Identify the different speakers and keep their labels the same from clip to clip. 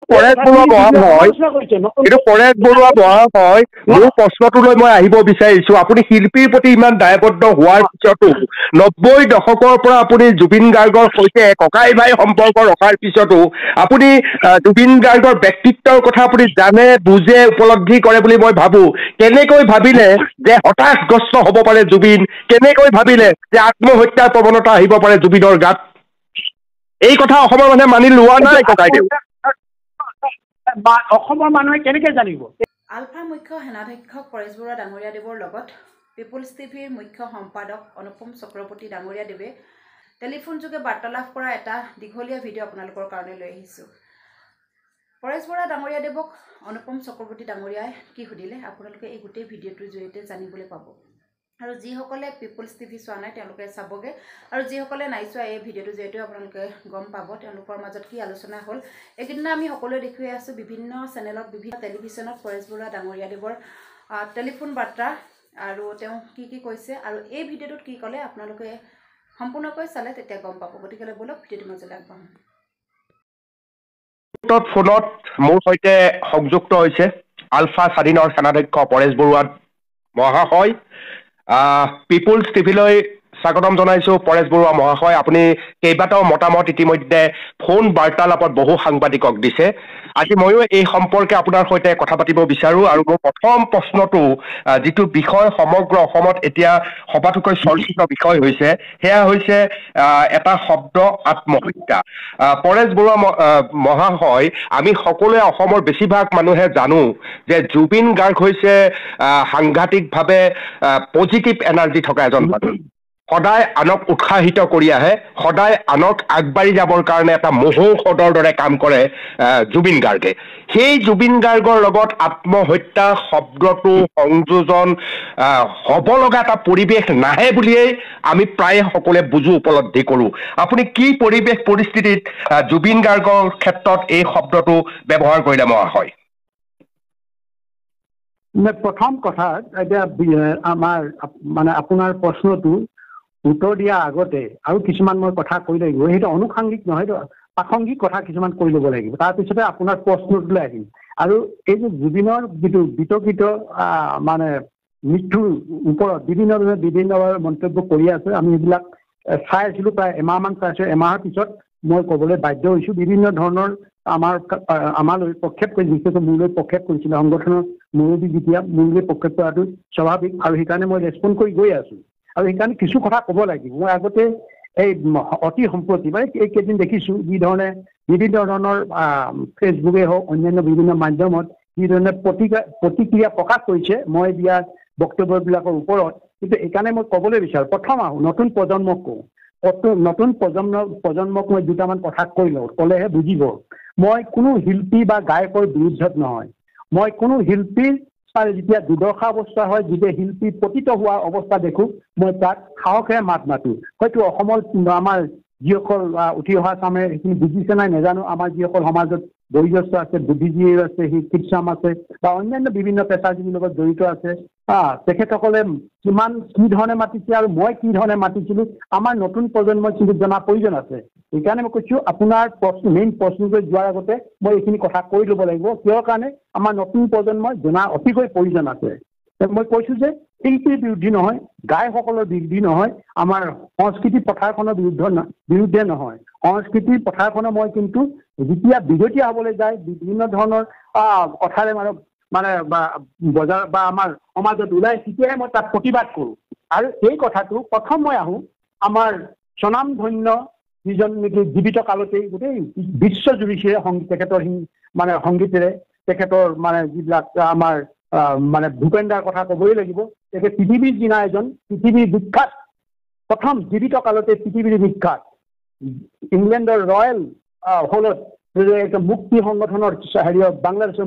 Speaker 1: পৰেশ বৰুৱা মহাশয় কিন্তু পৰেশ বৰুৱা মহাশয় মোৰ প্ৰশ্নটোলৈ মই আহিব বিচাৰিছো আপুনি শিল্পীৰ প্ৰতি ইমান দায়বদ্ধ হোৱাৰ পিছতো 90 দশকৰ পৰা আপুনি জুবিন গাৰ্গৰ সৈতে ককাই ভাই সম্পৰ্ক ৰখাৰ পিছতো আপুনি জুবিন গাৰ্গৰ ব্যক্তিত্বৰ কথা আপুনি জানে বুজে উপলব্ধি কৰে বুলি মই ভাবো কেনেকৈ ভাবিলে যে হতাশগ্ৰস্ত হ'ব পাৰে জুবিন কেনেকৈ ভাবিলে যে আত্মহত্যাৰ প্ৰৱণতা আহিব পাৰে জুবিনৰ গাত এই কথা অসমৰ মানুহে মানি লোৱা নাই ককাইদেউ
Speaker 2: অসমৰ মানুহে কেনেকৈ জানিব
Speaker 3: আলফাৰ মুখ্য সেনাধ্যক্ষ পৰেশ বৰুৱা ডাঙৰীয়াদেৱৰ লগত পিপুলছ টিভিৰ মুখ্য সম্পাদক অনুপম চক্ৰৱৰ্তী ডাঙৰীয়াদেৱে টেলিফোন যোগে বাৰ্তালাপ কৰা এটা দীঘলীয়া ভিডিঅ' আপোনালোকৰ কাৰণে লৈ আহিছোঁ পৰেশ বৰুৱা ডাঙৰীয়াদেৱক অনুপম চক্ৰৱৰ্তী ডাঙৰীয়াই কি সুধিলে আপোনালোকে এই গোটেই ভিডিঅ'টোৰ জৰিয়তে জানিবলৈ পাব আৰু যিসকলে পিপুলছ টিভি চোৱা নাই তেওঁলোকে চাবগে আৰু যিসকলে নাই চোৱা এই ভিডিঅ'টোৰ জৰিয়তে আপোনালোকে গম পাব তেওঁলোকৰ মাজত কি আলোচনা হ'ল এইকেইদিনা আমি সকলোৱে দেখুৱাই আছোঁ বিভিন্ন চেনেলত বিভিন্ন টেলিভিশ্যনত পৰেশ বৰুৱা ডাঙৰীয়াদেৱৰ টেলিফোন বাৰ্তা আৰু তেওঁ কি কৈছে আৰু এই ভিডিঅ'টোত কি ক'লে আপোনালোকে সম্পূৰ্ণকৈ চালে তেতিয়া গম পাব গতিকে বলক ভিডিঅ'টোৰ মাজলৈ আগবাঢ়ো
Speaker 1: ফোনত মোৰ সৈতে সংযুক্ত হৈছে আলফা স্বাধীনৰ সেনাধ্যক্ষ পৰেশ বৰুৱা মহাশয় পিপুলছ টিভিলৈ স্বাগতম জনাইছো পৰেশ বৰুৱা মহাশয় আপুনি কেইবাটাও মতামত ইতিমধ্যে ফোন বাৰ্তালাপত বহু সাংবাদিকক দিছে আজি ময়ো এই সম্পৰ্কে আপোনাৰ সৈতে কথা পাতিব বিচাৰো আৰু মোৰ প্ৰথম প্ৰশ্নটো যিটো বিষয় সমগ্ৰ অসমত এতিয়া সবাতোকৈ চৰ্চিত বিষয় হৈছে সেয়া হৈছে এটা শব্দ আত্মহত্যা পৰেশ বৰুৱা মহাশয় আমি সকলোৱে অসমৰ বেছিভাগ মানুহে জানো যে জুবিন গাৰ্গ হৈছে সাংঘাতিকভাৱে পজিটিভ এনাৰ্জি থকা এজন মানুহ সদায় আনক উৎসাহিত কৰি আহে সদায় আনক আগবাঢ়ি যাবৰ কাৰণে এটা মহৌষধৰ দৰে কাম কৰে জুবিন গাৰ্গে সেই জুবিন গাৰ্গৰ লগত আত্মহত্যা শব্দটো সংযোজন হ'ব লগা এটা পৰিৱেশ নাহে বুলিয়েই আমি প্ৰায় সকলোৱে বুজো উপলব্ধি কৰোঁ আপুনি কি পৰিৱেশ পৰিস্থিতিত জুবিন গাৰ্গৰ ক্ষেত্ৰত এই শব্দটো ব্যৱহাৰ কৰিলে মহাশয়
Speaker 2: প্ৰথম কথা এতিয়া আমাৰ মানে আপোনাৰ প্ৰশ্নটো উত্তৰ দিয়া আগতে আৰু কিছুমান মই কথা কৈ লাগিব সেইটো অনুষাংগিক নহয় প্ৰাসংগিক কথা কিছুমান কৈ ল'ব লাগিব তাৰপিছতে আপোনাৰ প্ৰশ্নটোলৈ আহিম আৰু এই যে জুবিনৰ যিটো বিতৰ্কিত মানে মৃত্যুৰ ওপৰত বিভিন্ন মন্তব্য কৰি আছে আমি এইবিলাক চাই আছিলোঁ প্ৰায় এমাহমান চাইছোঁ এমাহৰ পিছত মই ক'বলৈ বাধ্য হৈছোঁ বিভিন্ন ধৰণৰ আমালৈ প্ৰক্ষেপ কৰি বিশেষকৈ মোলৈ প্ৰক্ষেপ কৰিছিলে সংগঠনৰ মুৰব্বী যেতিয়া মোলৈ প্ৰক্ষেপ কৰাটো স্বাভাৱিক আৰু সেইকাৰণে মই ৰেছপণ্ড কৰি গৈ আছোঁ আৰু সেইকাৰণে কিছু কথা ক'ব লাগিব মই আগতে এই অতি সম্প্ৰতি মানে এইকেইদিন দেখিছোঁ যিধৰণে বিভিন্ন ধৰণৰ ফেচবুকে হওক অন্যান্য বিভিন্ন মাধ্যমত যিধৰণে প্ৰতিক্ৰিয়া প্ৰকাশ কৰিছে মই দিয়া বক্তব্যবিলাকৰ ওপৰত কিন্তু এইকাৰণে মই ক'বলৈ বিচাৰোঁ প্ৰথম আহোঁ নতুন প্ৰজন্মক কওঁ নতুন প্ৰজন্মক মই দুটামান কথা কৈ লওঁ ক'লেহে বুজিব মই কোনো শিল্পী বা গায়কৰ বিৰুদ্ধত নহয় মই কোনো শিল্পীৰ যেতিয়া দুৰ্দশা অৱস্থা হয় যেতিয়া শিল্পী পতিত হোৱা অৱস্থা দেখোঁ মই তাক সাহসেৰে মাত মাতোঁ হয়তো অসমৰ আমাৰ যিসকল উঠি অহা চামে সেইখিনি বুজিছে নাই নাজানো আমাৰ যিসকল সমাজত বয়োজ্যেষ্ঠ আছে বুদ্ধিজীৱী আছে শিক্ষিত চাম আছে বা অন্যান্য বিভিন্ন পেছাজীৱীৰ লগত জড়িত আছে তেখেতসকলে কিমান কি ধৰণে মাতিছে আৰু মই কি ধৰণে মাতিছিলোঁ আমাৰ নতুন প্ৰজন্মই কিন্তু জনাৰ প্ৰয়োজন আছে সেইকাৰণে মই কৈছোঁ আপোনাৰ মেইন প্ৰশ্নলৈ যোৱাৰ আগতে মই এইখিনি কথা কৈ ল'ব লাগিব কিয় কাৰণে আমাৰ নতুন প্ৰজন্মই জনা অতিকৈ প্ৰয়োজন আছে মই কৈছোঁ যে শিল্পীৰ বিৰুদ্ধে নহয় গায়কসকলৰ বিৰুদ্ধে নহয় আমাৰ সংস্কৃতি পথাৰখনৰ বিৰুদ্ধে নহয় সংস্কৃতিৰ পথাৰখনৰ মই কিন্তু যেতিয়া বিজতীয়া হ'বলৈ যায় বিভিন্ন ধৰণৰ কথাৰে মানে বজাৰ বা আমাৰ সমাজত ওলাই তেতিয়াহে মই তাত প্ৰতিবাদ কৰোঁ আৰু এই কথাটো প্ৰথম মই আহোঁ আমাৰ স্বনামধন্য যিজন নেকি জীৱিত কালতেই গোটেই বিশ্বজুৰি তেখেতৰ মানে সংগীতেৰে তেখেতৰ মানে যিবিলাক আমাৰ মানে ভূপেন দাৰ কথা ক'বই লাগিব তেখেত পৃথিৱীৰ দিনা এজন পৃথিৱীৰ বিখ্যাত প্ৰথম জীৱিত কালতে পৃথিৱীৰ বিখ্যাত ইংলেণ্ডৰ ৰয়েল হলত মুক্তি সংগঠনৰ বাংলাদেশৰ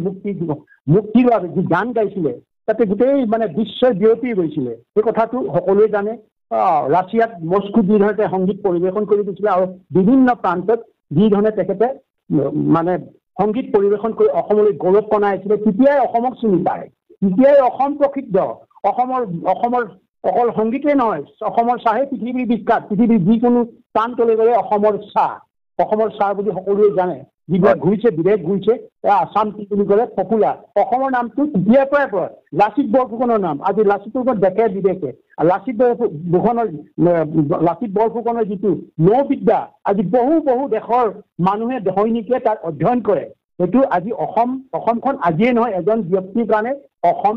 Speaker 2: মুক্তিৰ বাবে যি গান গাইছিলে তাতে গোটেই মানে বিশ্বই বিয়পি গৈছিলে এই কথাটো সকলোৱে জানে ৰাছিয়াত মস্কো যিধৰণে সংগীত পৰিৱেশন কৰি দিছিলে আৰু বিভিন্ন প্ৰান্তত যিধৰণে তেখেতে মানে সংগীত পৰিৱেশন কৰি অসমলৈ গৌৰৱ কণাই আছিলে তেতিয়াই অসমক চিনি পায় তেতিয়াই অসম প্ৰসিদ্ধ অসমৰ অকল সংগীতেই নহয় অসমৰ চাহে পৃথিৱীৰ বিখ্যাত পৃথিৱীৰ যিকোনো প্ৰান্তলৈ গ'লে অসমৰ চাহ বুলি সকলোৱে জানে যিবিলাক ঘূৰিছে বিদেশ ঘূৰিছে আছাম টি বুলি ক'লে পপুলাৰ অসমৰ নামটো তেতিয়াৰ পৰাই পৰে লাচিত বৰফুকনৰ নাম আজি লাচিত বৰফুকন দেশে বিদেশে লাচিত বৰফুকনৰ যিটো নৌবিদ্যা আজি বহু বহু দেশৰ মানুহে দৈনিকে তাক অধ্যয়ন কৰে সেইটো আজি অসমখন আজিয়ে নহয় এজন ব্যক্তিৰ কাৰণে অসম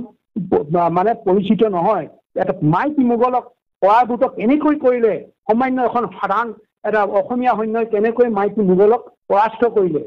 Speaker 2: মানে পৰিচিত নহয় এটা মাইকী মোগলক পৰাভূত কেনেকৈ কৰিলে সামান্য এখন সাধাৰণ এটা অসমীয়া সৈন্যই কেনেকৈ মাইকী মোগলক পৰাস্ত কৰিলে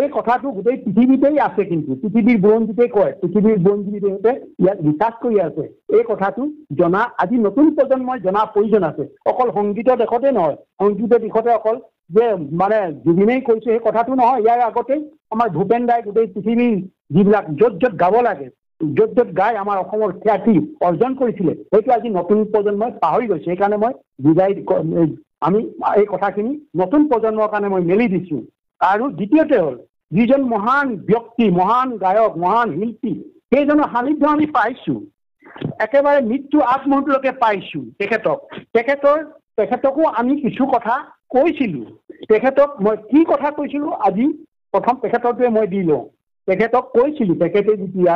Speaker 2: এই কথাটো গোটেই পৃথিৱীতেই আছে কিন্তু পৃথিৱীৰ বুৰঞ্জীতে কয় পৃথিৱীৰ বুৰঞ্জীবিদে ইয়াত ৰিচাৰ্চ কৰি আছে এই কথাটো জনা আজি নতুন প্ৰজন্মই জনা প্ৰয়োজন আছে অকল সংগীতৰ দিশতে নহয় সংগীতৰ দিশতে অকল যে মানে জুবিনেই কৈছে সেই কথাটো নহয় ইয়াৰ আগতেই আমাৰ ভূপেন দাই গোটেই পৃথিৱীৰ যিবিলাক য'ত য'ত গাব লাগে য'ত য'ত গাই আমাৰ অসমৰ খ্যাতি অৰ্জন কৰিছিলে সেইটো আজি নতুন প্ৰজন্মই পাহৰি গৈছে সেইকাৰণে মই বুজাই আমি এই কথাখিনি নতুন প্ৰজন্মৰ কাৰণে মই মেলি দিছোঁ আৰু দ্বিতীয়তে হ'ল যিজন মহান ব্যক্তি মহান গায়ক মহান শিল্পী সেইজনৰ সান্নিধ্য আমি পাইছোঁ একেবাৰে মৃত্যু আগমুহূৰ্তলৈকে পাইছোঁ তেখেতকো আমি কিছু কথা কৈছিলোঁ তেখেতক মই কি কথা কৈছিলোঁ আজি প্ৰথম তেখেতৰটোৱে মই দি লওঁ তেখেতক কৈছিলোঁ তেখেতে যেতিয়া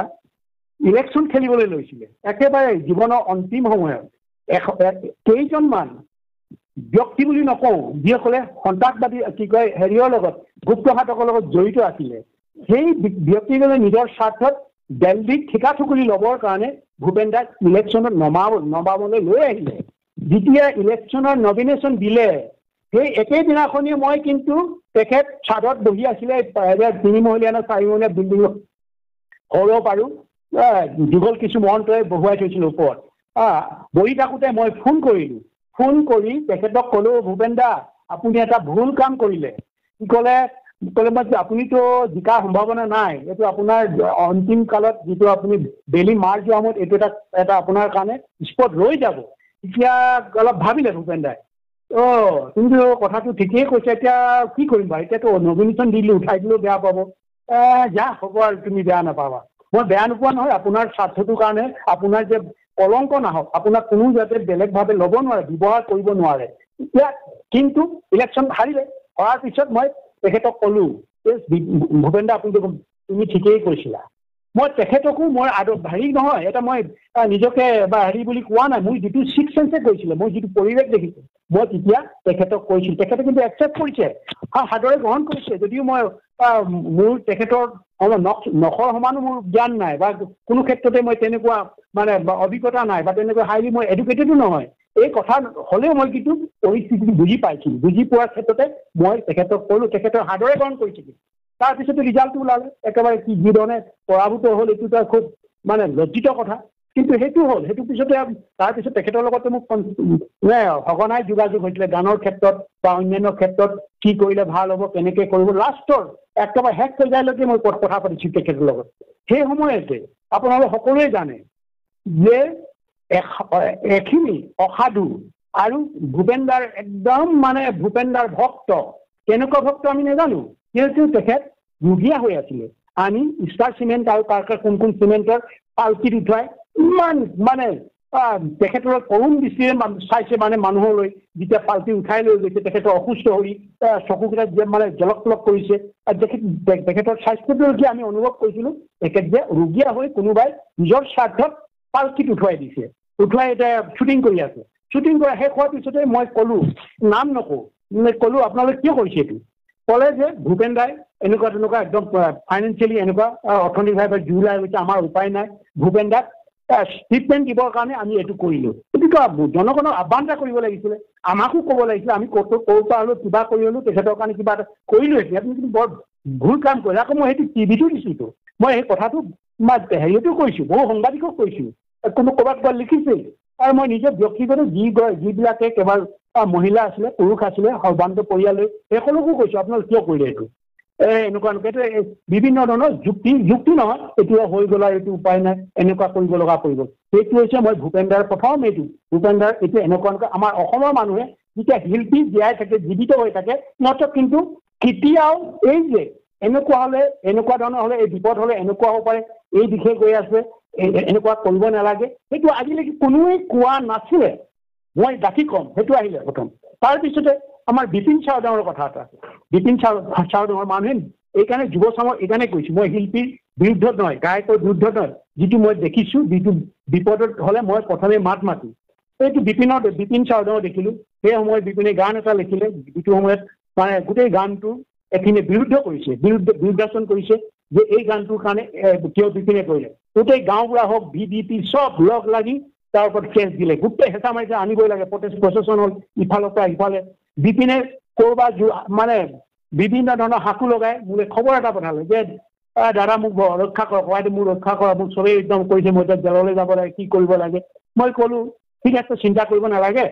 Speaker 2: ইলেকশ্যন খেলিবলৈ লৈছিলে একেবাৰে জীৱনৰ অন্তিম সময়ত কেইজনমান ব্যক্তি বুলি নকওঁ যিসকলে সন্ত্ৰাসবাদী কি কয় হেৰিয়ৰ লগত গুপ্তঘাতকৰ লগত জড়িত আছিলে সেই ব্যক্তিজনে নিজৰ স্বাৰ্থত দিল্লীত ঠিকা ঠুকুৰি ল'বৰ কাৰণে ভূপেন দাক ইলেকশ্যনত নমাবলৈ লৈ আহিলে যেতিয়া ইলেকশ্যনৰ নমিনেশ্যন দিলে সেই একেদিনাখনি মই কিন্তু তেখেত চাদত বহি আছিলে 3মহলীয়া নে 4মহলীয়া বিল্ডিং হ'ব পাৰোঁ যুগল কিছু মহন্তই বহুৱাই থৈছিল ওপৰত বহি থাকোঁতে মই ফোন কৰি তেখেতক ক'লোঁ ভূপেন দা আপুনি এটা ভুল কাম কৰিলে কি ক'লে মই আপুনিতো জিকাৰ সম্ভাৱনা নাই এইটো আপোনাৰ অন্তিম কালত যিটো আপুনি বেলি মাৰ যোৱা সময়ত এইটো এটা আপোনাৰ কাৰণে স্পট ৰৈ যাব এতিয়া অলপ ভাবিলে ভূপেন দাই কিন্তু কথাটো ঠিকেই কৈছে এতিয়া কি কৰিম বাৰু এতিয়াতো নমিনেশ্যন দিলোঁ উঠাই দিলেও বেয়া পাব যা হ'ব আৰু তুমি বেয়া নাপাবা মই বেয়া নোপোৱা নহয় আপোনাৰ স্বাৰ্থটোৰ কাৰণে আপোনাৰ যে কলংক নাহক আপোনাক কোনো যাতে বেলেগভাৱে ল'ব নোৱাৰে ব্যৱহাৰ কৰিব নোৱাৰে এতিয়া কিন্তু ইলেকশ্যন হাৰিলে হৰাৰ পিছত মই তেখেতক ক'লোঁ ভূপেন দা তুমি ঠিকেই কৈছিলা মই তেখেতকো মই হেৰি নহয় এটা মই নিজকে বা হেৰি বুলি কোৱা নাই মোৰ যিটো ছিক্স চেন্সে কৈছিলে মই যিটো পৰিৱেশ দেখিছোঁ মই তেতিয়া তেখেতক কৈছিলোঁ তেখেতে কিন্তু একচেপ্ট কৰিছে সাদৰে গ্ৰহণ কৰিছে যদিও মই মোৰ তেখেতৰ নখৰ সমানো মোৰ জ্ঞান নাই বা কোনো ক্ষেত্ৰতে মই তেনেকুৱা মানে অভিজ্ঞতা নাই বা তেনেকুৱা হাইলি মই এডুকেটেডো নহয় এই কথা হ'লেও মই কিন্তু পৰিস্থিতি বুজি পাইছিলোঁ বুজি পোৱাৰ ক্ষেত্ৰতে মই তেখেতক ক'লোঁ তেখেতৰ সাদৰে গ্ৰহণ কৰিছিলোঁ তাৰপিছতে ৰিজাল্টটো ওলালে একেবাৰে কি যিধৰণে পৰাভূত হ'ল এইটো এটা খুব মানে লজ্জিত কথা কিন্তু সেইটো হ'ল সেইটো পিছতে তাৰপিছত তেখেতৰ লগতে মোক সঘনাই যোগাযোগ হৈছিলে গানৰ ক্ষেত্ৰত বা অন্যান্য ক্ষেত্ৰত কি কৰিলে ভাল হ'ব কেনেকৈ কৰিব লাষ্টৰ একেবাৰে শেষ পৰ্যায়লৈকে মই কথা পাতিছোঁ তেখেতৰ লগত সেই সময়তে আপোনালোকে সকলোৱে জানে যে এখিনি অসাধু আৰু ভূপেন দাৰ একদম মানে ভূপেন দাৰ ভক্ত কেনেকুৱা ভক্ত আমি নাজানো কিন্তু তেখেত ৰুগীয়া হৈ আছিলে আমি ষ্টাৰ চিমেণ্ট আৰু কোন চিমেণ্টৰ পালকিত উঠুৱাই ইমান মানে তেখেতৰ কৰুণ দৃষ্টিৰে চাইছে মানে মানুহলৈ যেতিয়া পালকি উঠাই লৈ গৈছে তেখেতৰ অসুস্থ হৈ চকুকেইটা মানে জলক তলক কৰিছে তেখেতৰ স্বাস্থ্যটোকে আমি অনুভৱ কৰিছিলোঁ তেখেত যে ৰুগীয়া হৈ কোনোবাই নিজৰ স্বাৰ্থত পালকিত উঠুৱাই দিছে উঠুৱাই এতিয়া শ্বুটিং কৰি আছে শ্বুটিং কৰা শেষ হোৱাৰ পিছতে মই ক'লোঁ নাম নকওঁ ক'লোঁ আপোনালোকে কিয় কৰিছে এইটো ক'লে যে ভূপেন দাই এনেকুৱা তেনেকুৱা একদম ফাইনেন্সিয়েলি এনেকুৱা অৰ্থনৈতিকভাৱে জুলাই গৈছে আমাৰ উপায় নাই ভূপেন দাক ট্ৰিটমেণ্ট দিবৰ কাৰণে আমি এইটো কৰিলোঁ গতিকে জনগণক আহ্বান এটা কৰিব লাগিছিলে আমাকো ক'ব লাগিছিলে আমি ক'ৰ পৰা হ'লেও কিবা কৰি হ'লেও তেখেতৰ কাৰণে কিবা এটা কৰিলোঁ এতিয়া আপুনি কিন্তু বৰ ভুল কাম কৰিলে আকৌ মই সেইটো টিভিটো দিছোঁতো মই সেই কথাটো হেৰিয়তো কৈছোঁ বহু সাংবাদিকক কৈছোঁ কোনো ক'ৰবাত লিখিছেই আৰু মই নিজৰ ব্যক্তিগত যিবিলাকে কেৱল মহিলা আছিলে পুৰুষ আছিলে সৰ্বান্ত পৰিয়াললৈ সকলোকো কৈছোঁ আপোনালোকে কিয় কৰিলে এইটো এনেকুৱা এইটো বিভিন্ন ধৰণৰ যুক্তি নহয় এইটো হৈ গ'ল আৰু এইটো উপায় নাই এনেকুৱা কৰিব লগা পৰিব সেইটো হৈছে মই ভূপেন দাৰ প্ৰথম এইটো ভূপেন দাৰ এইটো এনেকুৱা আমাৰ অসমৰ মানুহে যেতিয়া শিল্পী জীয়াই থাকে জীৱিত হৈ থাকে সিহঁতক কিন্তু কেতিয়াও এই যে এনেকুৱা হ'লে এনেকুৱা ধৰণৰ হ'লে এই বিপদ হ'লে এনেকুৱা হ'ব পাৰে এই দিশে গৈ আছে এনেকুৱা কৰিব নালাগে সেইটো আজিলৈকে কোনোৱে কোৱা নাছিলে মই ডাকি ক'ম সেইটো আহিলে প্ৰথম তাৰপিছতে আমাৰ বিপিন চাওডাঙৰ কথা এটা বিপিন চাওডাঙৰ মানুহে এইকাৰণে যুৱ চামৰ এইকাৰণে কৈছোঁ মই শিল্পীৰ বিৰুদ্ধত নহয়, গায়কৰ বিৰুদ্ধত নহয়, যিটো মই দেখিছোঁ যিটো বিপদত হ'লে মই প্ৰথমে মাত মাতোঁ। এইটো বিপিন চাওডাঙক দেখিলোঁ, সেই সময়ত বিপিনে গান এটা লিখিলে, যিটো সময়ত মানে গোটেই গানটো এখিনিয়ে বিৰুদ্ধ কৰিছে, বিৰুদ্ধাচৰণ কৰিছে যে এই গানটোৰ কাৰণে কিয় বিপিনে কৰিলে। গোটেই গাঁওবুঢ়া হওক VDP চব লগ লাগি তাৰ ওপৰত কেছ দিলে, গোটেই হেঁচা মাৰিছে আনিবই লাগে, প্ৰচেছন হ'ল ইফালৰ পৰা ইফালে। বিপিনে ক'ৰবাত মানে বিভিন্ন ধৰণৰ সাকু লগাই মোলৈ খবৰ এটা পঠালে যে দাদা মোক ৰক্ষা কৰক, হয়তো মোক ৰক্ষা কৰক, মোক চবেই একদম কৰিছে, মই এতিয়া জেললৈ যাব লাগে, কি কৰিব লাগে। মই ক'লোঁ ঠিক আছে, চিন্তা কৰিব নালাগে,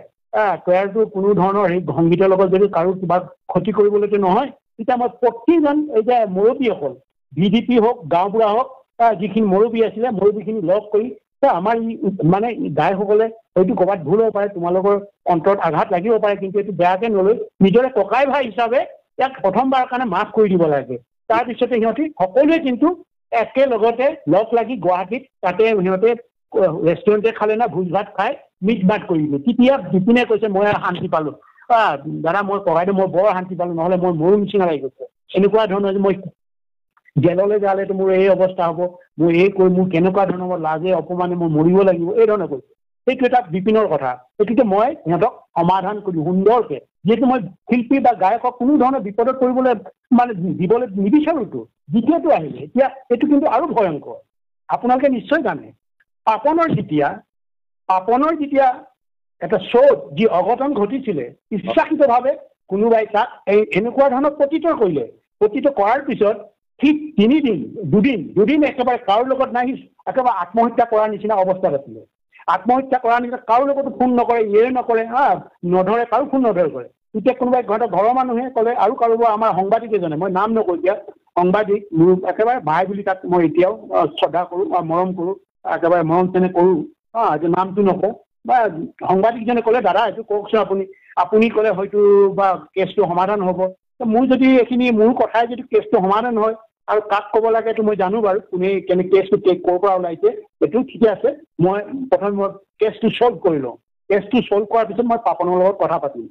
Speaker 2: তৈয়াৰটো কোনো ধৰণৰ সেই সংগীতৰ লগত যদি কাৰো কিবা ক্ষতি কৰিবলৈতো নহয়, তেতিয়া মই প্ৰতিজন এই যে মুৰব্বীসকল VDP হওক গাঁওবুঢ়া হওক যিখিনি মুৰব্বী আছিলে মুৰব্বীখিনি লগ কৰি আমাৰ মানে গায়কসকলে হয়তো ক'ৰবাত ভুল হ'ব পাৰে, তোমালোকৰ অন্তৰত আঘাত লাগিব পাৰে, কিন্তু এইটো বেয়াকৈ নলৈ নিজৰে ককাই ভাই হিচাপে ইয়াক প্ৰথমবাৰৰ কাৰণে মাফ কৰি দিব লাগে। তাৰপিছতে সিহঁতি সকলোৱে কিন্তু একেলগতে লগ লাগি গুৱাহাটীত তাতে সিহঁতে ৰেষ্টুৰেণ্টে খালে না ভোজ ভাত খাই মিট মাত কৰিলে। তেতিয়া বিপিনে কৈছে মই শান্তি পালোঁ, দাদা মই ককাইদেউ মই বৰ শান্তি পালোঁ, নহ'লে মই মৰো নিচিনা লাগি গৈছে। এনেকুৱা ধৰণৰ যে মই জেললৈ যালেতো মোৰ এই অৱস্থা হ'ব, মই এই কৰি মোৰ কেনেকুৱা ধৰণৰ লাজে অপমানে মই মৰিব লাগিব, এই ধৰণে কৈছে। সেইটো এটা বিপিনৰ কথা। গতিকে মই সিহঁতক সমাধান কৰি সুন্দৰকৈ, যিহেতু মই শিল্পী বা গায়কক কোনো ধৰণৰ বিপদত পৰিবলৈ মানে দিবলৈ নিবিচাৰোঁতো। দ্বিতীয়টো আহিলে এতিয়া এইটো কিন্তু আৰু ভয়ংকৰ, আপোনালোকে নিশ্চয় জানে পাপনৰ যেতিয়া এটা শ্ব'ত যি অঘটন ঘটিছিলে, ইচ্ছাকৃতভাৱে কোনোবাই তাক এনেকুৱা ধৰণৰ প্ৰতিত কৰিলে। প্ৰতিত কৰাৰ পিছত ঠিক দুদিন একেবাৰে কাৰোৰ লগত নাই, একেবাৰে আত্মহত্যা কৰাৰ নিচিনা অৱস্থাত আছিলে। আত্মহত্যা কৰাৰ নিচিনা কাৰোৰ লগতো ফোন নকৰে, নকৰে, নধৰে, কাৰো ফোন নধৰে কৰে। তেতিয়া কোনোবাই ঘৰৰ মানুহে ক'লে আৰু কাৰোবাৰ আমাৰ সাংবাদিক এজনে, মই নাম নকওঁ এতিয়া, সাংবাদিক মোৰ একেবাৰে ভাই বুলি তাক মই এতিয়াও শ্ৰদ্ধা কৰোঁ, মৰম কৰোঁ, একেবাৰে মৰম চেনেহ কৰোঁ, এইটো নামটো নকওঁ, বা সাংবাদিকজনে ক'লে দাদা এইটো কওকচোন আপুনি ক'লে হয়তো বা কেছটো সমাধান হ'ব। মোৰ যদি এইখিনি মোৰ কথাই যদি কেছটো সমাধান হয় আৰু কাক ক'ব লাগে এইটো মই জানো বাৰু, কোনে কেছটো ক'ৰ পৰা ওলাইছে, এইটো ঠিকে আছে। মই কেছটো ছল্ভ কৰি লওঁ, কেছটো ছল্ভ কৰাৰ পিছত মই পাপনৰ লগত কথা পাতিম।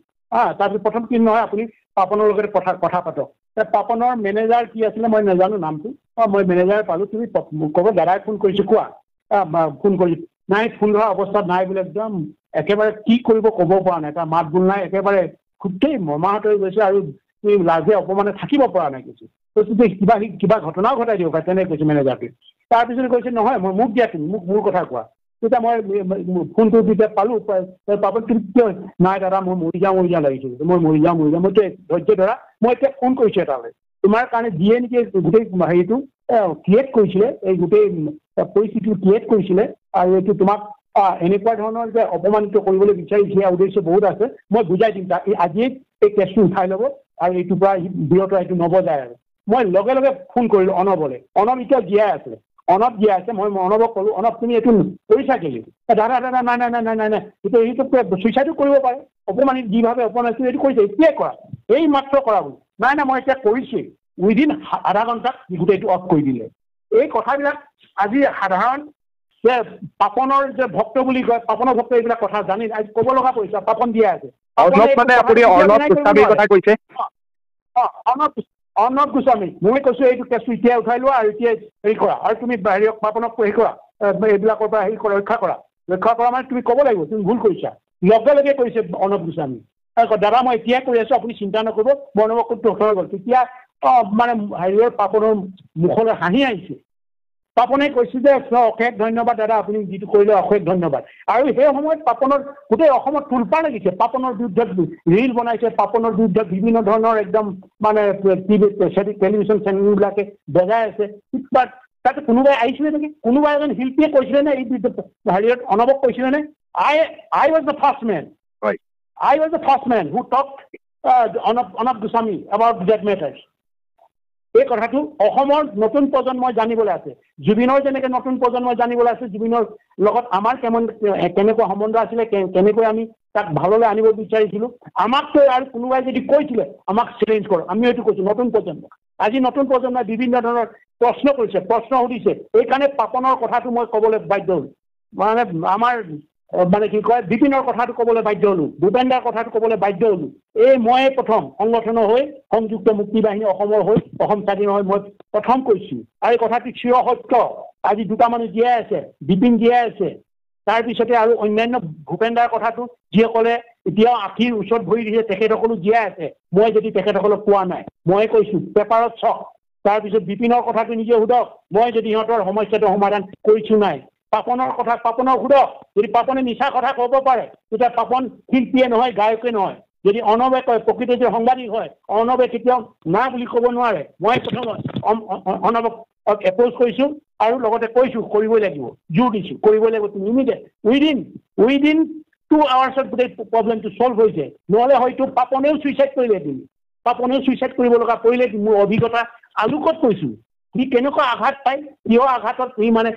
Speaker 2: তাৰপিছত প্ৰথম কি নহয় আপুনি পাপনৰ লগত কথা পাতক। পাপনৰ মেনেজাৰ কি আছিলে মই নাজানো নামটো, মই মেনেজাৰ পালোঁ, তুমি ক'ব দাদাই ফোন কৰিছোঁ কোৱা, ফোন কৰিছোঁ, নাই ফোন ধৰা অৱস্থাত নাই বোলে, একদম একেবাৰে কি কৰিব ক'ব পৰা নাই, তাৰ মাত বোল নাই, একেবাৰে গোটেই মমাহত হৈ গৈছে আৰু তুমি লাজে অপমানে থাকিব পৰা নাই কৈছোঁ। কৈছোঁ যে কিবা ঘটনাও ঘটাই দিব পাৰে, তেনেকৈ কৈছে মেনেজাৰটোৱে। তাৰপিছত কৈছে নহয় মোক দিয়া, তুমি মোৰ কথা কোৱা। তেতিয়া মই ফোনটো যেতিয়া পালোঁ, পাপন তুমি কিয় নাই দাদা মই মৰি যাওঁ লাগিছে, মই মৰি যাওঁ মই ধৈৰ্য ধৰা, মই এতিয়া ফোন কৰিছোঁ এটালৈ তোমাৰ কাৰণে, যিয়ে নেকি গোটেই হেৰিটো ক্ৰিয়েট কৰিছিলে, এই গোটেই পৰিস্থিতিটো ক্ৰিয়েট কৰিছিলে, আৰু এইটো তোমাক এনেকুৱা ধৰণৰ যে অপমানিত কৰিবলৈ বিচাৰিছে, উদ্দেশ্য বহুত আছে, মই বুজাই দিম তাক, আজিয়ে এই কেছটো উঠাই ল'ব আৰু এইটোৰ পৰা বিৰত এইটো নবজায় আৰু। মই লগে লগে ফোন কৰিলোঁ অনবলে, অনব এতিয়া জীয়াই আছে, মই অনবক ক'লোঁ অনব তুমি এইটো কৰিছা কেলে? দাদা নাই এইটো চুইচাইডো কৰিব পাৰে, অপমানিত যিভাৱে অপমানিত এইটো কৰিছে, এতিয়াই কৰা, এই মাত্ৰ কৰা বুলি। নাই মই এতিয়া কৰিছোৱেই, উইদিন আধা ঘণ্টাত গোটেইটো অফ কৰি দিলে। এই কথাবিলাক আজি সাধাৰণ যে পাপনৰ যে ভক্ত বুলি কয়, পাপনৰ ভক্ত এইবিলাক কথা জানি আজি ক'ব লগা পৰিছে, পাপন দিয়া আছে। অৰ্ণৱ গোস্বামী, মই কৈছোঁ এইটো কেছটো এতিয়া উঠাই লোৱা আৰু এতিয়া হেৰি কৰা, আৰু তুমি পাপনক হেৰি কৰা, এইবিলাকৰ পৰা ৰক্ষা কৰা মানে তুমি ক'ব লাগিব তুমি ভুল কৰিছা। লগে লগে কৰিছে অৰ্ণৱ গোস্বামী, দাদা মই এতিয়াই কৰি আছোঁ আপুনি চিন্তা নকৰিব, মই অৰ্ণৱক হৈ গ'ল। তেতিয়া মানে হেৰিয়ৰ পাপনৰ মুখলৈ হাঁহি আহিছে। পাপনে কৈছে যে অশেষ ধন্যবাদ দাদা, আপুনি যিটো কৰিলে অশেষ ধন্যবাদ। আৰু সেই সময়ত পাপনৰ গোটেই অসমত তোলপাৰ লাগিছে, পাপনৰ বিৰুদ্ধে ৰিল বনাইছে, পাপনৰ বিৰুদ্ধে বিভিন্ন ধৰণৰ একদম মানে টেলিভিশ্যন চেনেলবিলাকে বজাই আছে। তাতে কোনোবাই আহিছিলে নেকি, কোনোবা এজন শিল্পীয়ে কৈছিলে নে এই হেৰিয়ত অনবক কৈছিলে নে? I was the first man who talked Arnab Goswami about that matters. এই কথাটো অসমৰ নতুন প্ৰজন্মই জানিবলৈ আছে, জুবিনৰ যেনেকৈ নতুন প্ৰজন্মই জানিবলৈ আছে, জুবিনৰ লগত আমাৰ কেনেকুৱা সম্বন্ধ আছিলে, কেনেকৈ আমি তাক ভাললৈ আনিব বিচাৰিছিলোঁ, আমাকতো আৰু কোনোবাই যদি কৈছিলে আমাক চেলেঞ্জ কৰক, আমিও এইটো কৈছোঁ নতুন প্ৰজন্ম। আজি নতুন প্ৰজন্মই বিভিন্ন ধৰণৰ প্ৰশ্ন কৰিছে, প্ৰশ্ন সুধিছে, এইকাৰণে পাপনৰ কথাটো মই ক'বলৈ বাধ্য হ'লোঁ। মানে আমাৰ মানে কি কয় বিপিনৰ কথাটো ক'বলৈ বাধ্য হ'লো, ভূপেন দাৰ কথাটো ক'বলৈ বাধ্য হ'লো। এই মই প্ৰথম সংগঠনৰ হৈ সংযুক্ত মুক্তি বাহিনী অসমৰ হৈ অসম স্বাধীন হৈ মই প্ৰথম কৈছো, আৰু এই কথাটো চিৰ সত্য। আজি দুটা মানুহ জীয়াই আছে, বিপিন জীয়াই আছে, তাৰপিছতে আৰু অন্যান্য ভূপেন দাৰ কথাটো যিসকলে এতিয়াও আঁঠিৰ ওচৰত ভৰি দিছে তেখেতসকলো জীয়াই আছে। মই যদি তেখেতসকলক কোৱা নাই, মই কৈছো পেপাৰত চাওক। তাৰপিছত বিপিনৰ কথাটো নিজে সোধক, মই যদি সিহঁতৰ সমস্যাটো সমাধান কৰিছো নাই। পাপনৰ কথা পাপনক সোধক, যদি পাপনে মিছা কথা ক'ব পাৰে তেতিয়া পাপন শিল্পীয়ে নহয়, গায়কে নহয়। যদি অৰ্ণৱে কয়, প্ৰকৃত যদি সাংবাদিক হয়, অৰ্ণৱে কেতিয়াও না বুলি ক'ব নোৱাৰে। মই প্ৰথম অৰ্ণৱক এপ্ৰ'চ কৰিছো আৰু লগতে কৈছো কৰিবই লাগিব, জোৰ দিছো কৰিবই লাগিব। তুমি ইমিডিয়েট উইদিন 2 hours গোটেই প্ৰব্লেমটো চল্ভ হৈছে, নহ'লে হয়তো পাপনেও চুইচাইড কৰিলে। তুমি পাপনেও চুইচাইড কৰিব লগা পৰিলে। মোৰ অভিজ্ঞতা আলোকত কৈছো, সি কেনেকুৱা আঘাত পায়, কিয় আঘাতত সি মানে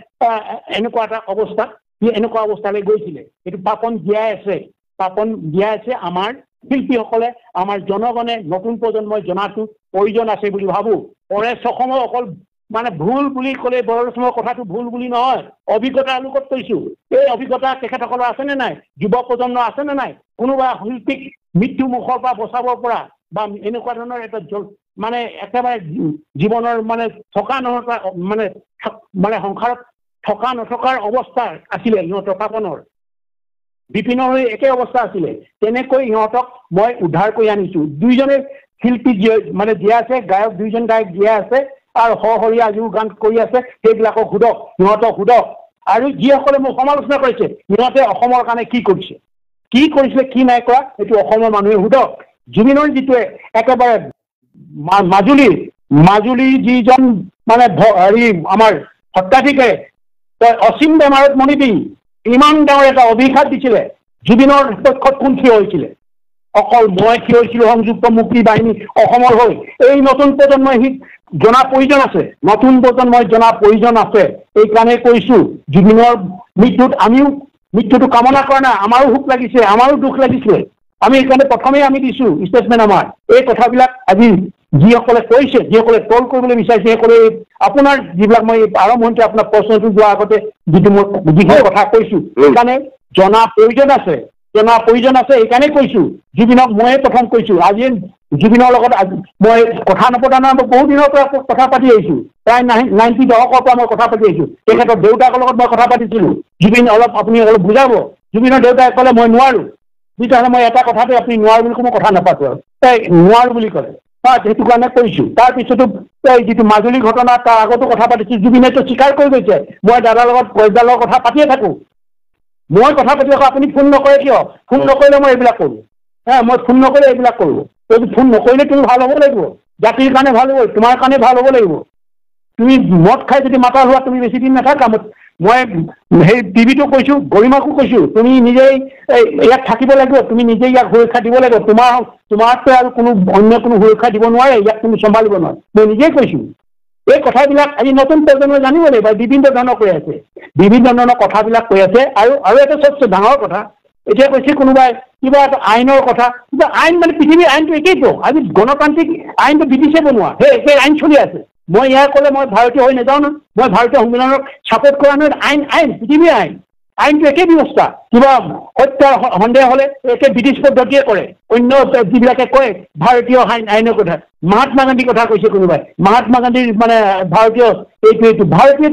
Speaker 2: এনেকুৱা এটা অৱস্থাত সি এনেকুৱা অৱস্থালৈ গৈছিলে। এইটো পাপন জীয়াই আছে, পাপন জীয়াই আছে। আমাৰ শিল্পীসকলে, আমাৰ জনগণে, নতুন প্ৰজন্মই জনাটো প্ৰয়োজন আছে বুলি ভাবো। পৰেশ অসমৰ অকল মানে ভুল বুলি ক'লে বৰচমৰ কথাটো ভুল বুলি নহয়, অভিজ্ঞতা আলোকত কৈছো। এই অভিজ্ঞতা তেখেতসকলৰ আছেনে নাই? যুৱ প্ৰজন্ম আছেনে নাই? কোনোবা শিল্পীক মৃত্যু মুখৰ পৰা বচাবৰ পৰা বা এনেকুৱা ধৰণৰ এটা মানে একেবাৰে জীৱনৰ মানে থকা নথকা মানে সংসাৰত থকা নথকাৰ অৱস্থা আছিলে সিহঁতৰ। পাপনৰ বিপিনৰ একে অৱস্থা আছিলে। তেনেকৈ সিহঁতক মই উদ্ধাৰ কৰি আনিছো। দুইজনে শিল্পী মানে জীয়াই আছে, গায়ক দুইজন গায়ক জীয়াই আছে আৰু সহৰীয়া আজিও গান কৰি আছে। সেইবিলাকক সোধক, সিহঁতক সোধক। আৰু যিসকলে মোক সমালোচনা কৰিছে সিহঁতে অসমৰ কাৰণে কি কৰিছে, কি কৰিছিলে, কি নাই কৰা, এইটো অসমৰ মানুহে সোধক। জুবিনৰ যিটোৱে একেবাৰে মাজুলীৰ যিজন মানে হেৰি আমাৰ সত্ৰাধিকাৰে অসীম বেমাৰত মণি দি ইমান ডাঙৰ এটা অভিঘাত দিছিলে, জুবিনৰ পক্ষত কোন থিয় হৈছিলে? অকল মই থিয় হৈছিলো সংযুক্ত মুক্তি বাহিনী অসমৰ হৈ। এই নতুন প্ৰজন্মই সি জনা প্ৰয়োজন আছে, নতুন প্ৰজন্মই জনা প্ৰয়োজন আছে। এইকাৰণে কৈছো জুবিনৰ মৃত্যুত আমিও মৃত্যুটো কামনা কৰা নাই, আমাৰো সুখ লাগিছে, আমাৰো দুখ লাগিছে। আমি সেইকাৰণে প্ৰথমেই আমি দিছো ষ্টেটমেণ্ট আমাৰ। এই কথাবিলাক আজি যিসকলে কৈছে, যিসকলে ট্ৰল কৰিবলৈ বিচাৰিছে, সেইসকলে আপোনাৰ যিবিলাক মই আৰম্ভণিতে আপোনাৰ প্ৰশ্নটো যোৱাৰ আগতে যিখিনি কথা কৈছো, সেইকাৰণে জনা প্ৰয়োজন আছে, এইকাৰণে কৈছো। জুবিনক ময়ে প্ৰথম কৈছো। আজি জুবিনৰ লগত মই কথা নপতা নাই, বহু দিনৰ পৰা কথা পাতি আহিছো, প্ৰায় 90 দশকৰ পৰা মই কথা পাতি আহিছো। তেখেতৰ দেউতাকৰ লগত মই কথা পাতিছিলো। জুবিন আপুনি অলপ বুজাব। জুবিনৰ দেউতাই ক'লে মই নোৱাৰো। তেতিয়াহ'লে মই এটা কথাতে আপুনি নোৱাৰো বুলি কোনো কথা নাপাতো আৰু নোৱাৰো বুলি ক'লে। সেইটো কাৰণে কৈছো। তাৰপিছতো যিটো মাজুলী ঘটনা তাৰ আগতো কথা পাতিছো। জুবিনেতো স্বীকাৰ কৰি গৈছে, মই দাদাৰ লগত কথা পাতিয়ে থাকো। মই কথা পাতি থাকো, আপুনি ফোন নকৰে কিয়? ফোন নকৰিলে মই এইবিলাক কৰো। মই ফোন নকৰিলে এইবিলাক কৰো। ফোন নকৰিলে তুমি ভাল হ'ব লাগিব, জাতিৰ কাৰণে ভাল হ'ব, তোমাৰ কাৰণে ভাল হ'ব লাগিব। তুমি মদ খাই যদি মাতাল হোৱা তুমি বেছি দিন নাথাকা। মই সেই টিভিটো কৈছো, গৰিমাকো কৈছো, তুমি নিজেই ইয়াত থাকিব লাগিব, তুমি নিজেই ইয়াক সুৰক্ষা দিব লাগিব। তোমাৰতো আৰু অন্য কোনো সুৰক্ষা দিব নোৱাৰে, ইয়াক তুমি চম্ভালিব নোৱাৰে। মই নিজেই কৈছো। এই কথাবিলাক আজি নতুন প্ৰজন্মই জানিব লাগিব। বিভিন্ন ধৰণৰ কৈ আছে, বিভিন্ন ধৰণৰ কথাবিলাক কৈ আছে। আৰু এটা চবচে ডাঙৰ কথা, এতিয়া কৈছে কোনোবাই কিবা এটা আইনৰ কথা, কিবা আইন মানে পৃথিৱীৰ আইনটো একেইতো। আজি গণতান্ত্ৰিক আইনটো ব্ৰিটিছে বনোৱা, সেই একে আইন চলি আছে। মই ইয়াৰ ক'লে মই ভাৰতীয় হৈ নাযাওঁ ন, মই ভাৰতীয় সংবিধানক ছাপোৰ্ট কৰা নহয়। আইন পৃথিৱীৰ আইনটো একে ব্যৱস্থা। কিবা হত্যাৰ সন্দেহ হ'লে একে ব্ৰিটিছ পদ্ধতিয়ে কৰে। অন্য যিবিলাকে কয় ভাৰতীয় আইনৰ কথা, মহাত্মা গান্ধীৰ কথা কৈছে কোনোবাই। মহাত্মা গান্ধীৰ মানে ভাৰতীয় ভাৰতীয়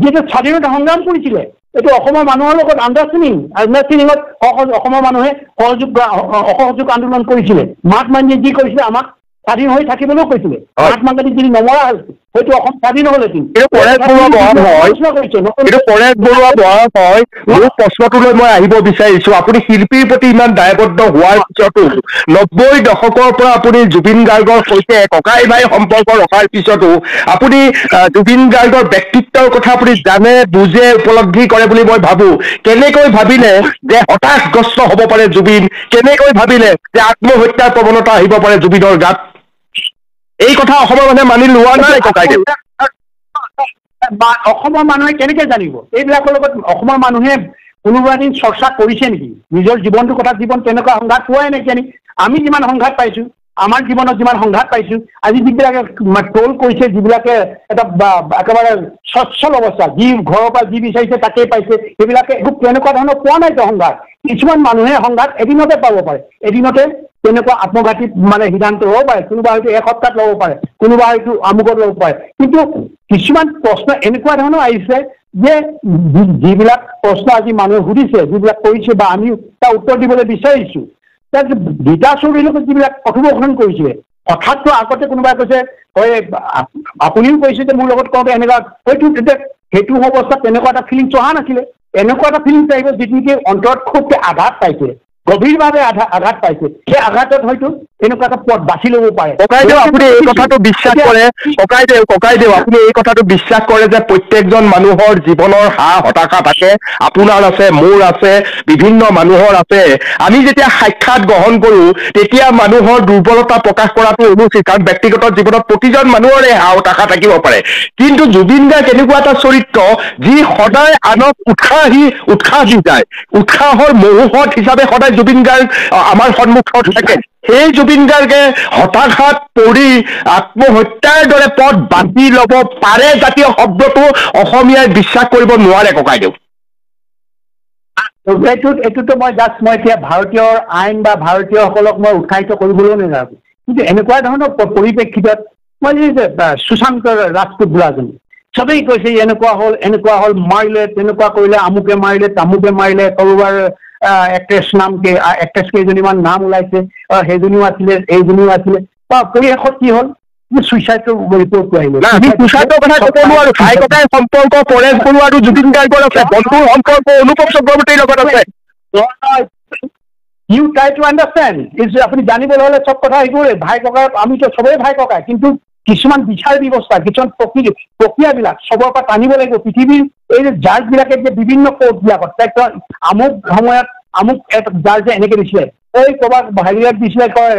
Speaker 2: যিটো স্বাধীনতা সংগ্ৰাম কৰিছিলে, এইটো অসমৰ মানুহৰ লগত আণ্ডাৰষ্টেণ্ডিঙত অসমৰ মানুহে অসহযোগ আন্দোলন কৰিছিলে। মহাত্মা গান্ধীয়ে যি কৰিছিলে আমাক স্বাধীন হৈ থাকিবলৈও কৈছিলে। মহাত্মা গান্ধী যদি নমৰা হ'ল হয়তো অসম স্বাধীন হ'লহেঁতেন।
Speaker 1: মোৰ প্ৰশ্নটোলৈ মই আহিব বিচাৰিছো। আপুনি শিল্পীৰ প্ৰতি ইমান দায়বদ্ধ হোৱাৰ পিছতো 90 দশকৰ পৰা আপুনি জুবিন গাৰ্গৰ সৈতে ককাই ভাই সম্পৰ্ক ৰখাৰ পিছতো আপুনি জুবিন গাৰ্গৰ ব্যক্তিত্বৰ কথা আপুনি জানে, বুজে, উপলব্ধি কৰে বুলি মই ভাবো। কেনেকৈ ভাবিলে যে হতাশগ্ৰস্ত হ'ব পাৰে জুবিন? কেনেকৈ ভাবিলে যে আত্মহত্যাৰ প্ৰৱণতা আহিব পাৰে জুবিনৰ গাত? এই কথা অসমৰ মানুহে মানি লোৱা নাই ককাইদেউ।
Speaker 2: অসমৰ মানুহে কেনেকে জানিব? এইবিলাকৰ লগত অসমৰ মানুহে কোনোবা দিন চৰ্চা কৰিছে নেকি? নিজৰ জীৱনটোৰ কথা, জীৱন তেনেকুৱা সংঘাত পোৱাই নাইকিয়া নেকি? আমি যিমান সংঘাত পাইছো, আমাৰ জীৱনত যিমান সংঘাত পাইছোঁ আজি যিবিলাকে ট্ৰল কৰিছে যিবিলাকে এটা একেবাৰে সচ্ছল অৱস্থা যি ঘৰৰ পৰা যি বিচাৰিছে তাকেই পাইছে সেইবিলাকে একো তেনেকুৱা ধৰণৰ পোৱা নাইতো সংঘাত কিছুমান মানুহে সংঘাত এদিনতে পাব পাৰে এদিনতে তেনেকুৱা আত্মঘাতী মানে সিদ্ধান্ত ল'ব পাৰে কোনোবা হয়তো এসপ্তাহত ল'ব পাৰে কোনোবা হয়তো আমুকত ল'ব পাৰে কিন্তু কিছুমান প্ৰশ্ন এনেকুৱা ধৰণৰ আহিছে যে যিবিলাক প্ৰশ্ন আজি মানুহে সুধিছে যিবিলাক কৰিছে বা আমি তাৰ উত্তৰ দিবলৈ বিচাৰিছোঁ গীতা চৌধুৰীৰ লগত যিবিলাক কথোপকথন কৰিছিলে হঠাৎতো আগতে কোনোবাই কৈছে হয় আপুনিও কৈছে যে মোৰ লগত কওঁতে এনেকুৱা হয়তো তেতিয়া সেইটো অৱস্থাত তেনেকুৱা এটা ফিলিংছ অহা নাছিলে এনেকুৱা এটা ফিলিংছ আহিব যিটো নেকি অন্তৰত খুবকে আঘাত পাইছে গভীৰভাৱে আঘাত পাইছে সেই আঘাতত হয়তো এনেকুৱা এটা পথ বাছি ল'ব পাৰে
Speaker 1: ককাইদেউ আপুনি এই কথাটো বিশ্বাস কৰে ককাইদেউ আপুনি এই কথাটো বিশ্বাস কৰে যে প্ৰত্যেকজন মানুহৰ জীৱনৰ হতাশা থাকে আপোনাৰ আছে মোৰ আছে বিভিন্ন মানুহৰ আছে আমি যেতিয়া সাক্ষাৎ গ্ৰহণ কৰোঁ তেতিয়া মানুহৰ দুৰ্বলতা প্ৰকাশ কৰাটো অনুচিত কাৰণ ব্যক্তিগত জীৱনত প্ৰতিজন মানুহৰে হতাশা থাকিব পাৰে কিন্তু জুবিন গাৰ্গ এনেকুৱা এটা চৰিত্ৰ যি সদায় আনক উৎসাহ দি যায় উৎসাহৰ মহোহত হিচাপে সদায় জুবিন গাৰ্গ আমাৰ সন্মুখত থাকে সেই জুবিন গাৰ্গে হতাশাত পৰি আত্মহত্যাৰ দৰে পথ বাছি ল'ব পাৰে জাতীয় শব্দটো অসমীয়াই বিশ্বাস কৰিব নোৱাৰে ককাইদেউ
Speaker 2: এইটোতো মই এতিয়া ভাৰতীয় আইন বা ভাৰতীয়সকলক মই উৎসাহিত কৰিবলৈও নাযাওঁ কিন্তু এনেকুৱা ধৰণৰ পৰিপ্ৰেক্ষিতত মই সুশান্ত ৰাজপুত বোলাজনী চবেই কৈছে এনেকুৱা হ'ল মাৰিলে তেনেকুৱা কৰিলে আমুকে মাৰিলে তামুকে মাৰিলে কাৰোবাৰ এক্ট্ৰেছ কেইজনীমান নাম ওলাইছে সেইজনীও আছিলে এইজনীও আছিলে বা পৰিশেষত কি হ'ল চুইচাইডৰ ৰিপৰ্টটো আহিলে
Speaker 1: চুইচাইডৰ কথা ক'ব নোৱাৰো ভাই ককাই সম্পৰ্ক পৰেশ বৰুৱা আৰু জুবিন গাৰ্গৰ আছে বন্ধুৰ সম্পৰ্ক অনুপম চক্ৰৱৰ্তীৰ লগত আছে
Speaker 2: ইউ ট্ৰাই টু আণ্ডাৰষ্টেণ্ড আপুনি জানিবলৈ হ'লে চব কথা এইবোৰে ভাই ককাই আমিতো চবেই ভাই ককাই কিন্তু কিছুমান বিচাৰ ব্যৱস্থা কিছুমান প্ৰক্ৰিয়াবিলাক চবৰ পৰা টানিব লাগিব পৃথিৱীৰ এই যে জাজবিলাকে যে বিভিন্ন কোৰ্টবিলাকত আমুক সময়ত আমুক জাজে এনেকে দিছিলে এই ক'ৰবাত হেৰিয়াত দিছিলে কয়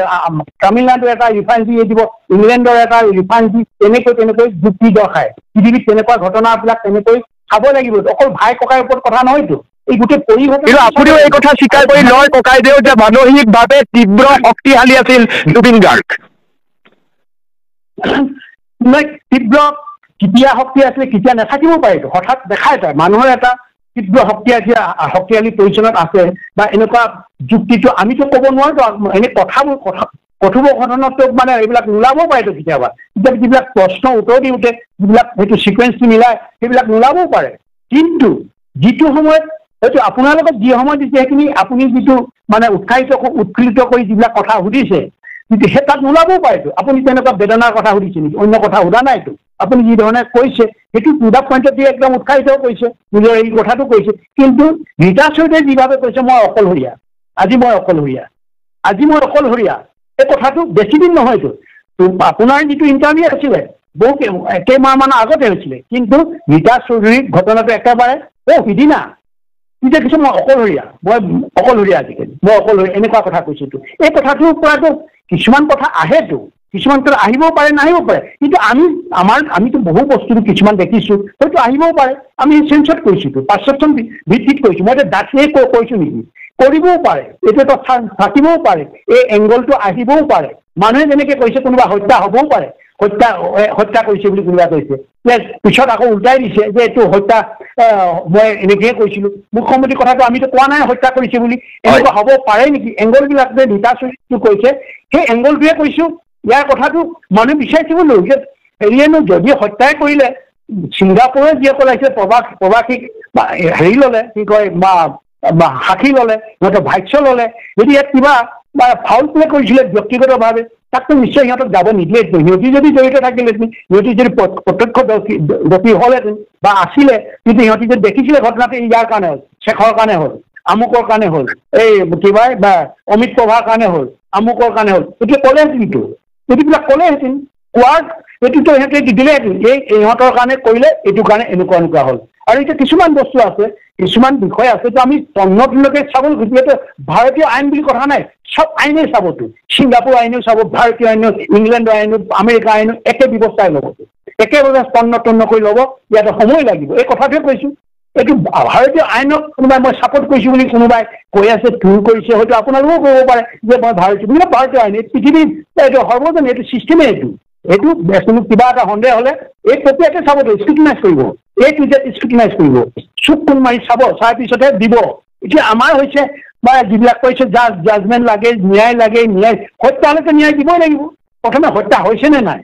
Speaker 2: তামিলনাডুৰ এটা ৰিফাইনেৰী দিব ইংলেণ্ডৰ এটা ৰিফাইনেৰী তেনেকৈ যুক্তি দৰ্শায় পৃথিৱীত তেনেকুৱা ঘটনাবিলাক তেনেকৈ চাব লাগিব অকল ভাই ককাইৰ ওপৰত কথা নহয়তো এই গোটেই
Speaker 1: কিন্তু আপুনিও এই কথা স্বীকাৰ কৰি লয় ককাইদেউ যে মানসিকভাৱে তীব্ৰ শক্তিশালী আছিল জুবিন গাৰ্গ
Speaker 2: তীব্ৰ কেতিয়া শক্তি আছিলে কেতিয়া নাথাকিব পাৰে হঠাৎ দেখাই যায় মানুহৰ এটা তীব্ৰ শক্তিশালী পজিশ্যনত আছে বা এনেকুৱা যুক্তিটো আমিতো ক'ব নোৱাৰো এনে কথোপকথনতো মানে এইবিলাক নোলাব পাৰেতো কেতিয়াবা যিবিলাক প্ৰশ্ন উত্তৰ দিওঁতে যিবিলাক সেইটো চিকুৱেঞ্চটো মিলাই সেইবিলাক নোলাবও পাৰে কিন্তু যিটো সময়ত হয়তো আপোনাৰ লগত যি সময় দিছে সেইখিনি আপুনি যিটো মানে উৎফুল্লিত কৰি যিবিলাক কথা সুধিছে কিন্তু সেই তাত নোলাবও পাৰেতো আপুনি তেনেকুৱা বেদনাৰ কথা সুধিছে নেকি অন্য কথা সোধা নাইতো আপুনি যি ধৰণে কৈছে সেইটো টুদা পইণ্টত দি একদম উৎসাহিত কৰিছে নিজৰ এই কথাটো কৈছে কিন্তু ৰীতা চৌধুৰীয়ে যিভাৱে কৈছে মই অকলশৰীয়া এই কথাটো বেছিদিন নহয়তো আপোনাৰ যিটো ইণ্টাৰভিউ আছিলে বহু কেইমাহমানৰ আগতে হৈছিলে কিন্তু ৰীতা চৌধুৰীৰ ঘটনাটো একেবাৰে সিদিনা তেতিয়া কিছু মই অকলশৰীয়া আজিকালি মই অকলশৰীয়া এনেকুৱা কথা কৈছোতো এই কথাটোৰ পৰাতো কিছুমান কথা আহেতো কিছুমান কথা আহিবও পাৰে নাহিব পাৰে কিন্তু আমিতো বহু বস্তুটো কিছুমান দেখিছোঁ হয়তো আহিবও পাৰে আমি চেঞ্চত কৈছোতো পাৰ্চেপশ্যন ভিত্তিত কৈছোঁ মই এতিয়া ডাঠেই কৈছোঁ নেকি কৰিবও পাৰে এইটো এটা থাকিবও পাৰে এই এংগলটো আহিবও পাৰে মানুহে যেনেকৈ কৈছে কোনোবা হত্যা হ'বও পাৰে হত্যা কৰিছে বুলি কোনোবা কৈছে পিছত আকৌ উল্টাই দিছে যে এইটো হত্যা মই এনেকৈয়ে কৈছিলোঁ মুখ্যমন্ত্ৰীৰ কথাটো আমিতো কোৱা নাই হত্যা কৰিছে বুলি এনেকুৱা হ'ব পাৰে নেকি এংগলবিলাক যে ৰীতা চৌধুৰীটো কৈছে সেই এংগলটোৱে কৈছোঁ ইয়াৰ কথাটো মানুহে বিচাৰিছিলো যে হেৰিয়েনো যদি হত্যাই কৰিলে ছিংগাপুৰে যিসকল আহিছে প্ৰবাসীক হেৰি ল'লে কি কয় বা সাক্ষী ল'লে সিহঁতৰ ভাষ্য ল'লে যদি ইয়াত কিবা বা ফাউল প্লে কৰিছিলে ব্যক্তিগতভাৱে তাকতো নিশ্চয় সিহঁতক যাব নিদিলেহেঁতেন সিহঁতি যদি জড়িত থাকিলেহেঁতেন সিহঁতি যদি প্ৰত্যক্ষদৰ্শী হ'লহেঁতেন বা আছিলে কিন্তু সিহঁতি যদি দেখিছিলে ঘটনাটো ইয়াৰ কাৰণে হ'ল শেখৰ কাৰণে হ'ল আমুকৰ কাৰণে হ'ল এই কিবা বা অমিত প্ৰভাৰ কাৰণে হ'ল আমুকৰ কাৰণে হ'ল এতিয়া ক'লেহেঁতেনতো এইবিলাক ক'লেহেঁতেন কোৱাৰ এইটোতো সিহঁতে দিলেহেঁতেন ইহঁতৰ কাৰণে কৰিলে এইটো কাৰণে এনেকুৱা হ'ল আৰু এতিয়া কিছুমান বস্তু আছে কিছুমান বিষয় আছে তো আমি তন্নতলৈকে চাব যিহেতু ভাৰতীয় আইন বুলি কথা নাই চব আইনেই চাবতো ছিংগাপুৰ আইনেও চাব ভাৰতীয় আইনেও ইংলেণ্ডৰ আইনেও আমেৰিকা আইনেও একে ব্যৱস্থাই ল'বতো একেবাৰে তন্ন কৰি ল'ব ইয়াতে সময় লাগিব এই কথাটোৱে কৈছোঁ এইটো ভাৰতীয় আইনক কোনোবাই মই ছাপোৰ্ট কৰিছোঁ বুলি কোনোবাই কৈ আছে ভুল কৰিছে হয়তো আপোনালোকেও ক'ব পাৰে যে মই ভাৰতীয় আইন এইটো পৃথিৱীৰ এইটো সৰ্বজন এইটো চিষ্টেমে এইটো কিবা এটা সন্দেহ হ'লে এই প্ৰক্ৰিয়াতে চাব স্ক্ৰুটিনাইজ কৰিব এইটো যে স্ক্ৰুটিনাইজ কৰিব চুক কোন মাৰি চাব চাৰ পিছতহে দিব এতিয়া আমাৰ হৈছে বা যিবিলাক কৈছে জাজমেণ্ট লাগে ন্যায় হত্যা হ'লেতো ন্যায় দিবই লাগিব প্ৰথমে হত্যা হৈছে নে নাই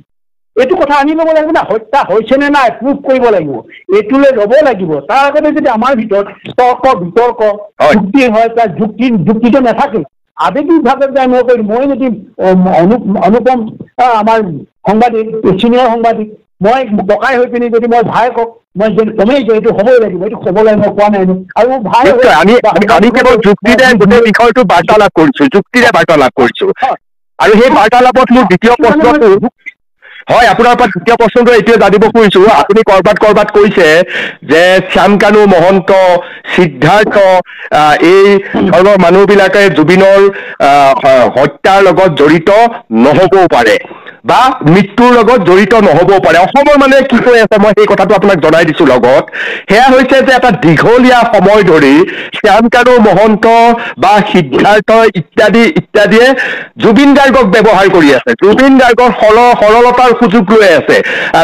Speaker 2: এইটো কথা আনি ল'ব লাগিব না হত্যা হৈছে নে নাই প্ৰুফ কৰিব লাগিব এইটোলৈ ৰ'ব লাগিব তাৰ আগতে যদি আমাৰ ভিতৰত তৰ্ক বিতৰ্ক যুক্তি হয় তাৰ যুক্তিটো নাথাকে আবেগিকভাৱে যায় মই যদি অনুপম আমাৰ সাংবাদিক চিনিয়ৰ সাংবাদিক মই বকাই হৈ পিনি যদি মই ভায়েকক মই যদি কমেই যে এইটো হ'বই লাগিব এইটো ক'বলৈ মই কোৱা নাই আৰু ভাই
Speaker 1: আমি কেৱল যুক্তিৰে গোটেই বিষয়টো বাৰ্তালাপ কৰিছোঁ আৰু সেই বাৰ্তালাপত মোৰ দ্বিতীয় প্ৰশ্নটো হয় আপোনাৰ পৰা দ্বিতীয় প্ৰশ্নটো এইটোৱে জানিব খুজিছোঁ আপুনি ক'ৰবাত কৈছে যে শ্যামকানু মহন্ত সিদ্ধাৰ্থ এই ধৰণৰ মানুহবিলাকে জুবিনৰ হত্যাৰ লগত জড়িত নহ'বও পাৰে বা মৃত্যুৰ লগত জড়িত নহ'বও পাৰে অসমৰ মানুহে কি কৈ আছে মই সেই কথাটো আপোনাক জনাই দিছোঁ লগত সেয়া হৈছে যে এটা দীঘলীয়া সময় ধৰি শ্যামকানু মহন্ত বা সিদ্ধাৰ্থ ইত্যাদিয়ে জুবিন গাৰ্গক ব্যৱহাৰ কৰি আছে জুবিন গাৰ্গৰ সৰলতাৰ সুযোগ লৈ আছে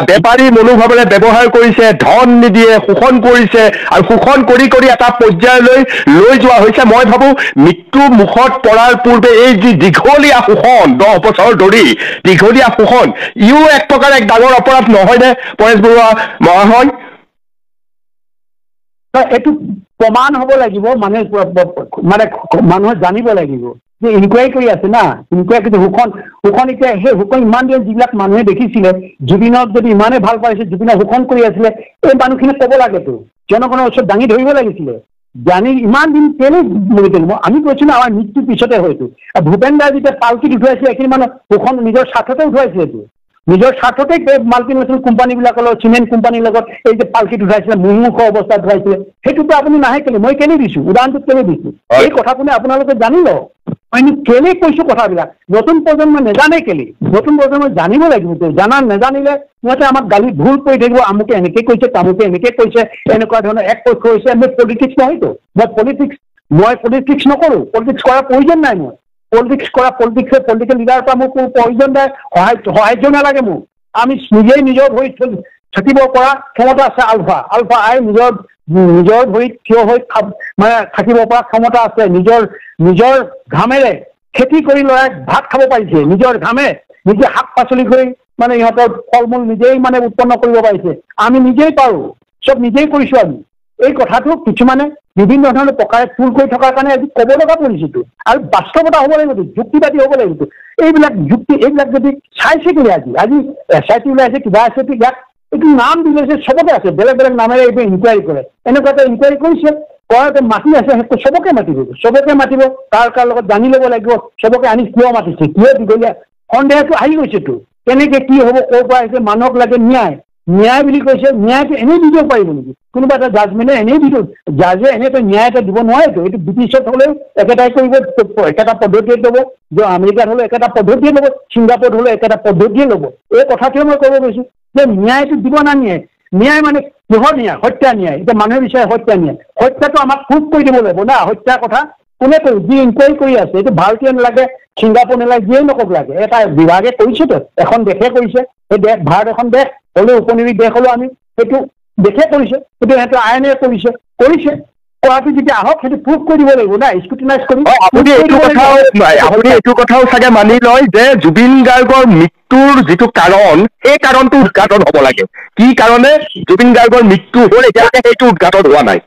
Speaker 1: বেপাৰী মনোভাৱেৰে ব্যৱহাৰ কৰিছে ধন নিদিয়ে শোষণ কৰিছে আৰু শোষণ কৰি এটা পৰ্যায়লৈ লৈ যোৱা হৈছে মই ভাবোঁ মৃত্যু মুখত পৰাৰ পূৰ্বে এই যি দীঘলীয়া শোষণ 10 বছৰ ধৰি দীঘলীয়া শোষণ ইও এক প্ৰকাৰ এক ডাঙৰ অপৰাধ নহয়নে পৰেশ বৰুৱা মহাশয়
Speaker 2: এইটো প্ৰমাণ হ'ব লাগিব মানে মানুহে জানিব লাগিব যে ইনকুৱাৰী কৰি আছে না ইনকুৱাৰী শোষণ এতিয়া সেই শোষণ ইমান দিন যিবিলাক মানুহে দেখিছিলে জুবিনক যদি ইমানেই ভাল পাইছে জুবিনক শোষণ কৰি আছিলে এই মানুহখিনিক ক'ব লাগেতো জনগণৰ ওচৰত দাঙি ধৰিব লাগিছিলে জানি ইমান দিন কেলৈ আমি কৈছোঁ না আমাৰ মৃত্যুৰ পিছতে হয়তো ভূপেন দাই যেতিয়া পালকিত উঠুৱাইছিলে এইখিনি মানুহ শোষণ নিজৰ স্বাৰ্থতে উঠুৱাইছিলেতো নিজৰ স্বাৰ্থতে মাল্টিনেশ্যনেল কোম্পানীবিলাকৰ লগত চিমেণ্ট কোম্পানীৰ লগত এই যে পালকিত উঠাইছিলে মুমুখ অৱস্থাত উঠাইছিলে সেইটোতো আপুনি নাহে কেলে মই কেলে দিছোঁ উদাহৰণটো কেলে দিছোঁ এই কথাখিনি আপোনালোকে জানি লওক মই কেলে কৈছোঁ কথাবিলাক নতুন প্ৰজন্মই নেজানে কেলে নতুন প্ৰজন্মই জানিব লাগিব নেজানিলে সিহঁতে আমাক গালি ভুল কৰি থাকিব আমুকে এনেকৈ কৈছে তামুকে এনেকৈ কৈছে এনেকুৱা ধৰণৰ এক পক্ষ হৈছে মই পলিটিক্স নহয়তো মই পলিটিক্স নকৰোঁ পলিটিক্স কৰাৰ প্ৰয়োজন নাই মই পলিটিকেল লিডাৰৰ পৰা মোক প্ৰয়োজন নাই সাহায্য নালাগে মোক আমি নিজেই নিজৰ ভৰিত থাকিব পৰা ক্ষমতা আছে আলফা আই নিজৰ ভৰিত থিয় হৈ মানে থাকিব পৰা ক্ষমতা আছে নিজৰ ঘামেৰে খেতি কৰি ল'ৰাই ভাত খাব পাৰিছে নিজৰ ঘামে নিজে শাক পাচলি কৰি মানে ইহঁতৰ ফল মূল নিজেই মানে উৎপন্ন কৰিব পাৰিছে আমি নিজেই পাৰোঁ চব নিজেই কৰিছোঁ আমি এই কথাটো কিছুমানে বিভিন্ন ধৰণৰ প্ৰকাৰে চুৰ কৰি থকাৰ কাৰণে আজি ক'ব লগা পৰিছেতো আৰু বাস্তৱতা হ'ব লাগিব যুক্তিবাদী হ'ব লাগিব এইবিলাক যদি চাইছে কেলে আজি SIT ওলাইছে কিবা আছে ইয়াক এইটো নাম দিলে চবতে আছে বেলেগ নামেৰে এইবোৰ ইনকুৱাৰী কৰে এনেকুৱা এটা ইনকুৱাৰী কৰিছে কৰাতে মাতি আছে চবকে মাতিব কাৰ লগত জানি ল'ব লাগিব চবকে আনি কিয় মাতিছে কিয় দীঘলীয়া সন্দেহটো আহি গৈছেতো কেনেকৈ কি হ'ব ক'ৰ পৰা আহিছে মানুহক লাগে ন্যায় বুলি কৈছে ন্যায়টো এনেই দিব পাৰিব নেকি কোনোবা এটা জাজমেণ্টে এনেই জাজে এনেইতো ন্যায় এটা দিব নোৱাৰেতো এইটো ব্ৰিটিছত হ'লেও একেটাই কৰিব একেটা পদ্ধতিয়ে ল'ব যে আমেৰিকাত হ'লেও একেটা পদ্ধতিয়ে ল'ব ছিংগাপুৰত হ'লেও একেটা পদ্ধতিয়ে ল'ব এই কথাটোৱে মই ক'ব গৈছোঁ যে ন্যায়টো দিব না ন্যায় মানে কিহৰ ন্যায় হত্যা ন্যায় এতিয়া মানুহে বিচাৰে হত্যাটো আমাক প্ৰুফ কৰি দিব লাগিব না হত্যাৰ কথা কোনে কৰিব যি ইনকুৱাৰী কৰি আছে এইটো ভাৰতীয় নালাগে ছিংগাপুৰ নালাগে যিয়েই নকওক লাগে এটা বিভাগে কৰিছেতো এখন দেশে কৰিছে এই ভাৰত এখন দেশ হ'লেও উপনিবেশ দেশ হ'লেও আমি সেইটো দেশে কৰিছে সেইটো সিহঁতৰ আইনে কৰিছে কৰাটো যেতিয়া আহক সেইটো প্ৰুফ কৰি দিব লাগিব না স্ক্ৰুটিনাইজ কৰি
Speaker 1: আপুনি এইটো কথাও চাগে মানি লয় যে জুবিন গাৰ্গৰ মৃত্যুৰ যিটো কাৰণ সেই কাৰণটো উদঘাটন হ'ব লাগে কি কাৰণে জুবিন গাৰ্গৰ মৃত্যু হ'ল এতিয়ালৈকে সেইটো উদঘাটন হোৱা নাই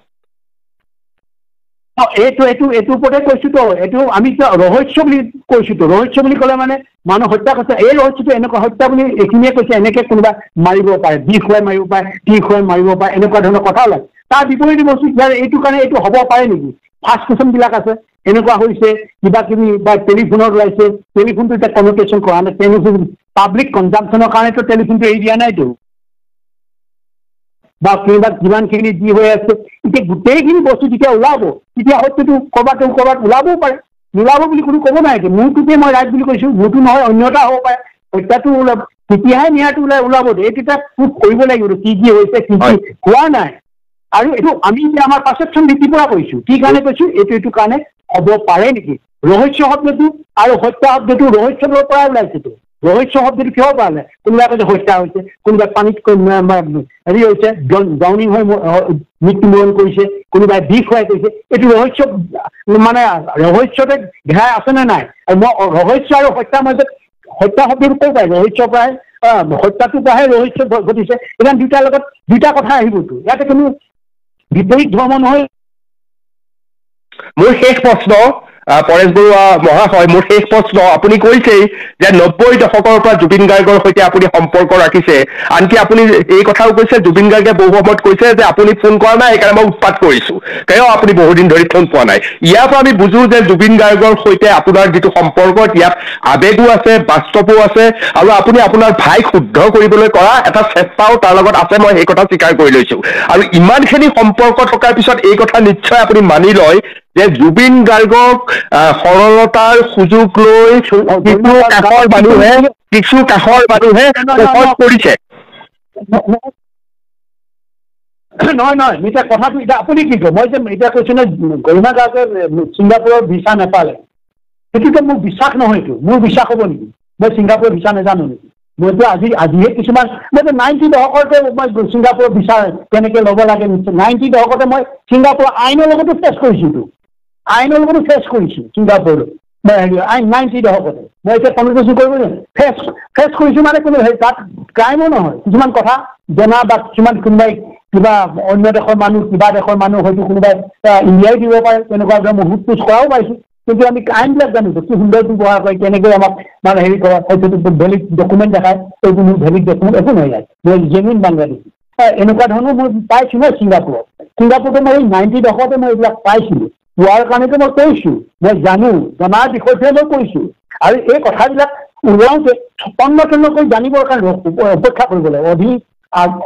Speaker 2: এইটোৰ ওপৰতে কৈছোঁতো এইটো আমি ৰহস্য বুলি কৈছোঁতো ৰহস্য বুলি ক'লে মানে মানুহ হত্যা কৰিছে এই ৰহস্যটো এনেকুৱা হত্যা বুলি এইখিনিয়ে কৈছে এনেকৈ কোনোবা মাৰিব পাৰে বিষ খুৱাই মাৰিব পাৰে টি খুৱাই মাৰিব পাৰে এনেকুৱা ধৰণৰ কথা ওলায় তাৰ বিপৰীতে বস্তু এইটো কাৰণে এইটো হ'ব পাৰে নেকি ফাৰ্ষ্ট কুৱেশ্যনবিলাক আছে এনেকুৱা হৈছে কিবা কিবি বা টেলিফোনত ওলাইছে টেলিফোনটো এতিয়া কমিউনিকেশ্যন কৰা নাই টেলিফোন পাব্লিক কনজাম্পশ্যনৰ কাৰণেতো টেলিফোনটো এৰি দিয়া নাইতো বা যিমানখিনি যি হৈ আছে এতিয়া গোটেইখিনি বস্তু যেতিয়া ওলাব তেতিয়া হয়তো ক'ৰবাত ওলাবও পাৰে নোলাব বুলি কোনো ক'ব নাই মোৰটোতে মই ৰাইট বুলি কৈছোঁ মোৰটো নহয় অন্য এটা হ'ব পাৰে হত্যাটো ওলাব তেতিয়াহে ন্যায়টো ওলাব এইকেইটা প্ৰুফ কৰিব লাগিব কি হৈছে কি হোৱা নাই আৰু এইটো আমি আমাৰ পাৰচেপশ্যন ভিত্তিৰ পৰা কৈছো কি কাৰণে কৈছো এইটো কাৰণে হ'ব পাৰে নেকি ৰহস্য শব্দটো আৰু হত্যা শব্দটো ৰহস্যৰ পৰা ওলাইছেতো ৰহস্য শব্দটো কিয় পৰা নাই কোনোবাই কৈছে হত্যা হৈছে কোনোবাই পানীত হেৰি হৈছে ড্ৰাউনিং হৈ মৃত্যুবৰণ কৰিছে কোনোবাই বিষ খুৱাই কৰিছে এইটো ৰহস্য মানে ৰহস্যতে ঘেৰাই আছেনে নাই আৰু মই ৰহস্য আৰু হত্যাৰ মাজত হত্যা শব্দটো ক'ৰ পায় ৰহস্যৰ পৰাই হত্যাটোৰ পৰাহে ৰহস্য ঘটিছে এতিয়া দুটাৰ লগত দুটা কথা আহিবতো ইয়াতে কোনো বিপৰীত ধৰ্ম নহয়
Speaker 1: মোৰ শেষ প্ৰশ্ন পৰেশ বৰুৱা মহাশয় মোৰ শেষ প্ৰশ্ন আপুনি কৈছেই যে 90 দশকৰ পৰা জুবিন গাৰ্গৰ সৈতে আপুনি সম্পৰ্ক ৰাখিছে আনকি আপুনি এই কথাও কৈছে জুবিন গাৰ্গে বহু সময়ত কৈছে যে আপুনি ফোন কৰা নাই সেইকাৰণে মই উৎপাত কৰিছো কিয় আপুনি বহুদিন ধৰি ফোন পোৱা নাই ইয়াৰ পৰা আমি বুজো যে জুবিন গাৰ্গৰ সৈতে আপোনাৰ যিটো সম্পৰ্ক ইয়াত আবেগো আছে বাস্তৱো আছে আৰু আপুনি আপোনাৰ ভাইক শুদ্ধ কৰিবলৈ কৰা এটা চেষ্টাও তাৰ লগত আছে মই সেই কথা স্বীকাৰ কৰি লৈছো আৰু ইমানখিনি সম্পৰ্ক থকাৰ পিছত এই কথা নিশ্চয় আপুনি মানি লয় যে জুবিন গাৰ্গক সৰলতাৰ সুযোগ লৈ কিছু কাষৰ মানুহে কৰিছে
Speaker 2: নহয় এতিয়া কথাটো এতিয়া আপুনি কি কয় মই যে এতিয়া কৈছো নে গৰিমা গাৰ্গে ছিংগাপুৰৰ ভিছা নাপালে সেইটোতো মোৰ বিশ্বাস নহয়তো মোৰ বিশ্বাস হ'ব নেকি মই ছিংগাপুৰৰ ভিছা নাজানো নেকি মইতো আজিহে কিছুমান মইতো 90 দশকতে মই ছিংগাপুৰৰ ভিছা কেনেকে ল'ব লাগে 90 দশকতে মই ছিংগাপুৰৰ আইনৰ লগতো ফেচ কৰিছোতো আইনৰ লগতো ফেচ কৰিছো ছিংগাপুৰৰ আইন 90 দশকতে মই এতিয়া কনভাৰ্চেশ্যন কৰিব ফেচ কৰিছো মানে কোনো তাত ক্ৰাইমো নহয় কিছুমান কথা জনা বা কিছুমান কোনোবাই কিবা অন্য দেশৰ মানুহ কিবা দেশৰ মানুহ হয়তো কোনোবাই ইণ্ডিয়াই দিব পাৰে তেনেকুৱা ধৰণৰ সোধ পোছ কৰাও পাইছো কিন্তু আমি আইনবিলাক জানিছো কি সুন্দৰ ব্যৱহাৰ কৰে কেনেকৈ আমাক মানে হেৰি কৰে হয়তো ভেলিড ডকুমেণ্ট দেখায় এইটো মোৰ ভেলিড ডকুমেণ্ট একো নহয় যায় মই জেনুইন বাংলাদেশী এনেকুৱা ধৰণৰ মই পাইছো ন ছিংগাপুৰতো মই 90 দশকতে মই এইবিলাক পাইছিলো পোৱাৰ কাৰণেতো মই কৈছো মই জানো জনাৰ বিষয়টোহে মই কৈছো আৰু এই কথাবিলাক ওলাওঁতে তন্নতন্নকৈ জানিবৰ কাৰণে অপেক্ষা কৰিব লাগে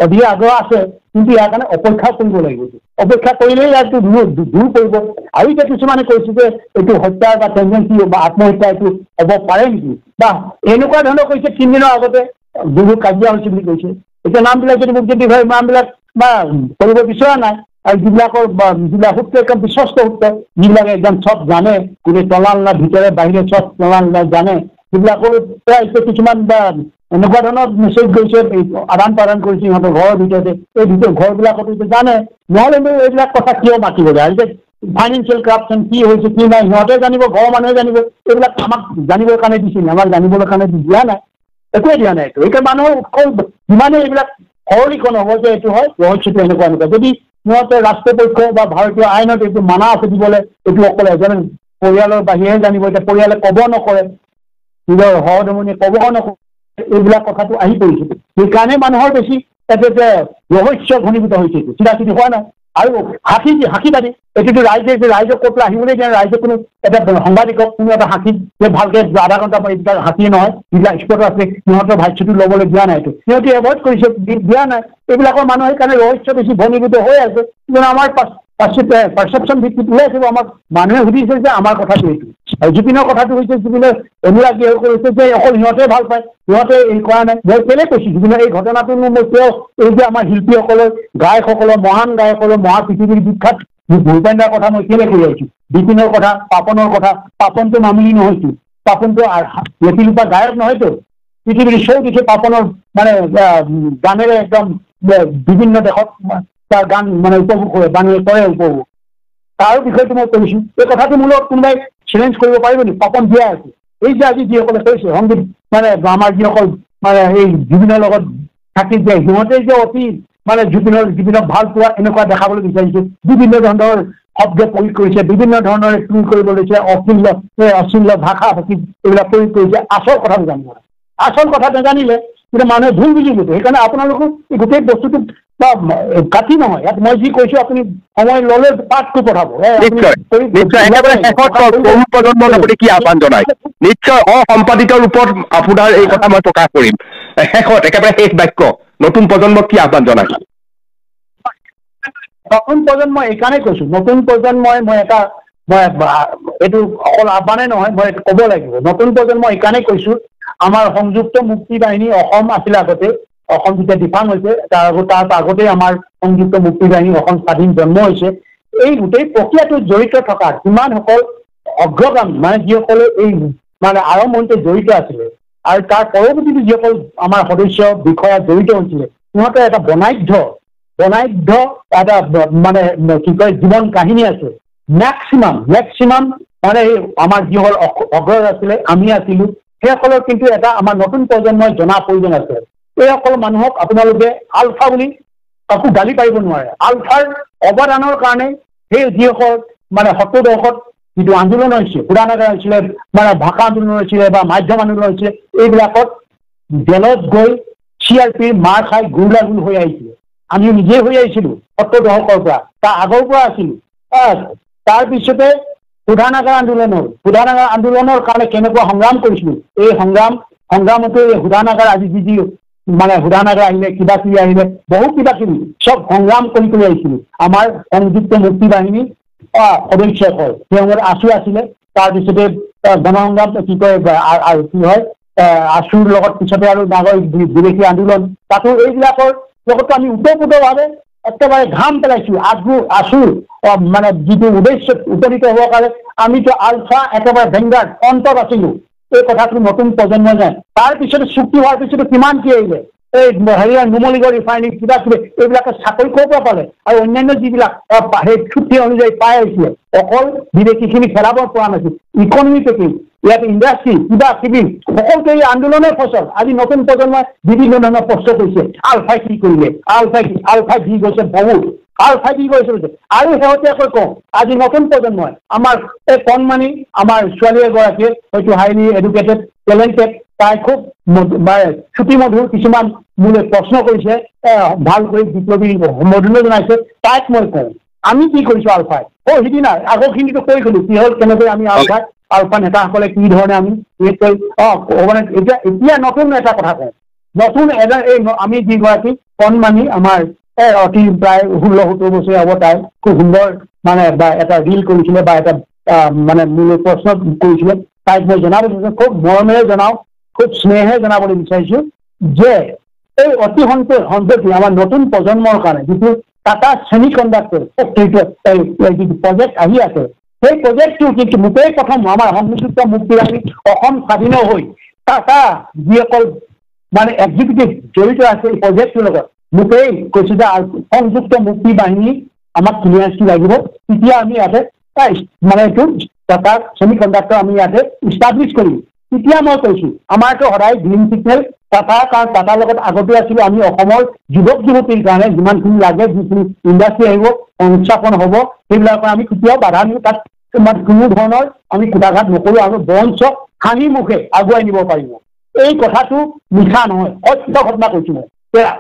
Speaker 2: অধীৰ আগ্ৰহ আছে কিন্তু ইয়াৰ কাৰণে অপেক্ষা কৰিব লাগিব অপেক্ষা কৰিলেই ইয়াতো দূৰ কৰিব আৰু এতিয়া কিছুমানে কৈছে যে এইটো হত্যা বা টেণ্ডেঞ্চি বা আত্মহত্যা এইটো হ'ব পাৰে নেকি বা এনেকুৱা ধৰণৰ কৈছে 3 দিনৰ আগতে বহু কাজিয়া হৈছে বুলি কৈছে এতিয়া নামবিলাক যদি মোক যদি হয় নামবিলাক বা কৰিব বিচৰা নাই আৰু যিবিলাকৰ যিবিলাক সূত্ৰ একদম বিশ্বস্ত সূত্ৰ যিবিলাকে একদম চব জানে গোটেই তলানলা ভিতৰে বাহিৰে চব তলানলা জানে যিবিলাকৰ প্ৰায় কিছুমান বা এনেকুৱা ধৰণৰ মেছেজ গৈছে আদান প্ৰদান কৰিছে সিহঁতৰ ঘৰৰ ভিতৰতে এই ঘৰবিলাকতো জানে নহ'লে এইবিলাক কথা কিয় মাতিব যায় যে ফাইনেন্সিয়েল কৰাপশ্যন কি হৈছে কি নাই সিহঁতে জানিব ঘৰৰ মানুহে জানিব এইবিলাক আমাক জানিবৰ কাৰণে দিছিল আমাক জানিবৰ কাৰণে দিয়া নাই একোৱে দিয়া নাই এইটো এতিয়া মানুহৰ যিমানে এইবিলাক সৰলীকৰণ হ'ব যে এইটো হয় ৰহস্যটো এনেকুৱা যদি সিহঁতে ৰাষ্ট্ৰপক্ষ বা ভাৰতীয় আইনত এইটো মানা আছে দিবলৈ এইটো অকল এজন পৰিয়ালৰ বাহিৰেহে জানিব এতিয়া পৰিয়ালে ক'ব নকৰে নিজৰ সহধমনীয়ে ক'ব নকৰে এইবিলাক কথাটো আহি পৰিছে সেইকাৰণে মানুহৰ বেছি যে ৰহস্য ঘনীভূত হৈছে চিধা হোৱা নাই আৰু সাক্ষী পাতি এইটোতো ৰাইজক ক'ত আহিবলৈ দিয়া ৰাইজে কোনো এটা সাংবাদিকক কোনো এটা সাক্ষী যে ভালকে আধা ঘণ্টা এইবিলাক সাক্ষীয়ে নহয় যিবিলাক স্পট আছে সিহঁতৰ ভাষ্যটো ল'বলৈ দিয়া নাইতো সিহঁতে এভইড কৰিছে দিয়া নাই এইবিলাকৰ মানুহ সেইকাৰণে ৰহস্য বেছি ঘনীভূত হৈ আছে কিন্তু আমাৰ পাৰচেপশ্যন ভিত্তিত ওলাই আহিব আমাক মানুহে সুধিছে যে আমাৰ কথাটো এইটো আৰু জুবিনৰ কথাটো হৈছে জুবিনে অনুৰাগী কৰিছে যে অকল সিহঁতে ভাল পায় সিহঁতে এই কৰা নাই মই কেলে কৈছো জুবিনৰ এই ঘটনাটোনো মই কিয় এই যে আমাৰ শিল্পীসকলৰ গায়কসকলৰ মহান গায়কসকলৰ পৃথিৱীৰ বিখ্যাত ভূপেন্দ্ৰৰ কথা মই কেলে কৈ আহিছো বিপিনৰ কথা পাপনৰ কথা পাপনটো মামুলি নহয়তো পাপনটো লেখিলোপা গায়ক নহয়তো পৃথিৱীৰ চৌদিশে পাপনৰ মানে গানেৰে একদম বিভিন্ন দেশত তাৰ গান মানে উপভোগ কৰে মানুহে কৰে উপভোগ তাৰ বিষয়টো মই কৈছো এই কথাটো মোৰ লগত কোনোবাই চেলেঞ্জ কৰিব পাৰিব নেকি পাপন দিয়া আছে এই যে আজি যিসকলে কৈছে সংগীত মানে আমাৰ যিসকল মানে এই জুবিনৰ লগত থাকি যায় সিহঁতে যে অতি মানে জুবিনক ভাল পোৱা এনেকুৱা দেখাবলৈ বিচাৰিছে বিভিন্ন ধৰণৰ শব্দ প্ৰয়োগ কৰিছে বিভিন্ন ধৰণৰ টুল কৰিব লৈছে অশ্লীল ভাষা এইবিলাক প্ৰয়োগ কৰিছে আচল কথাটো জানিব আচল কথা নাজানিলে কিন্তু মানুহে ভুল বুজি গৈছে সেইকাৰণে আপোনালোকো এই গোটেই বস্তুটো বা কাটি নহয় ইয়াত মই যি কৈছো আপুনি সময় ল'লে পাঠটো পঠাব
Speaker 1: কি আহ্বান জনাই নিশ্চয় অসম্পাদিত ৰূপত আপোনাৰ এই কথা মই প্ৰকাশ কৰিম শেষত একেবাৰে শেষ বাক্য নতুন প্ৰজন্মক কি আহ্বান জনাই
Speaker 2: নতুন প্ৰজন্মই এইকাৰণে কৈছো নতুন প্ৰজন্মই মই এটা মই এইটো অকল আহ্বানে নহয় মই ক'ব লাগিব নতুন প্ৰজন্মই এইকাৰণে কৈছো আমাৰ সংযুক্ত মুক্তি বাহিনী অসম আছিল আগতে অসম যেতিয়া ডিফাং হৈছে তাৰ আগতেই আমাৰ সংযুক্ত মুক্তি বাহিনী অসম স্বাধীন জন্ম হৈছে এই গোটেই প্ৰক্ৰিয়াটোত জড়িত থকা কিমানসকল অগ্ৰগামী মানে যিসকলে এই মানে আৰম্ভণিতে জড়িত আছিলে আৰু তাৰ পৰৱৰ্তী যিসকল আমাৰ সদস্য বিষয়া জড়িত হৈছিলে সিহঁতৰ এটা বনাঢ্য এটা মানে কি কয় জীৱন কাহিনী আছে মেক্সিমাম মানে এই আমাৰ যিসকল অগ্ৰজ আছিলে আমি আছিলো সেইসকলৰ কিন্তু এটা আমাৰ নতুন প্ৰজন্মই জনা প্ৰয়োজন আছে এইসকল মানুহক আপোনালোকে আলফা বুলি কাকো গালি পাৰিব নোৱাৰে আলফাৰ অৱদানৰ কাৰণে সেই যিসকল মানে 70 দশকত যিটো আন্দোলন হৈছিল পুৰাণাগাৰ হৈছিলে মানে ভাষা আন্দোলন হৈছিলে বা মাধ্যম আন্দোলন হৈছিলে এইবিলাকত জেলত গৈ CRPৰ মাৰ খাই গুৰুলাগুল হৈ আহিছিলে আমি নিজে হৈ আহিছিলো 70 দশকৰ পৰা তাৰ আগৰ পৰা আছিলো তাৰপিছতে শোধনাগাৰ আন্দোলনৰ কাৰণে কেনেকুৱা সংগ্ৰাম কৰিছিলো এই সংগ্ৰামতে শোধনাগাৰ আজি যি মানে শোধনাগাৰ আহিলে কিবা কিবি আহিলে বহু কিবা কিবি চব সংগ্ৰাম কৰি আহিছিলো আমাৰ সংযুক্ত মুক্তি বাহিনী সদস্যসকল তেওঁলোকৰ আছু আছিলে তাৰপিছতে গণসংগ্ৰাম কি কয় আৰু কি হয় আছুৰ লগত পিছতে আৰু ডাঙৰ বিদেশী আন্দোলন তাতো এইবিলাকৰ লগতো আমি ওতঃপ্ৰোতভাৱে একেবাৰে ঘাম পেলাইছো আছুৰ মানে যিটো উদ্দেশ্যত উপনীত হোৱাৰ কাৰণে আমিতো আলফা একেবাৰে ভেংগাৰ্ড অন্তত আছিলো এই কথাটো নতুন প্ৰজন্মই যায় তাৰপিছতে চুক্তি হোৱাৰ পিছতো কিমান কি আহিলে এই হেৰিয়াৰ নুমলীগড় ৰিফাইনেৰী কিবা কিবি এইবিলাকে চাকৰি ক'ৰ পৰা পালে আৰু অন্যান্য যিবিলাক সেই চুক্তি অনুযায়ী পাই আহিছিলে অকল বিদেশীখিনি খেলাব পৰা নাছিল ইকনমি পেকিং ইয়াত ইণ্ডাষ্ট্ৰী কিবা কিবি সকলোকে এই আন্দোলনৰ ফচল আজি নতুন প্ৰজন্মই বিভিন্ন ধৰণৰ প্ৰশ্ন কৰিছে আলফাই কি কৰিলে আলফাই দি গৈছে বহুত আলফাই দি গৈছে আৰু শেহতীয়াকৈ কওঁ আজি নতুন প্ৰজন্মই আমাৰ এই কণমানি আমাৰ ছোৱালী এগৰাকীয়ে হয়তো হাইলি এডুকেটেড টেলেণ্টেড তাই খুব ছুটি মধুৰ কিছুমান মোলৈ প্ৰশ্ন কৰিছে ভালকৈ বিপ্লৱী সম্বোধনো জনাইছে তাইক মই কওঁ আমি কি কৰিছো আলফাই সিদিনা আগৰখিনিতো কৈ গলো কি হ'ল কেনেকৈ আমি আলফা নেতাসকলে কি ধৰণে আমি মানে এতিয়া নতুন এটা কথা কওঁ নতুন এই আমি যিগৰাকী কণমানি আমাৰ অতি প্ৰায় 16-17 বছৰ হ'ব তাই খুব সুন্দৰ মানে বা এটা ৰিল কৰিছিলে বা এটা মানে মোলৈ প্ৰশ্ন কৰিছিলে তাইক মই জনাব বিচাৰিছো খুব মৰমেৰে জনাওঁ খুব স্নেহে জনাবলৈ বিচাৰিছো যে এই অতি সম্প্ৰতি আমাৰ নতুন প্ৰজন্মৰ কাৰণে যিটো টাটা ছেমি কণ্ডাক্টৰ যিটো প্ৰজেক্ট আহি আছে সেই প্ৰজেক্টটো কিন্তু মোটেই প্ৰথম আমাৰ সংযুক্ত মুক্তি বাহিনী অসম স্বাধীন হৈ টাটা যিসকল মানে এক্সিকিউটিভ জড়িত আছে এই প্ৰজেক্টটোৰ লগত মোটেই কৈছো যে সংযুক্ত মুক্তি বাহিনী আমাক ক্লিয়াৰেঞ্চটো লাগিব তেতিয়া আমি ইয়াতে মানে এইটো টাটা ছেমি কণ্ডাক্টৰ আমি ইয়াতে ইষ্টাব্লিছ কৰিম তেতিয়া মই কৈছো আমাৰতো সদায় গ্ৰীণ চিগনেল কাৰণ টাটাৰ লগত আগতে আছিলো আমি অসমৰ যুৱক যুৱতীৰ কাৰণে যিমানখিনি লাগে যিখিনি ইণ্ডাষ্ট্ৰী আহিব সংস্থাপন হ'ব সেইবিলাকৰ আমি কেতিয়াও বাধা নিদিওঁ তাত কোনো ধৰণৰ আমি কুটাঘাত নকৰোঁ আৰু বৰঞ্চ হাঁহি মুখে আগুৱাই নিব পাৰিব এই কথাটো মিছা নহয় সত্য ঘটনা কৈছো মই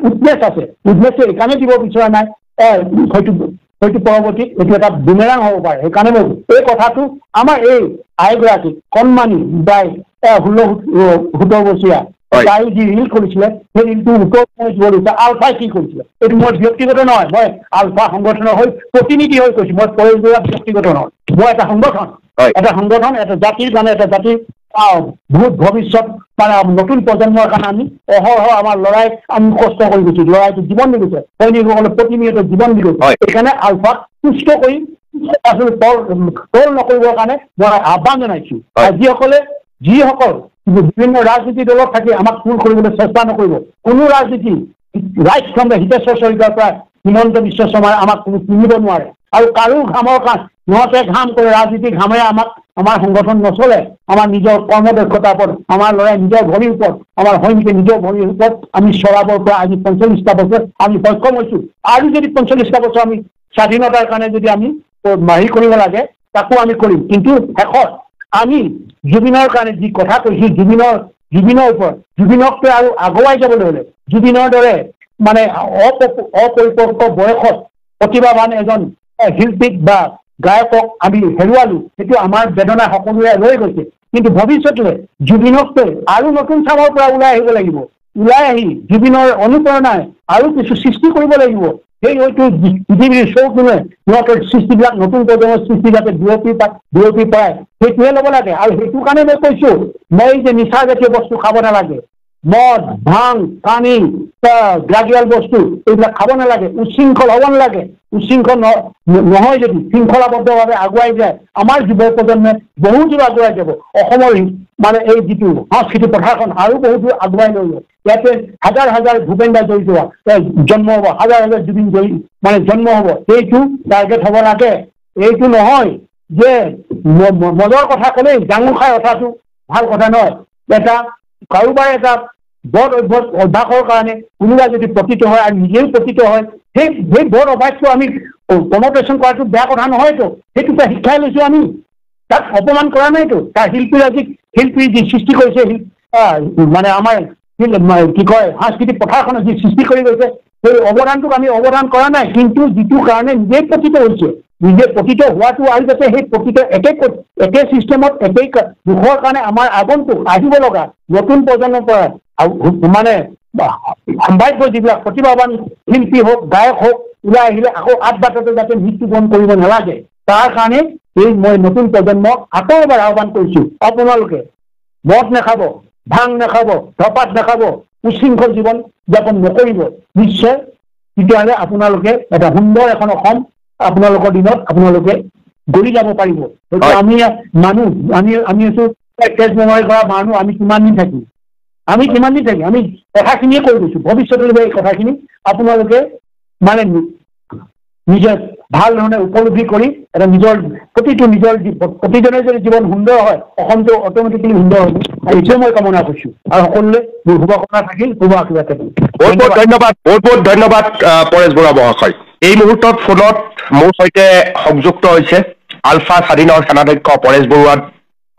Speaker 2: উইটনেছ আছে উইটনেছে এইকাৰণে দিব বিচৰা নাই হয়তো পৰৱৰ্তীত এইটো এটা বুমেৰাং হ'ব পাৰে সেইকাৰণে মই এই কথাটো আমাৰ এই আইগৰাকী কণমানি প্ৰায় 16-17 বছৰীয়া তাই যি ৰিল কৰিছিলে সেই ৰিলটো উত্তৰ আলফাই কি কৰিছিলে এইটো মোৰ ব্যক্তিগত নহয় মই আলফা সংগঠনৰ হৈ প্ৰতিনিধি হৈ কৈছো মই পৰেশ বৰুৱা ব্যক্তিগত নহয় মই এটা সংগঠন এটা জাতিৰ কাৰণে এটা জাতিৰ বহুত ভৱিষ্যত মানে নতুন প্ৰজন্মৰ কাৰণে আমি অহৰহ আমাৰ ল'ৰাই আমি কষ্ট কৰি গৈছো ল'ৰাইটো জীৱন দি গৈছে সৈনিকসকলে প্ৰতিনিয়ত জীৱন দি গৈছে সেইকাৰণে আলফাক সুস্থ কৰি আচলতে তল নকৰিবৰ কাৰণে মই আহ্বান জনাইছো যিসকল বিভিন্ন ৰাজনীতি দলত থাকি আমাক তুল কৰিবলৈ চেষ্টা নকৰিব কোনো ৰাজনীতি ৰাইট ফ্ৰম দ্য হিতেশ্বৰ শইকীয়াৰ পৰা হিমন্ত বিশ্ব শৰ্মাই আমাক কোনো কিনিব নোৱাৰে আৰু কাৰো ঘামৰ কাম সিহঁতে ঘাম কৰে ৰাজনীতি ঘামেৰে আমাৰ সংগঠন নচলে আমাৰ নিজৰ কৰ্মদক্ষতাৰ ওপৰত আমাৰ ল'ৰাই নিজৰ ভৰিৰ ওপৰত আমাৰ সৈনিকে নিজৰ ভৰিৰ ওপৰত আমি চলাবৰ পৰা আজি 45টা বছৰ আমি সক্ষম হৈছো আৰু যদি 45টা বছৰ আমি স্বাধীনতাৰ কাৰণে যদি আমি হেৰি কৰিব লাগে তাকো আমি কৰিম কিন্তু শেষত আমি জুবিনৰ কাৰণে যি কথা কৈছো জুবিনৰ ওপৰত জুবিনকটো আৰু আগুৱাই যাবলৈ হ'লে জুবিনৰ দৰে মানে অপৰিপক্ক বয়সত প্ৰতিভাৱান এজন শিল্পীক বা গায়কক আমি হেৰুৱালো সেইটো আমাৰ বেদনা সকলোৰে ৰৈ গৈছে কিন্তু ভৱিষ্যতলৈ জুবিনককৈ আৰু নতুন চামৰ পৰা ওলাই আহিব লাগিব ওলাই আহি জুবিনৰ অনুপ্ৰেৰণাই আৰু কিছু সৃষ্টি কৰিব লাগিব সেই হয়তো পৃথিৱীৰ চৌকোণে সিহঁতৰ সৃষ্টিবিলাক নতুন প্ৰজন্মৰ সৃষ্টি যাতে বিৰতি পায় সেইটোহে ল'ব লাগে আৰু সেইটো কাৰণে মই কৈছো মই যে নিচা জাতীয় বস্তু খাব নালাগে মদ ভাং পানী গ্ৰাজুৱেল বস্তু এইবিলাক খাব নালাগে, উচ্ছৃংখল হ'ব নালাগে। উচ্ছৃংখল নহয় যদি শৃংখলাবদ্ধভাৱে আগুৱাই যায় আমাৰ যুৱ প্ৰজন্মে বহু দূৰ আগুৱাই যাব। অসমৰ মানে এই যিটো সাংস্কৃতিক পথাৰখন আৰু বহু দূৰ আগুৱাই লৈ যায়। ইয়াতে হাজাৰ হাজাৰ ভূপেন দা জড়িত জন্ম হ'ব, হাজাৰ হাজাৰ জুবিন মানে জন্ম হ'ব। এইটো টাৰ্গেট হ'ব লাগে। এইটো নহয় যে মদৰ কথা ক'লেই জাঙুৰ খাই উঠাটো ভাল কথা নহয়। এটা কাৰোবাৰ এটা বদ অভ্যাসৰ কাৰণে কোনোবা যদি পতিত হয় আৰু নিজেও পতিত হয়, সেই বদ অভ্যাসটো আমি প্ৰমোটেশ্যন কৰাটো বেয়া কথা নহয়তো। সেইটো শিক্ষাই লৈছোঁ আমি, তাক অপমান কৰা নাইতো। তাৰ শিল্পী যি সৃষ্টি কৰিছে মানে আমাৰ কি কয় সাংস্কৃতিক পথাৰখনত যি সৃষ্টি কৰি গৈছে সেই অৱদানটোক আমি অৱদান কৰা নাই। কিন্তু যিটো কাৰণে নিজেই পতিত হৈছে, নিজে পতিত হোৱাটো আৰু যাতে সেই পতিত একে চিষ্টেমত একেই দুখৰ কাৰণে আমাৰ আগন্তুক আহিব লগা নতুন প্ৰজন্মৰ পৰা মানে সম্ভাৱ্য যিবিলাক প্ৰতিভাৱান শিল্পী হওক গায়ক হওক ওলাই আহিলে আকৌ আঠবাটতে যাতে মৃত্যুবৰণ কৰিব নালাগে, তাৰ কাৰণে এই মই নতুন প্ৰজন্মক আকৌ এবাৰ আহ্বান কৰিছোঁ, আপোনালোকে মদ নাখাব, ভাং নাখাব, ধপাত নাখাব, উচ্ছৃংখল জীৱন যাপন নকৰিব। নিশ্চয় তেতিয়াহ'লে আপোনালোকে এটা সুন্দৰ এখন অসম আপোনালোকৰ দিনত আপোনালোকে গঢ়ি যাব পাৰিব। আমি মানুহ আমি আছোঁ তেজ বেমাৰী কৰা মানুহ, আমি কিমান দিন থাকিম? আমি কথাখিনিয়ে কৈ গৈছোঁ। ভৱিষ্যতলৈ এই কথাখিনি আপোনালোকে মানে নিজে ভাল ধৰণে উপলব্ধি কৰি এটা প্ৰতিজনে যদি জীৱন সুন্দৰ হয়, অসমটো অট'মেটিকেলি সুন্দৰ হ'ব। আৰু এইটোৱে মই কামনা কৰিছোঁ। আৰু সকলোৱে মোৰ শুভকামনা থাকিল, শুভ আশীৰ্বাদ থাকিল।
Speaker 1: বহুত বহুত ধন্যবাদ পৰেশ বৰুৱা মহাশয়। এই মুহূৰ্তত ফোনত মোৰ সৈতে সংযুক্ত হৈছে আলফা স্বাধীনৰ সেনাধ্যক্ষ পৰেশ বৰুৱা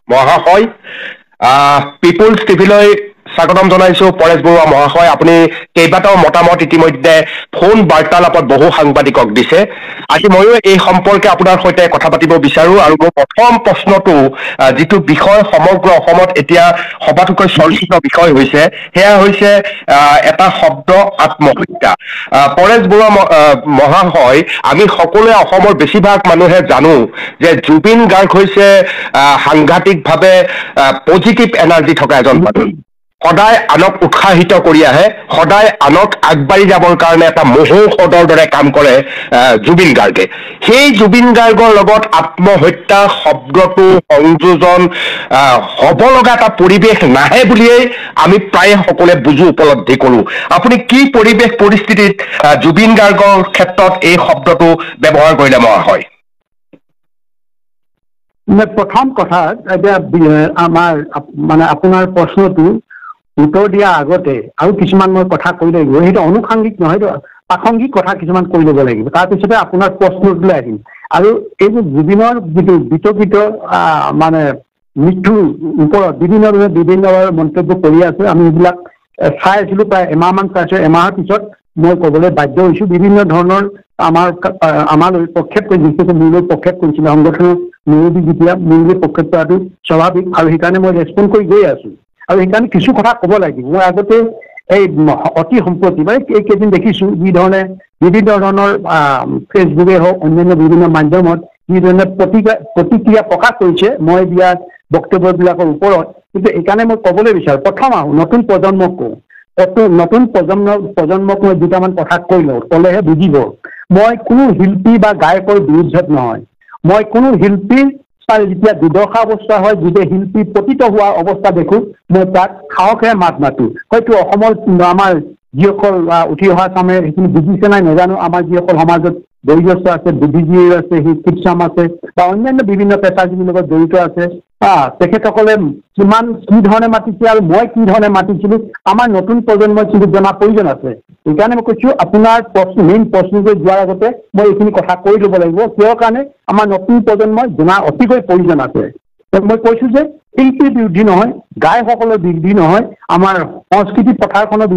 Speaker 1: মহাশয়। পিপুলছ টিভিলৈ স্বাগতম জনাইছোঁ পৰেশ বৰুৱা মহাশয়। আপুনি কেইবাটাও মতামত ইতিমধ্যে ফোন বাৰ্তালাপত বহু সাংবাদিকক দিছে। আজি ময়ো এই সম্পৰ্কে আপোনাৰ সৈতে কথা পাতিব বিচাৰোঁ। আৰু মোৰ প্ৰথম প্ৰশ্নটো যিটো বিষয় সমগ্ৰ অসমত এতিয়া সবাতোকৈ চৰ্চিত বিষয় হৈছে, সেয়া হৈছে এটা শব্দ আত্মহত্যা। পৰেশ বৰুৱা মহাশয়, আমি সকলোৱে অসমৰ বেছিভাগ মানুহে জানো যে জুবিন গাৰ্গ হৈছে সাংঘাতিকভাৱে পজিটিভ এনাৰ্জি থকা এজন মানুহ। সদায় আনক উৎসাহিত কৰি আহে, সদায় আনক আগবাঢ়ি যাবৰ কাৰণে এটা মহৌষধৰ দৰে কাম কৰে জুবিন গাৰ্গে। সেই জুবিন গাৰ্গৰ লগত আত্মহত্যা শব্দটো সংযোজন হ'ব লগা এটা পৰিৱেশ নাহে বুলিয়েই আমি প্ৰায় সকলোৱে বুজো, উপলব্ধি কৰোঁ। আপুনি কি পৰিৱেশ পৰিস্থিতিত জুবিন গাৰ্গৰ ক্ষেত্ৰত এই শব্দটো ব্যৱহাৰ কৰিলে মহাশয়?
Speaker 2: প্ৰথম কথা, এতিয়া আমাৰ মানে আপোনাৰ প্ৰশ্নটো উত্তৰ দিয়াৰ আগতে আৰু কিছুমান মই কথা কৈ লাগিব। সেইটো অনুষাংগিক নহয়, প্ৰাসংগিক কথা কিছুমান কৈ ল'ব লাগিব, তাৰপিছতে আপোনাৰ প্ৰশ্নটোলৈ আহিম। আৰু এইবোৰ জুবিনৰ যিটো বিতৰ্কিত মানে মৃত্যুৰ ওপৰত বিভিন্নভাৱে মন্তব্য কৰি আছে। আমি এইবিলাক চাই আছিলোঁ, প্ৰায় এমাহমান চাইছোঁ। এমাহৰ পিছত মই ক'বলৈ বাধ্য হৈছোঁ। বিভিন্ন ধৰণৰ আমালৈ প্ৰক্ষেপ কৰি বিশেষকৈ মোলৈ প্ৰক্ষেপ কৰিছিলে সংগঠনৰ মুৰব্বী, যেতিয়া মোলৈ প্ৰক্ষেপ কৰাটো স্বাভাৱিক, আৰু সেইকাৰণে মই ৰেচপণ্ড কৰি গৈ আছোঁ। আৰু সেইকাৰণে কিছু কথা ক'ব লাগিব। মই আগতে এই অতি সম্প্ৰতি মানে এইকেইদিন দেখিছোঁ যিধৰণে বিভিন্ন ধৰণৰ ফেচবুকে হওক অন্যান্য বিভিন্ন মাধ্যমত যিধৰণে প্ৰতিক্ৰিয়া প্ৰকাশ কৰিছে মই দিয়া বক্তব্যবিলাকৰ ওপৰত। কিন্তু এইকাৰণে মই ক'বলৈ বিচাৰোঁ, প্ৰথম নতুন প্ৰজন্মক কওঁ, নতুন প্ৰজন্মক মই দুটামান কথা কৈ লওঁ, ক'লেহে বুজিব। মই কোনো শিল্পী বা গায়কৰ বিৰুদ্ধত নহয়। মই কোনো শিল্পীৰ যেতিয়া দুৰ্দশা অৱস্থা হয়, যেতিয়া শিল্পী পতিত হোৱা অৱস্থা দেখোঁ, মই তাক সাহসেৰে মাত মাতোঁ। হয়তো অসমৰ আমাৰ যিসকল উঠি অহা চামে সেইখিনি বুজিছে নাই নাজানো। আমাৰ যিসকল সমাজত বয়োজ্যেষ্ঠ আছে, বুদ্ধিজীৱী আছে, শিক্ষাম আছে বা অন্যান্য বিভিন্ন পেছাজীৱীৰ লগত জড়িত আছে, তেখেতসকলে কি ধৰণে মাতিছে আৰু মই কি ধৰণে মাতিছিলোঁ আমাৰ নতুন প্ৰজন্মই কিন্তু জনাৰ প্ৰয়োজন আছে। সেইকাৰণে মই কৈছোঁ আপোনাৰ মেইন প্ৰশ্নলৈ যোৱাৰ আগতে মই এইখিনি কথা কৈ ল'ব লাগিব, কিয় কাৰণে আমাৰ নতুন প্ৰজন্মই জনাৰ অতিকৈ প্ৰয়োজন আছে। মই কৈছোঁ যে শিল্পীৰ বিৰুদ্ধে নহয়, গায়কসকলৰ বিৰুদ্ধে নহয়, আমাৰ সংস্কৃতি পথাৰখনৰ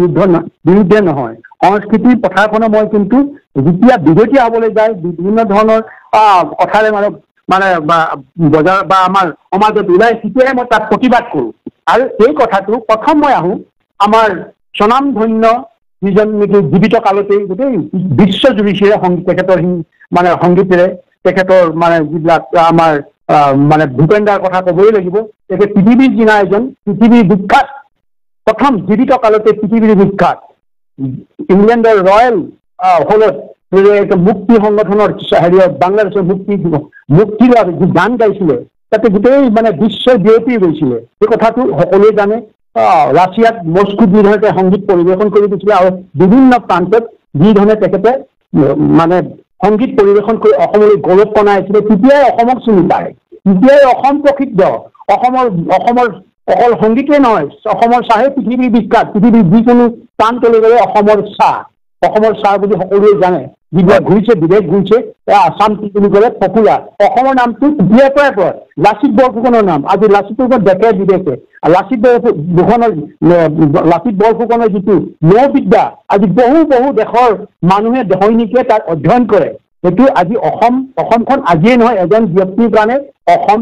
Speaker 2: বিৰুদ্ধে নহয়। সংস্কৃতিৰ পথাৰখনৰ মই কিন্তু যেতিয়া বিগতীয়া হ'বলৈ যায় বিভিন্ন ধৰণৰ কথাৰে মানে বজাৰ বা আমাৰ সমাজত ওলাই, তেতিয়াহে মই তাত প্ৰতিবাদ কৰোঁ। আৰু এই কথাটো প্ৰথম মই আহোঁ আমাৰ স্বনামধন্য যিজন নেকি জীৱিত কালতেই গোটেই বিশ্বজুৰি তেখেতৰ মানে সংগীতেৰে তেখেতৰ মানে যিবিলাক আমাৰ মানে ভূপেন দাৰ কথা ক'বই লাগিব। তেখেত পৃথিৱীৰ দিনা এজন পৃথিৱীৰ বিখ্যাত প্ৰথম জীৱিত কালতে পৃথিৱীৰ বিখ্যাত ইংলেণ্ডৰ ৰয়েল হলত মুক্তি সংগঠনৰ বাংলাদেশৰ মুক্তিৰ যি গান গাইছিলে তাতে গোটেই মানে বিশ্বৰ বিয়পি গৈছিলে এই কথাটো সকলোৱে জানে ৰাছিয়াত মস্কোত যি ধৰণে সংগীত পৰিৱেশন কৰি দিছিলে আৰু বিভিন্ন প্ৰান্তত যি ধৰণে তেখেতে মানে সংগীত পৰিৱেশন কৰি অসমলৈ গৌৰৱ কণাইছিলে তেতিয়াই অসমক চিনি পায় তেতিয়াই অসম প্ৰসিদ্ধ অসমৰ অকল সংগীতেই নহয় অসমৰ চাহে পৃথিৱীৰ বিখ্যাত পৃথিৱীৰ যিকোনো প্ৰান্তলৈ গ'লে অসমৰ চাহ বুলি সকলোৱে জানে যিবিলাক ঘূৰিছে বিদেশ ঘূৰিছে আছাম টি বুলি ক'লে পপুলাৰ অসমৰ নামটো তেতিয়াৰ পৰাই পৰে লাচিত বৰফুকনৰ নাম আজি লাচিত বৰফুকন দেশে বিদেশে লাচিত বৰফুকনৰ যিটো নৌবিদ্যা আজি বহু দেশৰ মানুহে দৈনিকে তাক অধ্যয়ন কৰে সেইটো আজি অসমখন আজিয়ে নহয় এজন ব্যক্তিৰ কাৰণে অসম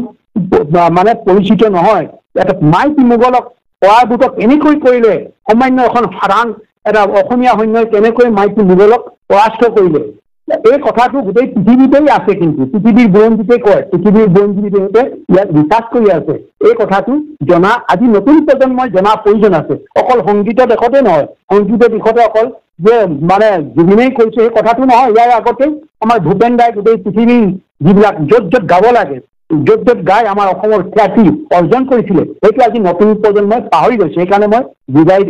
Speaker 2: মানে পৰিচিত নহয় এটা মাইকী মোগলক পৰাভূত কেনেকৈ কৰিলে সামান্য এখন সাধাৰণ এটা অসমীয়া সৈন্যই কেনেকৈ মাইকী মোগলক পৰাস্ত কৰিলে এই কথাটো গোটেই পৃথিৱীতেই আছে কিন্তু পৃথিৱীৰ বুৰঞ্জীতে কয় পৃথিৱীৰ বুৰঞ্জীবিদে ইয়াত ৰিচাৰ্চ কৰি আছে এই কথাটো জনা আজি নতুন প্ৰজন্মই জনা প্ৰয়োজন আছে অকল সংগীতৰ দিশতে নহয় সংগীতৰ দিশতে অকল যে মানে জুবিনেই কৈছে সেই কথাটো নহয় ইয়াৰ আগতে আমাৰ ভূপেন দাই গোটেই পৃথিৱীৰ যিবিলাক য'ত গাব লাগে য'ত গাই আমাৰ অসমৰ খ্যাতি অৰ্জন কৰিছিলে সেইটো আজি নতুন প্ৰজন্মই পাহৰি গৈছে সেইকাৰণে মই বুজাই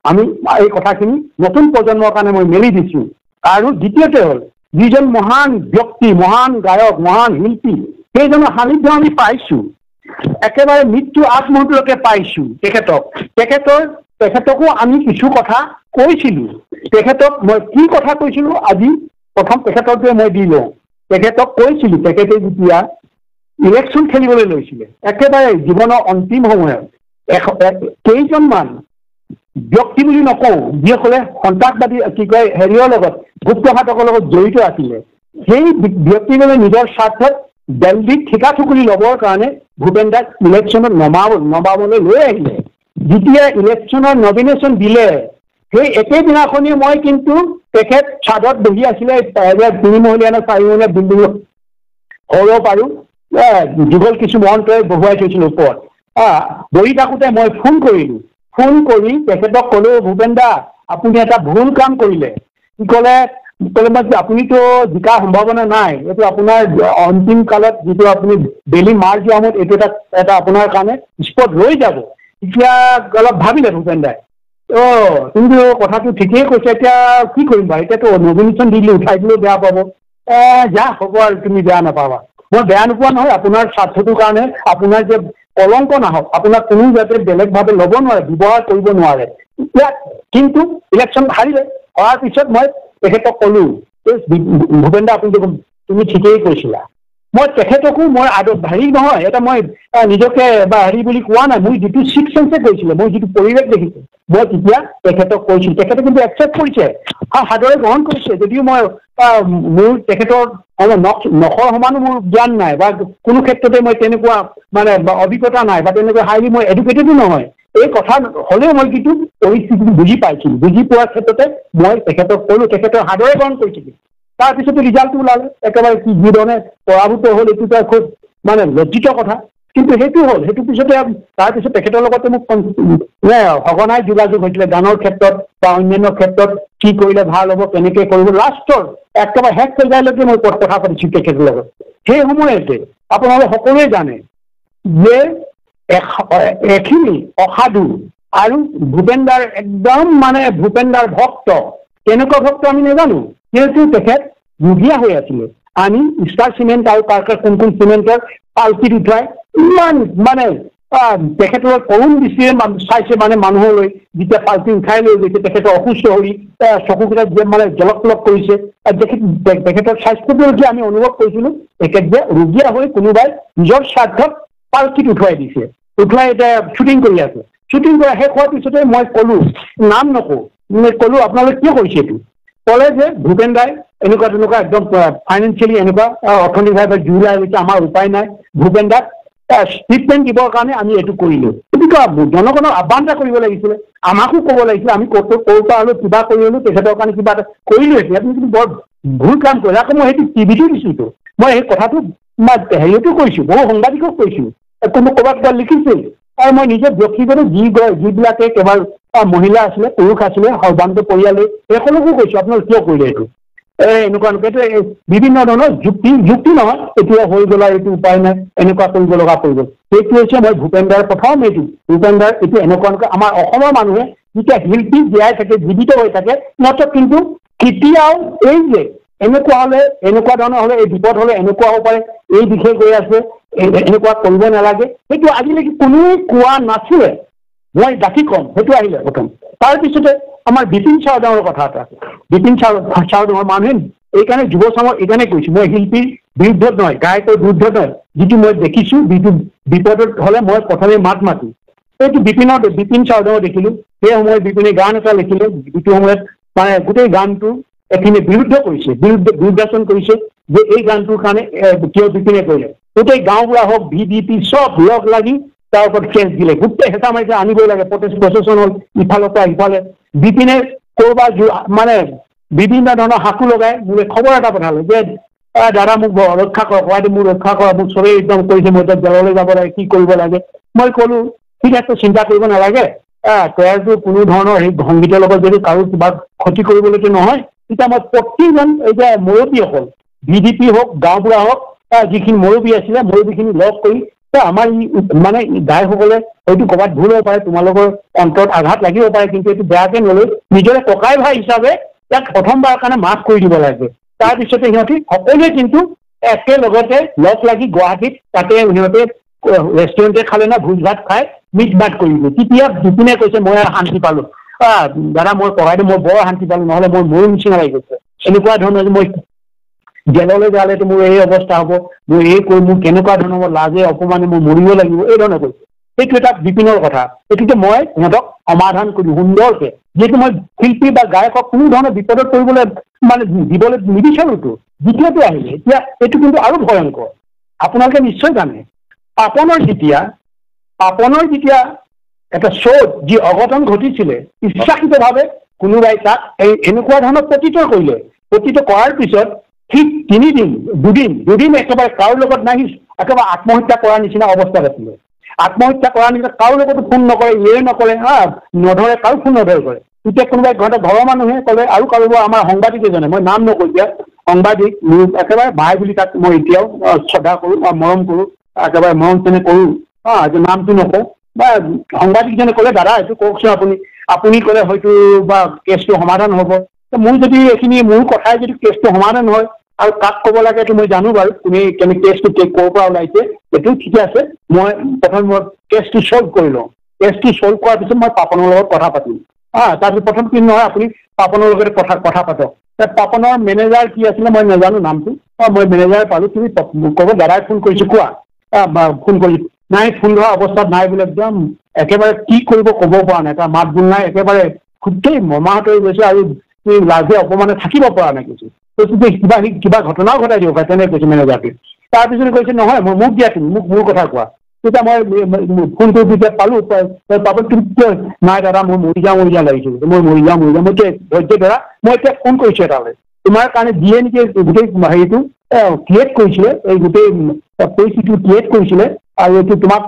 Speaker 2: আমি এই কথাখিনি নতুন প্ৰজন্মৰ কাৰণে মই মেলি দিছোঁ আৰু দ্বিতীয়তে হ'ল যিজন মহান ব্যক্তি মহান গায়ক মহান শিল্পী সেইজনৰ সান্নিধ্য আমি পাইছোঁ একেবাৰে মৃত্যু আগমুহূৰ্তলৈকে পাইছোঁ তেখেতকো আমি কিছু কথা কৈছিলোঁ তেখেতক মই কি কথা কৈছিলোঁ আজি প্ৰথম তেখেতকে মই দি লওঁ তেখেতক কৈছিলোঁ তেখেতে যেতিয়া ইলেকশ্যন খেলিবলৈ লৈছিলে একেবাৰে জীৱনৰ অন্তিম সময়ত কেইজনমান ব্যক্তি বুলি নকওঁ যিসকলে সন্ত্ৰাসবাদী কি কয় হেৰিয়ৰ লগত গুপ্তঘাতকৰ লগত জড়িত আছিলে সেই ব্যক্তিজনে নিজৰ স্বাৰ্থত দিল্লীত ঠিকা ঠুকুৰি ল'বৰ কাৰণে ভূপেন দাক ইলেকশ্যনত নমাবলৈ লৈ আহিলে যেতিয়া ইলেকশ্যনৰ নমিনেশ্যন দিলে সেই একেদিনাখনেই মই কিন্তু তেখেত চাদত বহি আছিলে 3মহলীয়া নে 4মহলীয়া বিল্ডিং হ'ব পাৰোঁ যুগল কিছু মহন্তই বহুৱাই থৈছিলোঁ ওপৰত বহি থাকোঁতে মই ফোন কৰি তেখেতক ক'লো ভূপেন দা আপুনি এটা ভুল কাম কৰিলে কি ক'লে আপুনিতো জিকাৰ সম্ভাৱনা নাই এইটো আপোনাৰ অন্তিম কালত যিটো আপুনি বেলি মাৰ দিয়া সময়ত এইটো এটা আপোনাৰ কাৰণে স্পট ৰৈ যাব এতিয়া অলপ ভাবিলে ভূপেন দাই কিন্তু কথাটো ঠিকেই কৈছে এতিয়া কি কৰিম বাৰু এতিয়াতো নমিনেশ্যন দিলে উঠাই দিলেও বেয়া পাব যা হ'ব আৰু তুমি বেয়া নাপাবা মই বেয়া নোপোৱা নহয় আপোনাৰ স্বাৰ্থটোৰ কাৰণে আপোনাৰ যে কলংক নাহক আপোনাক কোনো যাতে বেলেগভাৱে ল'ব নোৱাৰে ব্যৱহাৰ কৰিব নোৱাৰে এতিয়া কিন্তু ইলেকশ্যন হাৰিলে হোৱাৰ পিছত মই তেখেতক ক'লোঁ ভূপেন দা আপুনি তুমি ঠিকেই কৈছিলা মই তেখেতকো মই হেৰি নহয় এটা মই নিজকে বা হেৰি বুলি কোৱা নাই মই যিটো ছিক্স চেন্সে কৈছিলে মই যিটো পৰিৱেশ দেখিছোঁ মই তেতিয়া তেখেতক কৈছিলোঁ তেখেতে কিন্তু একচেপ্ট কৰিছে সাদৰে গ্ৰহণ কৰিছে যদিও মই মোৰ তেখেতৰ নখৰ সমানো মোৰ জ্ঞান নাই বা কোনো ক্ষেত্ৰতে মই তেনেকুৱা মানে অভিজ্ঞতা নাই বা তেনেকুৱা হাইলি মই এডুকেটেডো নহয় এই কথা হ'লেও মই কিন্তু পৰিস্থিতিটো বুজি পাইছিলোঁ বুজি পোৱাৰ ক্ষেত্ৰতে মই তেখেতক ক'লোঁ তেখেতৰ সাদৰে গ্ৰহণ কৰিছিলোঁ তাৰপিছতে ৰিজাল্টটো ওলালে একেবাৰে কি যিধৰণে পৰাভূত হ'ল এইটো এটা খুব মানে লজ্জিত কথা কিন্তু সেইটো হ'ল সেইটো পিছতে তাৰপিছত তেখেতৰ লগতে মোক সঘনাই যোগাযোগ হৈছিলে গানৰ ক্ষেত্ৰত বা অন্যান্য ক্ষেত্ৰত কি কৰিলে ভাল হ'ব কেনেকৈ কৰিব লাষ্টৰ একেবাৰে শেষ পৰ্যায়লৈকে মই কথা পাতিছোঁ তেখেতৰ লগত সেই সময়তে আপোনালোকে সকলোৱে জানে যে এখিনি অসাধু আৰু ভূপেন দাৰ একদম মানে ভূপেন দাৰ ভক্ত কেনেকুৱা ভক্ত আমি নাজানো কিন্তু তেখেত ৰুগীয়া হৈ আছিলে আমি ষ্টাৰ চিমেণ্ট আৰু পাৰ্কাৰ কোন চিমেণ্টৰ পালকিত উঠাই ইমান মানে তেখেতৰ কৰুণ দৃষ্টিৰে চাইছে মানে মানুহলৈ যেতিয়া পালকি উঠাই লৈ গৈছে তেখেতৰ অসুস্থ হৈ চকুকেইটাত যে মানে জলক তলক কৰিছে তেখেতৰ স্বাস্থ্যটো যে আমি অনুভৱ কৰিছিলোঁ তেখেত যে ৰুগীয়া হৈ কোনোবাই নিজৰ স্বাৰ্থত পালকিত উঠুৱাই দিছে উঠুৱাই এতিয়া শ্বুটিং কৰি আছে শ্বুটিং কৰা শেষ হোৱাৰ পিছতে মই ক'লোঁ নাম নকওঁ ক'লোঁ আপোনালোকে কিয় কৰিছে এইটো ক'লে যে ভূপেন দাই এনেকুৱা তেনেকুৱা একদম ফাইনেন্সিয়েলি এনেকুৱা অৰ্থনৈতিকভাৱে জুলাই গৈছে আমাৰ উপায় নাই ভূপেন দাক ট্ৰিটমেণ্ট দিবৰ কাৰণে আমি এইটো কৰিলোঁ গতিকে জনগণক আহ্বান এটা কৰিব লাগিছিলে আমাকো ক'ব লাগিছিলে আমি ক'ৰ পৰা হ'লেও কিবা কৰি হ'লেও তেখেতৰ কাৰণে কিবা এটা কৰিলোঁ এতিয়া আপুনি কিন্তু বৰ ভুল কাম কৰিলে আকৌ মই সেইটো টিভিটো দিছোঁতো মই সেই কথাটো মই হেৰিতো কৈছোঁ বহু সাংবাদিকক কৈছোঁ কোনো ক'ৰবাত কিবা লিখিছিল আৰু মই নিজে ব্যক্তিগত যিবিলাকে কেৱল মহিলা আছিলে পুৰুষ আছিলে সৰ্বান্ত পৰিয়ালে সকলোকো কৈছো আপোনালোকে কিয় কৰিলে এইটো এনেকুৱা এইটো বিভিন্ন ধৰণৰ যুক্তি নহয় এতিয়া হৈ গ'ল আৰু এইটো উপায় নাই এনেকুৱা কৰিব লগা কৰিব সেইটো হৈছে মই ভূপেন্দ্ৰৰ প্ৰথম ভূপেন্দ্ৰ এইটো এনেকুৱা আমাৰ অসমৰ মানুহে যেতিয়া শিল্পী জীয়াই থাকে জীৱিত হৈ থাকে সিহঁতক কিন্তু কেতিয়াও এই যে এনেকুৱা হলে এনেকুৱা ধৰণৰ হলে এই বিপদ হলে এনেকুৱা হ'ব পাৰে এই বিষয়ে গৈ আছে এনেকুৱা কৰিব নালাগে সেইটো আজিলৈকে কোনোৱে কোৱা নাছিলে মই ডাকি কম সেইটো আহিলে প্ৰথম তাৰপিছতে আমাৰ বিপিন চাওডাঙৰ কথা এটা বিপিন চাওডাঙৰ মানুহে এইকাৰণে যুৱ সংঘৰ এইকাৰণে কৈছো মই শিল্পীৰ বিৰুদ্ধত নহয় গায়কৰ বিৰুদ্ধত নহয় যিটো মই দেখিছো যিটো বিপদত হলে মই প্ৰথমে মাত মাতো এইটো বিপিন চাওডাঙৰ দেখিলো সেই সময়ত বিপিনে গান এটা লিখিলে যিটো সময়ত মানে গোটেই গানটো এখিনি বিৰুদ্ধ কৰিছে বিৰুদ্ধাচৰণ কৰিছে যে এই গানটোৰ কাৰণে কিয় বিপিনে কৰিলে গোটেই গাঁওবুঢ়া হওক VDP চব লগ লাগি তাৰ ওপৰত কেছ দিলে গোটেই হেঁচা মাৰিছে আনিবই লাগে প্ৰচেছন হ'ল ইফালৰ পৰা ইফালে বিপিনে ক'ৰবাত মানে বিভিন্ন ধৰণৰ সাকু লগাই মোলে খবৰ এটা পঠালে যে দাদা মোক ৰক্ষা কৰক মোক ৰক্ষা কৰক মোক চবেই একদম কৰিছে মই এতিয়া জেললৈ যাব লাগে কি কৰিব লাগে মই ক'লো ঠিক আছে চিন্তা কৰিব নালাগে তৈয়াৰটো কোনো ধৰণৰ সেই সংগীতৰ লগত যদি কাৰো কিবা ক্ষতি কৰিবলৈকে নহয় তেতিয়া মই প্ৰতিজন এতিয়া মুৰব্বীসকল VDP হওক গাঁওবুঢ়া হওক যিখিনি মুৰব্বী আছিলে মুৰব্বীখিনি লগ কৰি আমাৰ মানে গায়কসকলে হয়তো ক'ৰবাত ভুল হ'ব পাৰে তোমালোকৰ অন্তৰত আঘাত লাগিব পাৰে কিন্তু এইটো বেয়াকে নলৈ নিজৰে ককাই ভাই হিচাপে ইয়াক প্ৰথমবাৰৰ কাৰণে মাফ কৰি দিব লাগে তাৰপিছতে সিহঁতি সকলোৱে কিন্তু একেলগতে লগ লাগি গুৱাহাটীত তাতে সিহঁতে ৰেষ্টুৰেণ্টে খালে না ভোজ ভাত খাই মিট ভাত কৰিব তেতিয়া বিপিনে কৈছে মই শান্তি পালো দাদা মই ককাইদেউ মই বৰ শান্তি পালো নহ'লে মই মোৰো নিচিনা লাগি গৈছে এনেকুৱা ধৰণৰ মই জেললৈ যালেতো মোৰ এই অৱস্থা হ'ব মই এই কৰি মোৰ কেনেকুৱা ধৰণৰ মই লাজে অপমানে মই মৰিব লাগিব এই ধৰণে কৈছে সেইটো এটা বিপিনৰ কথা এইটোকে মই সিহঁতক সমাধান কৰি সুন্দৰকে যিহেতু মই শিল্পী বা গায়কক কোনো ধৰণৰ বিপদত কৰিবলৈ মানে দিবলৈ নিবিচাৰোতো দ্বিতীয়টো আহিলে এতিয়া এইটো কিন্তু আৰু ভয়ংকৰ আপোনালোকে নিশ্চয় জানে পাপনৰ যেতিয়া এটা শ্ব'ত যি অঘটন ঘটিছিলে ইচ্ছাকৃতভাৱে কোনোবাই তাক এনেকুৱা ধৰণৰ প্ৰতিত কৰাৰ পিছত ঠিক দুদিন একেবাৰে কাৰো লগত নাই একেবাৰে আত্মহত্যা কৰাৰ নিচিনা অৱস্থাত আছিলে আত্মহত্যা কৰাৰ নিচিনা কাৰো লগতো ফোন নকৰে নকৰে নধৰে কাৰো ফোন নধৰে কৰে তেতিয়া কোনোবাই ঘৰৰ মানুহে ক'লে আৰু কাৰোবাৰ আমাৰ সাংবাদিক এজনে মই নাম নকওঁ এতিয়া সাংবাদিক মোৰ একেবাৰে ভাই বুলি তাক মই এতিয়াও শ্ৰদ্ধা কৰোঁ মৰম কৰোঁ একেবাৰে মৰম চেনেহ কৰোঁ যে নামটো নকওঁ বা সাংবাদিকজনে ক'লে দাদা এইটো কওকচোন আপুনি ক'লে হয়তো বা কেছটো সমাধান হ'ব মোৰ যদি এইখিনি মোৰ কথাই যদি কেছটো সমাধান হয় আৰু কাক ক'ব লাগে এইটো মই জানো বাৰু তুমি কেনে কেছটো ক'ৰ পৰা ওলাইছে এইটো ঠিকে আছে মই কেছটো ছল্ভ কৰি লওঁ কেছটো ছল্ভ কৰাৰ পিছত মই পাপনৰ লগত কথা পাতিম তাৰপিছত প্ৰথম কি নহয় আপুনি পাপনৰ লগতে কথা পাতক পাপনৰ মেনেজাৰ কি আছিলে মই নাজানো নামটো মই মেনেজাৰ পালোঁ তুমি ক'ব দাদাই ফোন কৰিছোঁ কোৱা ফোন কৰি নাই ফোন ধৰা অৱস্থাত নাই বোলে একদম একেবাৰে কি কৰিব ক'ব পৰা নাই তাৰ মাত বোল নাই একেবাৰে গোটেই মমাহত হৈ গৈছে আৰু লাজে অপমানে থাকিব পৰা নাই কৈছে কিবা ঘটনাও ঘটাই দিব পাৰে তেনেকৈ কৈছে মেনেজাৰটোৱে তাৰপিছত কৈছে নহয় মোক দিয়া তুমি মোৰ কথা কোৱা তেতিয়া মই ফোনটো যেতিয়া পালোঁ পাপন তুমি কিয় নাই দাদা মই মৰি যাওঁ লাগিছিল মই মৰি যাওঁ মই ধৈৰ্য ধৰা মই এতিয়া ফোন কৰিছোঁ এটালৈ তোমাৰ কাৰণে দিয়ে নেকি গোটেই হেৰিটো ক্ৰিয়েট কৰিছিলে এই গোটেই পৰিস্থিতিটো ক্ৰিয়েট কৰিছিলে আৰু এইটো তোমাক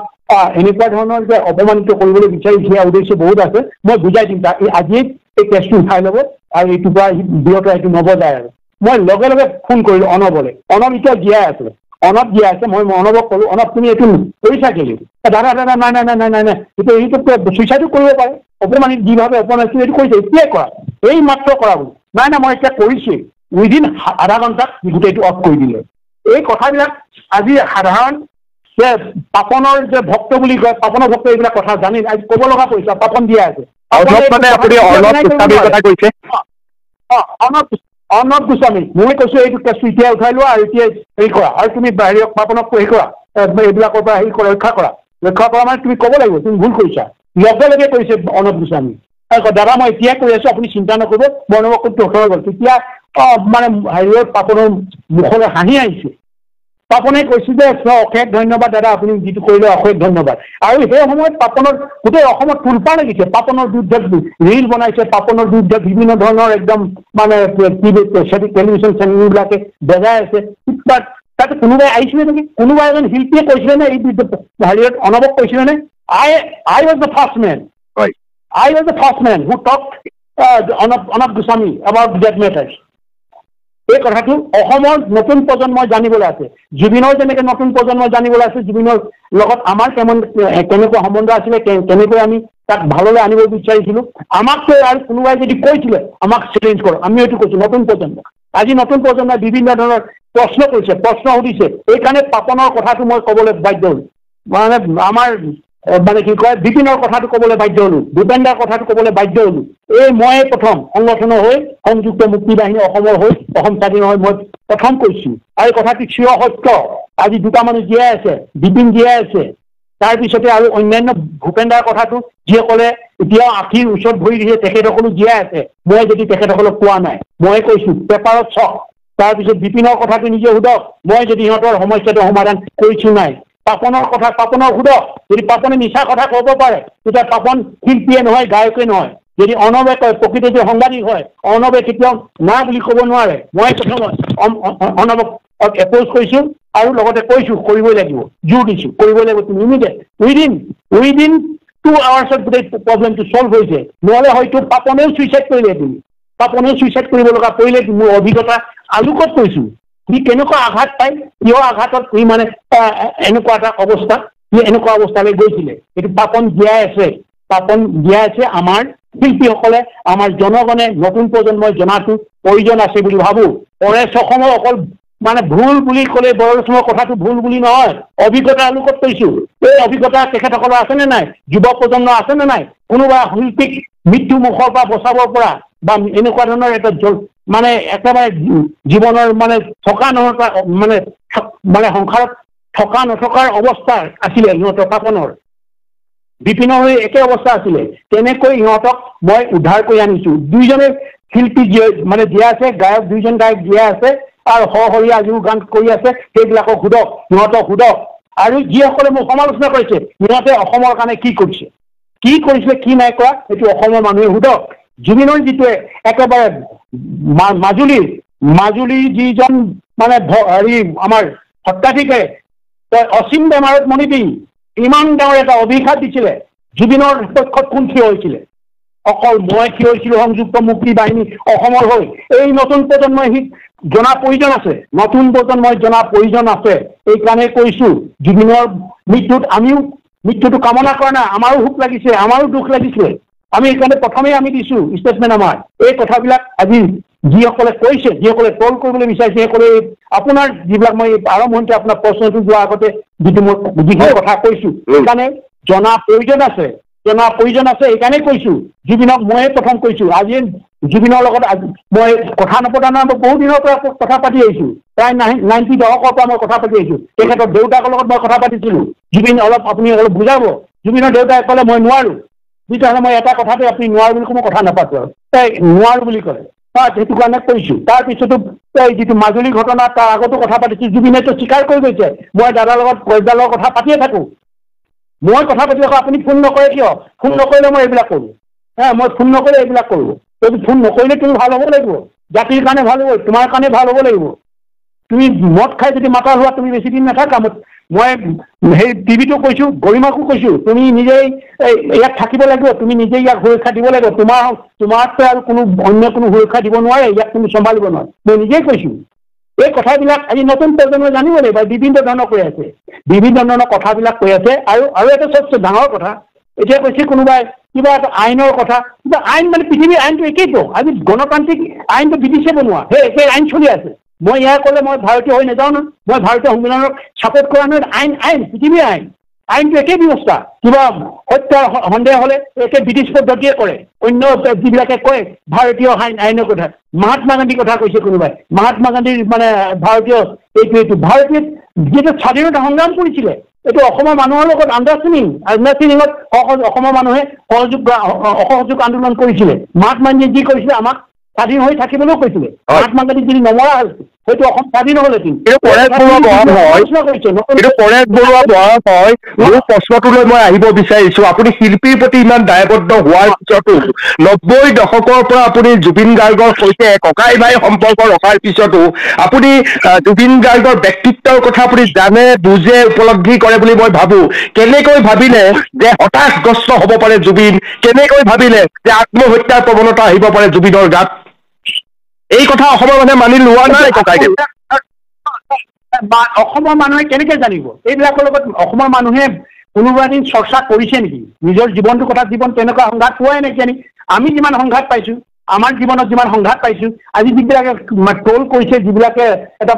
Speaker 2: এনেকুৱা ধৰণৰ যে অপমানিত কৰিবলৈ বিচাৰিছে উদ্দেশ্য বহুত আছে মই বুজাই দিম আজিয়ে এই কেছটো উঠাই ল'ব আৰু এইটোৰ পৰা বিৰত এইটো নবজায় আৰু মই লগে লগে ফোন কৰিলোঁ অনবলে এতিয়া জীয়াই আছে মই অনবক ক'লোঁ অনব তুমি এইটো কৰিছা কেলে দাদা নাই এইটো চুইচাইডো কৰিব পাৰে অপমানিত যিভাৱে অপমানিত এইটো কৰিছে এতিয়াই কৰা এই মাত্ৰ কৰা বুলি নাই মই এতিয়া কৰিছোৱেই উইদিন আধা ঘণ্টাত গোটেইটো অফ কৰি দিলে এই কথাবিলাক আজি সাধাৰণ যে পাপনৰ যে ভক্ত বুলি কয় পাপনৰ ভক্ত এইবিলাক কথা জানি আজি ক'ব লগা পৰিছে পাপন দিয়া আছে অৰ্ণৱ গোস্বামী মই কৈছোঁ এইটো কেছটো এতিয়া উঠাই লোৱা আৰু এতিয়া হেৰি কৰা আৰু তুমি পাপনক হেৰি কৰা এইবিলাকৰ পৰা ৰক্ষা কৰা মানে তুমি ক'ব লাগিব তুমি ভুল কৰিছা লগে লগে কৰিছে অৰ্ণৱ গোস্বামী দাদা মই এতিয়াই কৰি আছোঁ আপুনি চিন্তা নকৰিব মই অৰ্ণৱক ওঠৰ গ'ল তেতিয়া মানে হেৰিয়ৰ পাপনৰ মুখলৈ হাঁহি আহিছে পাপনে কৈছে যে অশেষ ধন্যবাদ দাদা আপুনি যিটো কৰিলে অশেষ ধন্যবাদ আৰু সেই সময়ত পাপনৰ গোটেই অসমত তোলপা লাগিছে পাপনৰ বিৰুদ্ধে ৰিল বনাইছে পাপনৰ বিৰুদ্ধে বিভিন্ন ধৰণৰ একদম মানে টেলিভিশ্যন চেনেলবিলাকে বজাই আছে তাতে কোনোবাই আহিছিলে নেকি কোনোবা এজন শিল্পীয়ে কৈছিলে নে এই হেৰিয়ত অনবক কৈছিলে নে I was the first man.
Speaker 1: Right.
Speaker 2: I was the first man who talked Arnab Goswami about that matters. এই কথাটো অসমৰ নতুন প্ৰজন্মই জানিবলৈ আছে জুবিনৰ যেনেকৈ নতুন প্ৰজন্মই জানিবলৈ আছে জুবিনৰ লগত আমাৰ কেনেকুৱা সম্বন্ধ আছিলে কেনেকৈ আমি তাক ভাললৈ আনিব বিচাৰিছিলোঁ আমাকতো আৰু কোনোবাই যদি কৈছিলে আমাক চেলেঞ্জ কৰক আমি এইটো কৈছোঁ নতুন প্ৰজন্ম আজি নতুন প্ৰজন্মই বিভিন্ন ধৰণৰ প্ৰশ্ন কৰিছে প্ৰশ্ন সুধিছে এইকাৰণে পাপনৰ কথাটো মই ক'বলৈ বাধ্য হ'লোঁ মানে আমাৰ মানে কি কয় বিপিনৰ কথাটো ক'বলৈ বাধ্য হ'লোঁ ভূপেন্দ্ৰৰ কথাটো ক'বলৈ বাধ্য হ'লোঁ এই মই প্ৰথম সংগঠনৰ হৈ সংযুক্ত মুক্তি বাহিনী অসমৰ হৈ অসম স্বাধীন হৈ মই প্ৰথম কৈছোঁ আৰু কথাটো চিৰ সত্য আজি দুটা মানুহ জীয়াই আছে বিপিন জীয়াই আছে তাৰপিছতে আৰু অন্যান্য ভূপেন্দ্ৰৰ কথাটো যিসকলে এতিয়াও আঁঠিৰ ওচৰত ভৰি দিছে তেখেতসকলো জীয়াই আছে মই যদি তেখেতসকলক কোৱা নাই মই কৈছোঁ পেপাৰত চাওক তাৰপিছত বিপিনৰ কথাটো নিজে সোধক মই যদি সিহঁতৰ সমস্যাটো সমাধান কৰিছোঁ নাই পাপনৰ কথা পাপনৰ সোধক যদি পাপনে মিছা কথা ক'ব পাৰে তেতিয়া পাপন শিল্পীয়ে নহয় গায়কে নহয় যদি অৰ্ণৱে কয় প্ৰকৃত যদি সাংবাদিক হয় অৰ্ণৱে কেতিয়াও না বুলি ক'ব নোৱাৰে মই প্ৰথম অৰ্ণৱক এপ'জ কৰিছোঁ আৰু লগতে কৈছোঁ কৰিবই লাগিব জোৰ দিছোঁ কৰিবই লাগিব তুমি ইমিডিয়েট উইদিন 2 আৱাৰ্ছত গোটেই প্ৰব্লেমটো ছল্ভ হৈছে নহ'লে হয়তো পাপনেও ছুইচাইড কৰিলে তুমি পাপনেও ছুইচাইড কৰিব লগা পৰিলে মোৰ অভিজ্ঞতা আলোকত কৈছোঁ সি কেনেকুৱা আঘাত পায় কিয় আঘাতত সি মানে এনেকুৱা এটা অৱস্থা সি এনেকুৱা অৱস্থালৈ গৈছিলে এইটো পাপন জীয়াই আছে আমাৰ শিল্পীসকলে আমাৰ জনগণে নতুন প্ৰজন্মই জনাটো প্ৰয়োজন আছে বুলি ভাবোঁ পৰেশ অসমৰ অকল মানে ভুল বুলি ক'লে বৰৰচমৰ কথাটো ভুল বুলি নহয় অভিজ্ঞতা আলোকত কৈছোঁ এই অভিজ্ঞতা তেখেতসকলৰ আছেনে নাই যুৱ প্ৰজন্ম আছেনে নাই কোনোবা শিল্পীক মৃত্যু মুখৰ পৰা বচাব পৰা বা এনেকুৱা ধৰণৰ এটা মানে একেবাৰে জীৱনৰ মানে থকা নথকা মানে সংসাৰত থকা নথকাৰ অৱস্থা আছিলে সিহঁতৰ পাপনৰ বিপিনৰ হৈ একে অৱস্থা আছিলে তেনেকৈ সিহঁতক মই উদ্ধাৰ কৰি আনিছোঁ দুইজনে শিল্পী মানে জীয়াই আছে গায়ক দুইজন গায়ক জীয়াই আছে আৰু সৰহৰীয়া আজিও গান কৰি আছে সেইবিলাকক সিহঁতক সোধক আৰু যিসকলে মোক সমালোচনা কৰিছে সিহঁতে অসমৰ কাৰণে কি কৰিছিলে কি নাই কৰা সেইটো অসমৰ মানুহে সোধক জুবিনৰ যিটোৱে একেবাৰে মাজুলীৰ যিজন মানে হেৰি আমাৰ সত্ৰাধিকাৰে অসীম বেমাৰত মণি দি ইমান ডাঙৰ এটা অভিশাপ দিছিলে জুবিনৰ পক্ষত কোন থিয় হৈছিলে অকল মই থিয় হৈছিলোঁ সংযুক্ত মুক্তি বাহিনী অসমৰ হৈ এই নতুন প্ৰজন্মই জনা প্ৰয়োজন আছে এইকাৰণে কৈছোঁ জুবিনৰ মৃত্যুত আমিও মৃত্যুটো কামনা কৰা নাই আমাৰো সুখ লাগিছে আমাৰো দুখ লাগিছে আমি এইকাৰণে প্ৰথমেই আমি দিছোঁ ষ্টেটমেণ্ট আমাৰ এই কথাবিলাক আজি যিসকলে কৈছে যিসকলে ট্ৰল কৰিবলৈ বিচাৰিছে সেইসকলে আপোনাৰ যিবিলাক মই আৰম্ভণিতে আপোনাৰ প্ৰশ্নটো যোৱাৰ আগতে যিখিনি কথা কৈছোঁ সেইকাৰণে জনা প্ৰয়োজন আছে এইকাৰণে কৈছোঁ জুবিনক ময়ে প্ৰথম কৈছোঁ আজি জুবিনৰ লগত মই কথা নপতা নাই বহু দিনৰ পৰা কথা পাতি আহিছোঁ প্ৰায় 90 দশকৰ পৰা মই কথা পাতি আহিছোঁ তেখেতৰ দেউতাকৰ লগত মই কথা পাতিছিলোঁ জুবিন আপুনি অলপ বুজাব জুবিনৰ দেউতাই ক'লে মই নোৱাৰোঁ তেতিয়াহ'লে মই এটা কথাতে আপুনি নোৱাৰোঁ বুলি মই কথা নাপাতো তাই নোৱাৰোঁ বুলি ক'লে সেইটো কাৰণে কৈছোঁ তাৰপিছতো যিটো মাজুলী ঘটনা তাৰ আগতো কথা পাতিছোঁ জুবিনেতো স্বীকাৰ কৰি গৈছে মই দাদাৰ লগত কলেজদাৰৰ কথা পাতিয়ে থাকোঁ মই কথা পাতি থাকোঁ আপুনি ফোন নকৰে কিয় ফোন নকৰিলে মই এইবিলাক কৰোঁ মই ফোন নকৰিলে এইবিলাক কৰোঁ যদি ফোন নকৰিলে তুমি ভাল হ'ব লাগিব জাতিৰ কাৰণে ভাল হ'ব তোমাৰ কাৰণে ভাল হ'ব লাগিব তুমি মদ খাই যদি মাতা হোৱা তুমি বেছি দিন নাথাকা মই সেই টিভিটো কৈছোঁ গৰিমাকো কৈছোঁ তুমি নিজেই ইয়াত থাকিব লাগিব তুমি নিজেই ইয়াক সুৰক্ষা দিব লাগিব তোমাৰতো আৰু অন্য কোনো সুৰক্ষা দিব নোৱাৰে ইয়াক তুমি চম্ভালিব নোৱাৰে মই নিজেই কৈছোঁ এই কথাবিলাক আজি নতুন প্ৰজন্মই জানিব লাগিব বিভিন্ন ধৰণৰ কৈ আছে বিভিন্ন ধৰণৰ কথাবিলাক কৈ আছে আৰু এটা চবচে ডাঙৰ কথা এতিয়া কৈছে কোনোবাই কিবা এটা আইনৰ কথা কিবা আইন মানে পৃথিৱীৰ আইনটো একেইতো আজি গণতান্ত্ৰিক আইনটো ব্ৰিটিছে বনোৱা সেই একে আইন চলি আছে মই ইয়াৰ ক'লে মই ভাৰতীয় হৈ নাযাওঁ ন মই ভাৰতীয় সংবিধানক ছাপোৰ্ট কৰা নহয় আইন পৃথিৱীৰ আইনটো একেই ব্যৱস্থা কিবা হত্যাৰ সন্দেহ হ'লে একে ব্ৰিটিছ পদ্ধতিয়ে কৰে অন্য যিবিলাকে কয় ভাৰতীয় আইনৰ কথা মহাত্মা গান্ধীৰ কথা কৈছে কোনোবাই মহাত্মা গান্ধীৰ মানে ভাৰতীয় এইটো ভাৰতীয় যিটো স্বাধীনতা সংগ্ৰাম কৰিছিলে এইটো অসমৰ মানুহৰ লগত আণ্ডাৰষ্টেণ্ডিঙত অসমৰ মানুহে অসহযোগ আন্দোলন কৰিছিলে মহাত্মা গান্ধীয়ে যি কৰিছিলে আমাক স্বাধীন হৈ থাকিবলৈও কৈছিলে মহাত্মা গান্ধী যদি নমৰা হ'ল হয়তো অসম স্বাধীন নহ'লেহেঁতেন।
Speaker 1: পৰেশ বৰুৱা মহাশয়, মোৰ প্ৰশ্নটোলৈ মই আহিব বিচাৰিছো। আপুনি শিল্পীৰ প্ৰতি ইমান দায়বদ্ধ হোৱাৰ পিছতো 90 দশকৰ পৰা আপুনি জুবিন গাৰ্গৰ সৈতে ককাই ভাই সম্পৰ্ক ৰখাৰ পিছতো আপুনি জুবিন গাৰ্গৰ ব্যক্তিত্বৰ কথা আপুনি জানে, বুজে, উপলব্ধি কৰে বুলি মই ভাবো। কেনেকৈ ভাবিলে যে হতাশগ্ৰস্ত হ'ব পাৰে জুবিন? কেনেকৈ ভাবিলে যে আত্মহত্যাৰ প্ৰৱণতা আহিব পাৰে জুবিনৰ গাত? এই কথা অসমৰ মানুহে মানি লোৱা নাই ককাইদেউ।
Speaker 2: অসমৰ মানুহে কেনেকে জানিব? এইবিলাকৰ লগত অসমৰ মানুহে কোনোবা দিন চৰ্চা কৰিছে নেকি? নিজৰ জীৱনটোৰ কথা জীৱন তেনেকুৱা সংঘাত পোৱাই নাইকিয়া নেকি? আমি যিমান সংঘাত পাইছো, আমাৰ জীৱনত যিমান সংঘাত পাইছো, আজি যিবিলাকে ট্ৰল কৰিছে, যিবিলাকে এটা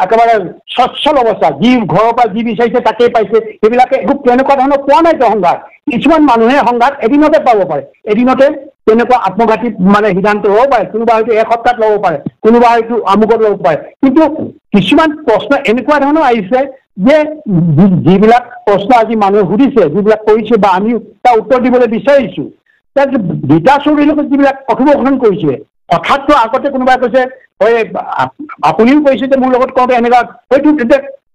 Speaker 2: একেবাৰে স্বচ্ছল অৱস্থা, যি ঘৰৰ পৰা যি বিচাৰিছে তাকেই পাইছে, সেইবিলাকে একো তেনেকুৱা ধৰণৰ পোৱা নাইতো সংঘাত। কিছুমান মানুহে সংঘাত এদিনতে পাব পাৰে, এদিনতে তেনেকুৱা আত্মঘাতী সিদ্ধান্ত ল'ব পাৰে। কোনোবা হয়তো এসপ্তাহত ল'ব পাৰে, কোনোবা হয়তো আমুকত ল'ব পাৰে। কিন্তু কিছুমান প্ৰশ্ন এনেকুৱা ধৰণৰ আহিছে যে যিবিলাক প্ৰশ্ন আজি মানুহে সুধিছে, যিবিলাক কৰিছে বা আমি তাৰ উত্তৰ দিবলৈ বিচাৰিছো, ৰীতা চৌধুৰীৰ লগত যিবিলাক কথোপকথন কৰিছে, কথাতটো আগতে কোনোবাই কৈছে, হয় আপুনিও কৈছে যে মোৰ লগত কওঁতে এনেকুৱা, হয়তো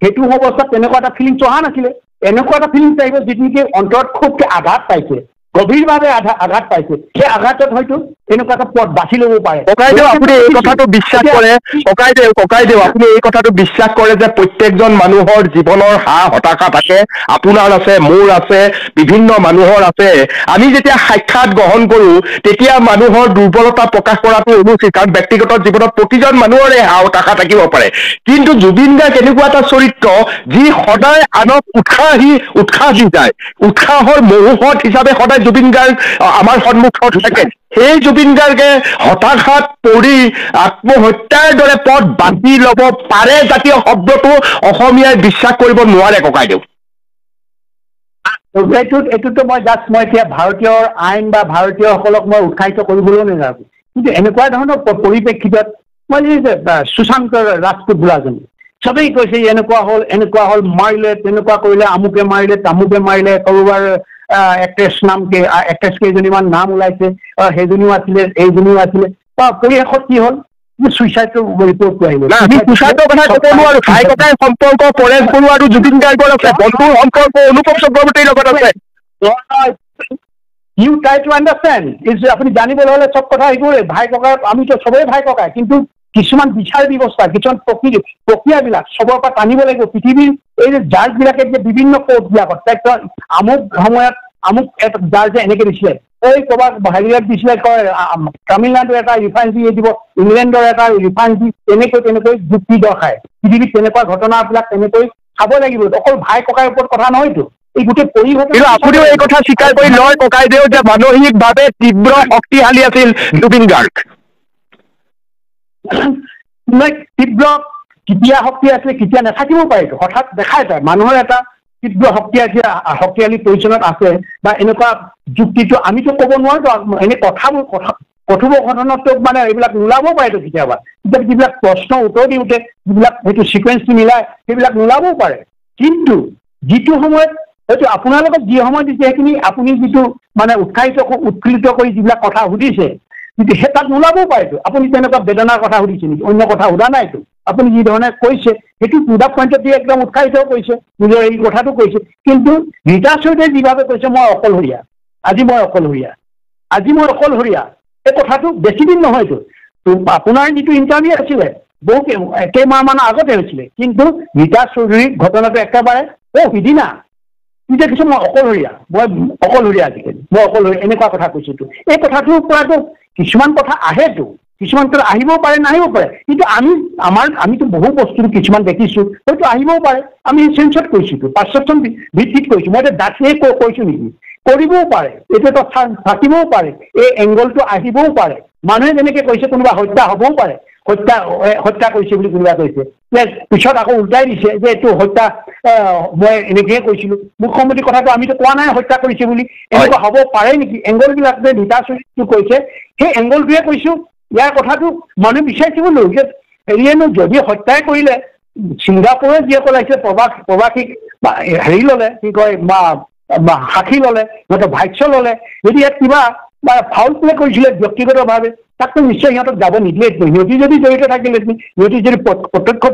Speaker 2: সেইটো অৱস্থাত তেনেকুৱা এটা ফিলিংছ অহা নাছিলে। এনেকুৱা এটা ফিলিংছ আহিব যিটো নেকি অন্তৰত খুবকে আঘাত পাইছে, গভীৰভাৱে আঘাত পাইছে। সেই আঘাতত হয়তো এনেকুৱা এটা পথ বাছি ল'ব পাৰে।
Speaker 1: ককাইদেউ আপুনি এই কথাটো বিশ্বাস কৰে? ককাইদেউ আপুনি এই কথাটো বিশ্বাস কৰে যে প্ৰত্যেকজন মানুহৰ জীৱনৰ হতাশা থাকে? আপোনাৰ আছে, মোৰ আছে, বিভিন্ন মানুহৰ আছে। আমি যেতিয়া সাক্ষাৎ গ্ৰহণ কৰো তেতিয়া মানুহৰ দুৰ্বলতা প্ৰকাশ কৰাটো অনুচিত, কাৰণ ব্যক্তিগত জীৱনত প্ৰতিজন মানুহৰে হতাশা থাকিব পাৰে। কিন্তু জুবিন গাৰ্গ এনেকুৱা এটা চৰিত্ৰ যি সদায় আনক উৎসাহ দি যায়। উৎসাহৰ মহোহত হিচাপে সদায় জুবিন গাৰ্গ আমাৰ সন্মুখত থাকে। সেই জুবিন গাৰ্গে হতাশাত পৰি আত্মহত্যাৰ দৰে পথ বাছি ল'ব পাৰে জাতীয় শব্দটো অসমীয়াই বিশ্বাস কৰিব নোৱাৰে ককাইদেউ।
Speaker 2: এইটোতো মই এতিয়া ভাৰতীয় আইন বা ভাৰতীয়সকলক মই উৎসাহিত কৰিবলৈও নাযাওঁ। কিন্তু এনেকুৱা ধৰণৰ পৰিপ্ৰেক্ষিতত মই সুশান্ত ৰাজপুত বোলাজন চবেই কৈছে এনেকুৱা হ'ল মাৰিলে, তেনেকুৱা কৰিলে, আমুকে মাৰিলে, তামুকে মাৰিলে, কাৰোবাৰ এক্ট্ৰেছ কেইজনীমান নাম ওলাইছে, সেইজনীও আছিলে, এইজনীও আছিলে। পৰিশেষত কি হ'ল? চুইচাইডৰ ৰিপৰ্টটো আহিলে।
Speaker 1: আমি চুইচাইডৰ কথা ক'ব নোৱাৰো। ভাই ককাই সম্পৰ্ক পৰেশ বৰুৱা আৰু জুবিন গাৰ্গৰ আছে, বন্ধুৰ সম্পৰ্ক অনুপম চক্ৰৱৰ্তীৰ লগত আছে।
Speaker 2: You try to understand. আপুনি জানিবলৈ হ'লে চব কথা এইবোৰে। ভাই ককাই আমিতো চবেই ভাই ককাই, কিন্তু কিছুমান বিচাৰ ব্যৱস্থা, কিছুমান প্ৰক্ৰিয়াবিলাক চবৰ পৰা টানিব লাগিব। পৃথিৱীৰ এই যে জাজবিলাকে যে বিভিন্ন কোৰ্টবিলাকত আমুক সময়ত আমুক জাজে এনেকে দিছিলে, ক'ৰবাত হেৰিয়াত দিছিলে, কয় তামিলনাডুৰ এটা ৰিফাইনেৰী দিব, ইংলেণ্ডৰ এটা ৰিফাইনেৰী, তেনেকৈ যুক্তি দৰ্শায়। পৃথিৱীত তেনেকুৱা ঘটনাবিলাক তেনেকৈ চাব লাগিব। অকল ভাই ককাইৰ ওপৰত কথা নহয়তো, এই গোটেই পৰিঘটনা।
Speaker 1: আপুনিও এই কথা স্বীকাৰ কৰি লয় ককাইদেউ যে মানসিকভাৱে তীব্ৰ শক্তিশালী আছিল জুবিন গাৰ্গ?
Speaker 2: তীব্ৰ কেতিয়া শক্তি আছিলে, কেতিয়া নাথাকিবও পাৰে। হঠাৎ দেখাই যায় মানুহৰ এটা তীব্ৰ শক্তিশালী পজিশ্যনত আছে বা এনেকুৱা যুক্তিটো আমিতো ক'ব নোৱাৰো। এনে কথোপকথনতো এইবিলাক নোলাব পাৰেতো কেতিয়াবা। যিবিলাক প্ৰশ্ন উত্তৰ দিওঁতে যিবিলাক সেইটো চিকুৱেঞ্চটো মিলাই সেইবিলাক নোলাবও পাৰে। কিন্তু যিটো সময়ত হয়তো আপোনাৰ লগত যি সময় দিছে সেইখিনি আপুনি যিটো উৎফুল্লিত কৰি যিবিলাক কথা সুধিছে, কিন্তু সেই তাত নোলাবও পাৰেতো। আপুনি তেনেকুৱা বেদনাৰ কথা সুধিছে নেকি? অন্য কথা সোধা নাইতো। আপুনি যি ধৰণে কৈছে সেইটো টু দা পইণ্টত দি একদম উৎসাহিত কৰিছে, নিজৰ এই কথাটো কৈছে। কিন্তু ৰীতা চৌধুৰীয়ে যিভাৱে কৈছে মই অকলশৰীয়া, আজি মই অকলশৰীয়া, এই কথাটো বেছি দিন নহয়তো। আপোনাৰ যিটো ইণ্টাৰভিউ আছিলে কেইমাহমান আগতে হৈছিলে, কিন্তু ৰীতা চৌধুৰীৰ ঘটনাটো একেবাৰে সিদিনা তেতিয়া কিছু মই অকলশৰীয়া আজিকালি, মই অকলশৰীয়া এনেকুৱা কথা কৈছোতো। এই কথাটোৰ পৰাতো কিছুমান কথা আহেতো, কিছুমান কথা আহিবও পাৰে, নাহিবও পাৰে। কিন্তু আমিতো বহু বস্তু কিছুমান দেখিছো, হয়তো আহিবও পাৰে। আমি চেঞ্চত কৈছোতো, পাৰচেপশ্যন ভিত্তিত কৈছো। মই এতিয়া দাঁতিয়ে কৈছো নেকি? কৰিবও পাৰে, এইটো থাকিবও পাৰে, এই এংগলটো আহিবও পাৰে। মানুহে যেনেকে কৈছে কোনোবা হত্যা হ'বও পাৰে, হত্যা কৰিছে বুলি কোনোবা কৈছে, পিছত আকৌ উল্টাই দিছে যে এইটো হত্যা মই এনেকৈয়ে কৈছিলো। মুখ্যমন্ত্ৰী কথাটো আমিতো কোৱা নাই হত্যা কৰিছে বুলি। এনেকুৱা হ'ব পাৰে নেকি? এংগলবিলাক যে ৰীতা চৌধুৰীটো কৈছে সেই এংগলটোৱে কৈছো। ইয়াৰ কথাটো মানুহে বিচাৰিছিলো যে হেৰিয়েনো যদি হত্যাই কৰিলে, ছিংগাপুৰে যিসকল আহিছে প্ৰবাসীক হেৰি ল'লে, কি কয় সাক্ষী ল'লে, সিহঁতে ভাষ্য ল'লে, যদি ইয়াত কিবা বা ফাউল প্লে কৰিছিলে ব্যক্তিগতভাৱে তাকতো নিশ্চয় সিহঁতক যাব নিদিলেহেঁতেন সিহঁতি যদি জড়িত থাকিলেহেঁতেন সিহঁতি যদি প্ৰত্যক্ষ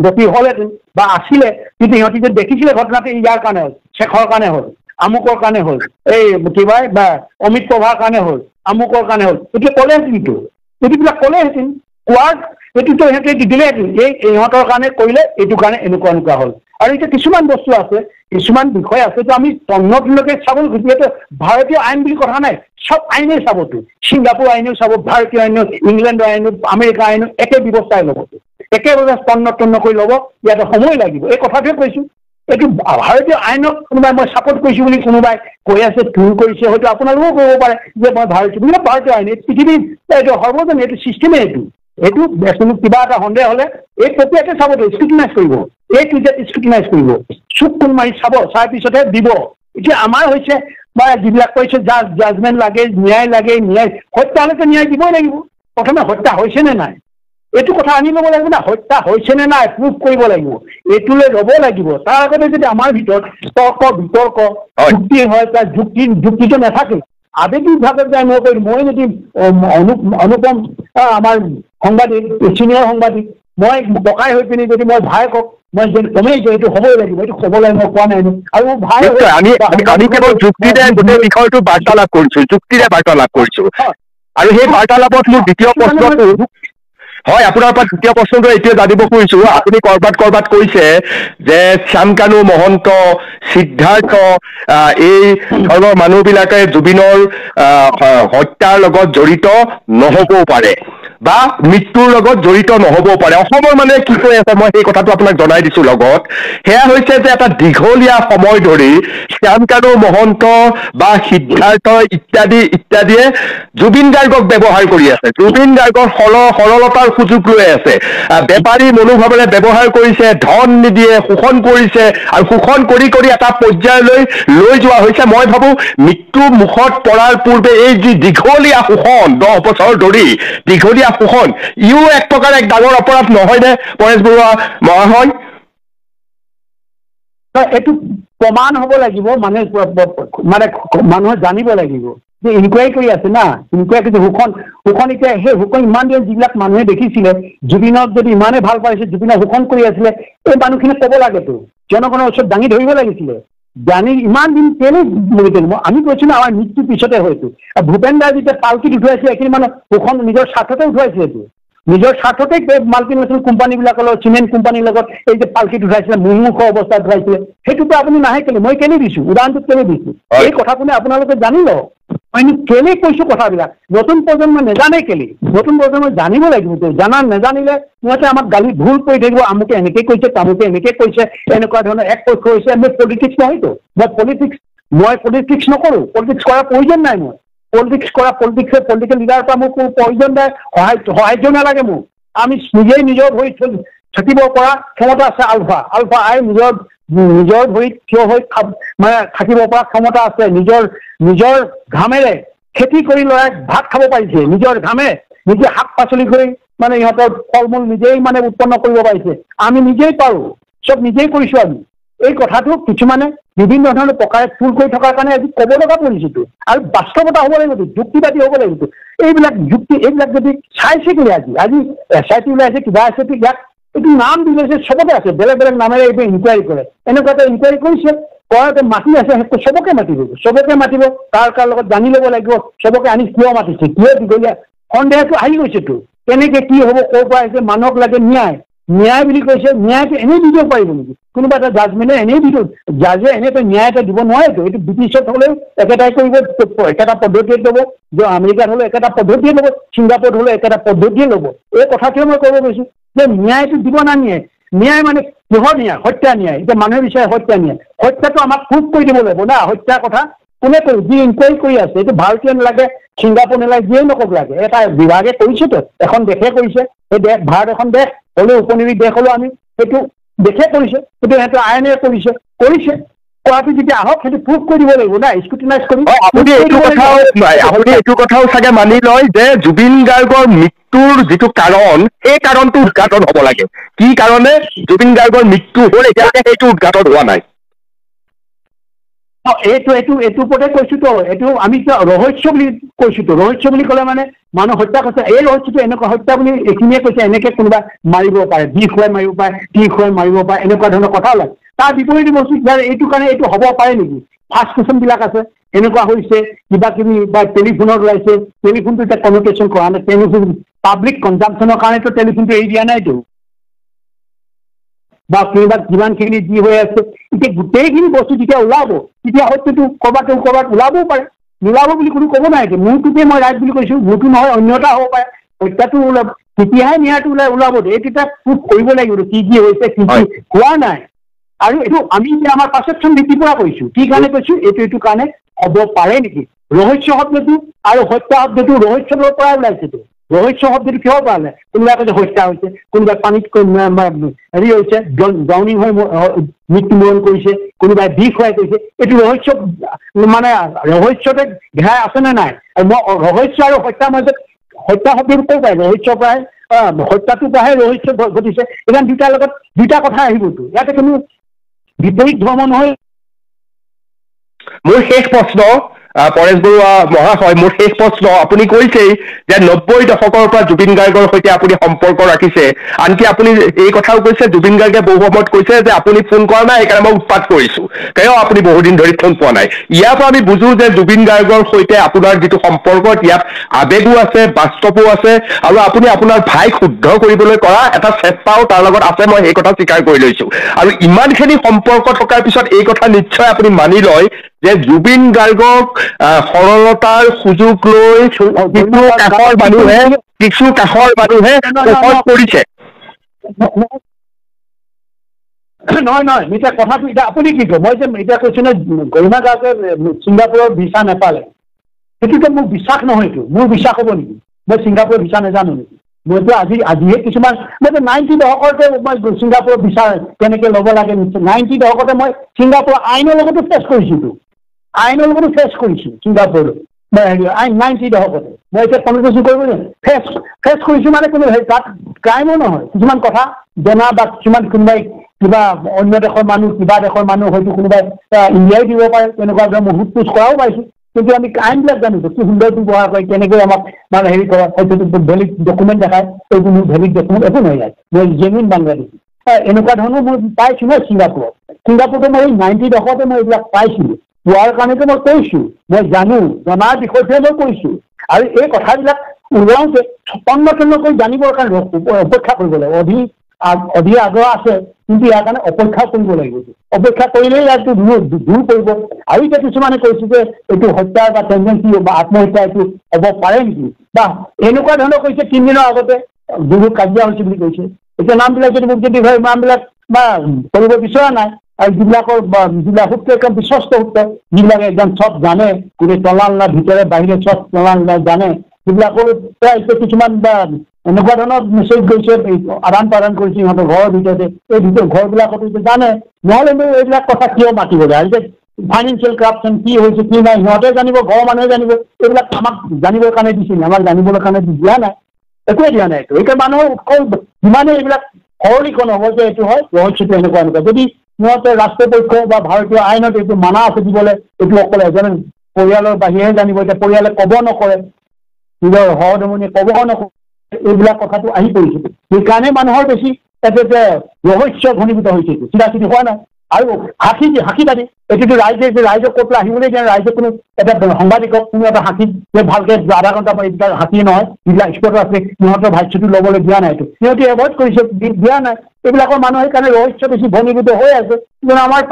Speaker 2: দোষী হ'লহেঁতেন বা আছিলে কিন্তু সিহঁতি যদি দেখিছিলে ঘটনাটো ইয়াৰ কাৰণে হ'ল শেখৰ কাৰণে হ'ল আমুকৰ কাৰণে হ'ল এই কিবা বা অমিত প্ৰভাৰ কাৰণে হ'ল আমুকৰ কাৰণে হ'ল এতিয়া ক'লেহেঁতেনটো এইবিলাক ক'লেহেঁতেন কোৱাৰ এইটোতো সিহঁতে দিলেহেঁতেন এই ইহঁতৰ কাৰণে কৰিলে এইটো কাৰণে এনেকুৱা এনেকুৱা হ'ল আৰু এতিয়া কিছুমান বস্তু আছে কিছুমান বিষয় আছে তো আমি তন্নতন্নকে চাব যিহেতু ভাৰতীয় আইন বুলি কথা নাই সব আইনেই চাবতো ছিংগাপুৰ আইনেও চাব ভাৰতীয় আইনেও ইংলেণ্ডৰ আইনেও আমেৰিকা আইনেও একে ব্যৱস্থাই ল'বতো একে ব্যৱস্থা তন্ন কৰি ল'ব ইয়াতে সময় লাগিব এই কথাটোৱে কৈছোঁ এইটো ভাৰতীয় আইনক কোনোবাই মই ছাপোৰ্ট কৰিছোঁ বুলি কোনোবাই কৈ আছে ভুল কৰিছে হয়তো আপোনালোকেও ক'ব পাৰে যে মই ভাৰতীয় আইন এইটো পৃথিৱীৰ এইটো সৰ্বজনীন এইটো ছিষ্টেমেই এইটো কোনো কিবা এটা সন্দেহ হ'লে এই প্ৰক্ৰিয়াতে চাবতো স্ক্ৰুটিনাইজ কৰিব এই টুইটত স্ক্ৰুটিনাইজ কৰিব চুক কোন মাৰি চাব চাই পিছতহে দিব এতিয়া আমাৰ হৈছে বা যিবিলাক কৈছে জাজমেণ্ট লাগে ন্যায় হত্যা হ'লেতো ন্যায় দিবই লাগিব প্ৰথমে হত্যা হৈছে নে নাই এইটো কথা আনি ল'ব লাগিব না হত্যা হৈছে নে নাই প্ৰুভ কৰিব লাগিব এইটোলৈ ৰ'ব লাগিব তাৰ আগতে যদি আমাৰ ভিতৰত তৰ্ক বিতৰ্ক যুক্তি হয় তাৰ যুক্তিটো নাথাকে আবেগিকভাৱে যায় মই যদি অনুপম আমাৰ সাংবাদিক ছিনিয়ৰ সাংবাদিক মই ককাই হৈ পিনি যদি মই ভায়েকক মই কমেই যে এইটো হ'বই লাগিব এইটো ক'বলৈ মই কোৱা নাই আৰু ভাই
Speaker 1: আমি কেৱল যুক্তিৰে গোটেই বিষয়টো বাৰ্তালাপ কৰিছোঁ যুক্তিৰে বাৰ্তালাপ কৰিছোঁ আৰু সেই বাৰ্তালাপত মোৰ দ্বিতীয় প্ৰশ্নটো হয় আপোনাৰ পৰা দ্বিতীয় প্ৰশ্নটো এইটোৱে জানিব খুজিছোঁ আপুনি ক'ৰবাত কৈছে যে শ্যামকানু মহন্ত সিদ্ধাৰ্থ এই ধৰণৰ মানুহবিলাকে জুবিনৰ হত্যাৰ লগত জড়িত নহ'বও পাৰে বা মৃত্যুৰ লগত জড়িত নহ'বও পাৰে অসমৰ মানে কি কৈ আছে মই সেই কথাটো আপোনাক জনাই দিছোঁ লগত সেয়া হৈছে যে এটা দীঘলীয়া সময় ধৰি শ্যামকানু মহন্ত বা সিদ্ধাৰ্থ ইত্যাদিয়ে জুবিন গাৰ্গক ব্যৱহাৰ কৰি আছে জুবিন গাৰ্গৰ সৰলতাৰ সুযোগ লৈ আছে বেপাৰী মনোভাৱেৰে ব্যৱহাৰ কৰিছে ধন নিদিয়ে শোষণ কৰিছে আৰু শোষণ কৰি এটা পৰ্যায়লৈ লৈ যোৱা হৈছে মই ভাবোঁ মৃত্যু মুখত পৰাৰ পূৰ্বে এই যি দীঘলীয়া শোষণ 10 বছৰ ধৰি দীঘলীয়া শোষণ ইও এক প্ৰকাৰ এক ডাঙৰ অপৰাধ নহয়নে পৰেশ বৰুৱা মহাশয়
Speaker 2: এইটো প্ৰমাণ হ'ব লাগিব মানে মানুহে জানিব লাগিব যে ইনকুৱাৰী কৰি আছে না ইনকুৱাৰী শোষণ এতিয়া সেই শোষণ ইমান দিন যিবিলাক মানুহে দেখিছিলে জুবিনক যদি ইমানেই ভাল পাইছে জুবিনক শোষণ কৰি আছিলে এই মানুহখিনি ক'ব লাগেতো জনগণৰ ওচৰত দাঙি ধৰিব লাগিছিলে জানি ইমান দিন কেলৈ আমি কৈছোঁ না আমাৰ মৃত্যুৰ পিছতে হয়তো ভূপেন দাই যেতিয়া পালকিত উঠুৱাইছিলে এইখিনি মানুহ শোষণ নিজৰ স্বাৰ্থতে উঠুৱাইছিলেতো নিজৰ স্বাৰ্থতে মাল্টিনেশ্যনেল কোম্পানীবিলাকৰ লগত চিমেণ্ট কোম্পানীৰ লগত এই যে পালকিত উঠাইছিলে মুৰ্মুখ অৱস্থাত উঠাইছিলে সেইটোতো আপুনি নাহে কেলে মই কেলে দিছোঁ উদাহৰণটো কেলে দিছোঁ এই কথাখিনি আপোনালোকে জানি লওক মই কেলে কৈছোঁ কথাবিলাক নতুন প্ৰজন্মই নেজানে কেলে নতুন প্ৰজন্মই জানিব লাগিব নেজানিলে সিহঁতে আমাক গালি ভুল কৰি থাকিব আমুকে এনেকৈ কৈছে তামুকে এনেকৈ কৈছে এনেকুৱা ধৰণৰ এক পক্ষ হৈছে মই পলিটিক্স নহয়তো মই পলিটিক্স নকৰোঁ পলিটিক্স কৰাৰ প্ৰয়োজন নাই মই পলিটিকেল লিডাৰৰ পৰা মোক প্ৰয়োজন নাই সাহায্য নালাগে মোক আমি নিজেই নিজৰ ভৰিত থাকিব পৰা ক্ষমতা আছে আলফা আই নিজৰ ভৰিত থিয় হৈ মানে থাকিব পৰা ক্ষমতা আছে নিজৰ ঘামেৰে খেতি কৰি ল'ৰাই ভাত খাব পাৰিছে নিজৰ ঘামে নিজে শাক পাচলি কৰি মানে ইহঁতৰ ফল মূল নিজেই মানে উৎপন্ন কৰিব পাৰিছে আমি নিজেই পাৰোঁ চব নিজেই কৰিছোঁ আমি এই কথাটো কিছুমানে বিভিন্ন ধৰণৰ প্ৰকাৰে ফুল কৰি থকাৰ কাৰণে আজি ক'ব লগা পৰিছেতো আৰু বাস্তৱতা হ'ব লাগিবতো যুক্তিবাদী হ'ব লাগিবতো এইবিলাক যদি চাইছে কেলে আজি SIT ওলাইছে কিবা আছে ইয়াক এইটো নাম দিলে চবতে আছে বেলেগ নামেৰে এইবোৰ ইনকুৱাৰী কৰে এনেকুৱা এটা ইনকুৱাৰী কৰিছে কৰাতে মাতি আছে চবকে মাতিব কাৰ লগত জানি ল'ব লাগিব চবকে আনি কিয় মাতিছে কিয় দীঘলীয়া সন্দেহটো আহি গৈছেতো কেনেকৈ কি হ'ব ক'ৰ পৰা আহিছে মানুহক লাগে ন্যায় বুলি কৈছে ন্যায়টো এনেই দিব পাৰিব নেকি কোনোবা এটা জাজমেণ্টে এনেই দিব জাজে এনেকৈ ন্যায় এটা দিব নোৱাৰেতো এইটো ব্ৰিটিছত হ'লেও একেটাই কৰিব একেটা পদ্ধতিয়ে ল'ব যে আমেৰিকাত হ'লেও একেটা পদ্ধতিয়ে ল'ব ছিংগাপুৰত হ'লেও একেটা পদ্ধতিয়ে ল'ব এই কথাটোৱে মই ক'ব গৈছোঁ যে ন্যায়টো দিব ন্যায় মানে কিহৰ ন্যায় হত্যা ন্যায় এতিয়া মানুহে বিচাৰে হত্যা ন্যায় হত্যাটো আমাক প্ৰুভ কৰি দিব লাগিব না হত্যাৰ কথা কোনে কৰিব যি ইনকুৱাৰী কৰি আছে এইটো ভাৰতীয় নালাগে ছিংগাপুৰ নালাগে যিয়ে নকওক লাগে এটা বিভাগে কৰিছেতো এখন দেশে কৰিছে এই দেশ ভাৰত এখন দেশ হ'লেও উপনিবেশ দেশ হ'লেও আমি সেইটো দেশে কৰিছে সেইটো সিহঁতে আইনে কৰিছে কৰাটো যেতিয়া আহক সেইটো প্ৰুভ কৰি দিব লাগিব না স্ক্ৰুটিনাইজ কৰি
Speaker 1: আপুনি এইটো কথাও চাগে মানি লয় যে জুবিন গাৰ্গৰ মৃত্যুৰ যিটো কাৰণ সেই কাৰণটো উদঘাটন হ'ব লাগে কি কাৰণে জুবিন গাৰ্গৰ মৃত্যু হ'ল এতিয়ালৈকে সেইটো উদঘাটন হোৱা নাই
Speaker 2: এইটো ওপৰতে কৈছো তো এইটো আমি ৰহস্য বুলি কৈছো তো ৰহস্য বুলি ক'লে মানে মানুহ হত্যা কৰিছে এই ৰহস্যটো এনেকুৱা হত্যা বুলি এইখিনিয়ে কৈছে এনেকে কোনোবা মাৰিব পাৰে বিষ খুৱাই মাৰিব পাৰে টি খুৱাই মাৰিব পাৰে এনেকুৱা ধৰণৰ কথা ওলায় তাৰ বিপৰীতে বস্তু এইটো কাৰণে এইটো হ'ব পাৰে নেকি ফাৰ্ষ্ট কুৱেশ্যন বিলাক আছে এনেকুৱা হৈছে কিবা কিবি বা টেলিফোনত ওলাইছে টেলিফোনটো এতিয়া কমিউনিকেশ্যন কৰা নাই টেলিফোন পাব্লিক কনজাম্পশ্যনৰ কাৰণেতো টেলিফোনটো এৰি দিয়া নাইতো বা কিবা যিমানখিনি যি হৈ আছে এতিয়া গোটেইখিনি বস্তু যেতিয়া ওলাব তেতিয়া হয়তো ক'ৰবাত ওলাবও পাৰে নোলাব বুলি কোনো ক'ব নাই মোৰটোকে মই ৰাইট বুলি কৈছোঁ মোৰটো নহয় অন্য এটা হ'ব পাৰে হত্যাটো ওলাব তেতিয়াহে ন্যায়টো ওলাব এইকেইটা প্ৰুফ কৰিব লাগিব কি হৈছে কি হোৱা নাই আৰু এইটো আমি আমাৰ পাৰচেপশ্যন ভিত্তিৰ পৰা কৈছোঁ কি কাৰণে কৈছোঁ এইটো কাৰণে হ'ব পাৰে নেকি ৰহস্য শব্দটো আৰু হত্যা শব্দটো ৰহস্যৰ পৰা ওলাইছেতো ৰহস্য শব্দটো কিয় পৰা নাই কোনোবাই কৈছে হত্যা হৈছে কোনোবাই পানীত হেৰি হৈছে ড্ৰাউনিং হৈ মৃত্যুবৰণ কৰিছে কোনোবাই বিষ খুৱাই কৰিছে এইটো ৰহস্য মানে ৰহস্যতে ঘেৰাই আছেনে নাই আৰু মই ৰহস্য আৰু হত্যাৰ মাজত হত্যা শব্দটো ক'ৰ পায় ৰহস্যৰ পৰাই হত্যাটোৰ পৰাহে ৰহস্য ঘটিছে এতিয়া দুটাৰ লগত দুটা কথা আহিবতো ইয়াতে কোনো বিপৰীত ধৰ্ম নহয়
Speaker 1: মোৰ শেষ প্ৰশ্ন পৰেশ বৰুৱা মহাশয় মোৰ শেষ প্ৰশ্ন আপুনি কৈছেই যে 90 দশকৰ পৰা জুবিন গাৰ্গৰ সৈতে আপুনি সম্পৰ্ক ৰাখিছে আনকি আপুনি এই কথাও কৈছে জুবিন গাৰ্গে বহু সময়ত কৈছে যে আপুনি ফোন কৰা নাই সেইকাৰণে মই উৎপাত কৰিছোঁ কিয় আপুনি বহুদিন ধৰি ফোন পোৱা নাই ইয়াৰ পৰা আমি বুজো যে জুবিন গাৰ্গৰ সৈতে আপোনাৰ যিটো সম্পৰ্ক ইয়াত আবেগো আছে বাস্তৱো আছে আৰু আপুনি আপোনাৰ ভাইক শুদ্ধ কৰিবলৈ কৰা এটা চেষ্টাও তাৰ লগত আছে মই সেই কথা স্বীকাৰ কৰি লৈছোঁ আৰু ইমানখিনি সম্পৰ্ক থকাৰ পিছত এই কথা নিশ্চয় আপুনি মানি লয় যে জুবিন গাৰ্গক সৰলতাৰ সুযোগ লৈ কিছু কাষৰ মানুহে কৰিছে
Speaker 2: নহয় এতিয়া কথাটো এতিয়া আপুনি কি কয় মই যে এতিয়া কৈছোঁ নে গৰিমা গাৰ্গে ছিংগাপুৰৰ ভিছা নাপালে সেইটোতো মোৰ বিশ্বাস নহয়তো মোৰ বিশ্বাস হ'ব নেকি মই ছিংগাপুৰৰ ভিছা নাজানো নেকি মইতো আজিহে কিছুমান মইতো 90 দশকতে মই ছিংগাপুৰৰ ভিছা কেনেকৈ ল'ব লাগে 90 দশকতে মই ছিংগাপুৰৰ আইনৰ লগতো ফেচ কৰিছিলোঁ ছিংগাপুৰত মই 90 দশকতে মই এতিয়া কমিউনিকেশ্যন কৰিব ফেচ কৰিছোঁ মানে কোনো তাত ক্ৰাইমো নহয় কিছুমান কথা জনা বা কিছুমান কোনোবাই কিবা অন্য দেশৰ মানুহ কিবা দেশৰ মানুহ হয়তো কোনোবাই ইণ্ডিয়াই দিব পাৰে তেনেকুৱা ধৰণৰ মই সোধ পোছ কৰাও পাইছোঁ কিন্তু আমি আইনবিলাক জানিছোঁ কি সুন্দৰ ব্যৱহাৰ কৰে কেনেকৈ আমাক মানে হেৰি কৰে হয়তো ভেলিড ডকুমেণ্ট দেখায় এইটো মোৰ ভেলিড ডকুমেণ্ট একো নহয় ইয়াত মই জেনুইন বাংলাদেশী এনেকুৱা ধৰণৰ মই পাইছোঁ ন ছিংগাপুৰতো মই 90 দশকতে মই এইবিলাক পাইছিলোঁ পোৱাৰ কাৰণেতো মই কৈছোঁ মই জনাৰ বিষয়টোহে মই কৈছোঁ আৰু এই কথাবিলাক ওলাওঁতে সম্পূৰ্ণকৈ জানিবৰ কাৰণে অপেক্ষা কৰিব লাগিব অধিক আগ্ৰহ আছে কিন্তু ইয়াৰ কাৰণে অপেক্ষা কৰিব লাগিব অপেক্ষা কৰিলেই ইয়াতো দূৰ কৰিব আৰু এতিয়া কিছুমানে কৈছে যে এইটো হত্যা বা টেণ্ডেঞ্চি বা আত্মহত্যা এইটো হ'ব পাৰে নেকি বা এনেকুৱা ধৰণৰ কৈছে 3 দিনৰ আগতে বহুত কাজিয়া হৈছে বুলি কৈছে এতিয়া নামবিলাক যদি মোক যদি নামবিলাক বা কৰিব বিচৰা নাই আৰু যিবিলাক সূত্ৰ একদম বিশ্বস্ত সূত্ৰ যিবিলাকে একদম চব জানে গোটেই তলানলা ভিতৰে বাহিৰে চব তলানলা জানে সেইবিলাকৰ এতিয়া কিছুমান বা এনেকুৱা ধৰণৰ মেছেজ গৈছে আদান প্ৰদান কৰিছে সিহঁতৰ ঘৰৰ ভিতৰতে এই ঘৰবিলাকতো জানে নহ'লে এইবিলাক কথা কিয় মাতিব যায় এতিয়া ফাইনেন্সিয়েল কৰাপশ্যন কি হৈছে কি নাই সিহঁতে জানিব ঘৰৰ মানুহে জানিব এইবিলাক আমাক জানিবৰ কাৰণে দিছিল আমাক জানিবৰ কাৰণে দিয়া নাই একোৱে দিয়া নাই এতিয়া মানুহৰ যিমানে এইবিলাক সৰলীকৰণ হ'ব যে এইটো হয় ৰহস্যটো এনেকুৱা যদি সিহঁতে ৰাষ্ট্ৰপক্ষ বা ভাৰতীয় আইনত এইটো মানা আছে দিবলৈ এইটো অকলে এজন পৰিয়ালৰ বাহিৰেহে জানিব এতিয়া পৰিয়ালে ক'ব নকৰে নিজৰ সহধমনীয়ে ক'ব নকৰে এইবিলাক কথাটো আহি পৰিছে সেইকাৰণে মানুহৰ বেছি যে ৰহস্য ঘনীভূত হৈছে চিধা হোৱা নাই আৰু সাক্ষী পাতি এইটোতো ৰাইজক ক'ত আহিবলৈ দিয়া ৰাইজে কোনো এটা সাংবাদিকক কোনো এটা সাক্ষী যে ভালকৈ আধা ঘণ্টা এইবিলাক সাক্ষী নহয় যিবিলাক স্পট আছে সিহঁতৰ ভাষ্যটো ল'বলৈ দিয়া নাইতো সিহঁতে এভইড কৰিছে দিয়া নাই এইবিলাকৰ মানুহ সেইকাৰণে ৰহস্য বেছি ঘনীভূত হৈ আছে কিন্তু আমাৰ